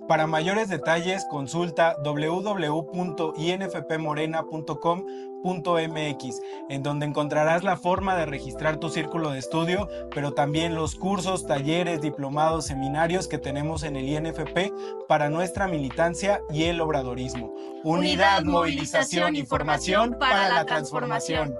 Para mayores detalles, consulta www.infpmorena.com.mx, en donde encontrarás la forma de registrar tu círculo de estudio, pero también los cursos, talleres, diplomados, seminarios que tenemos en el INFP para nuestra militancia y el obradorismo. Unidad, movilización y formación para la transformación.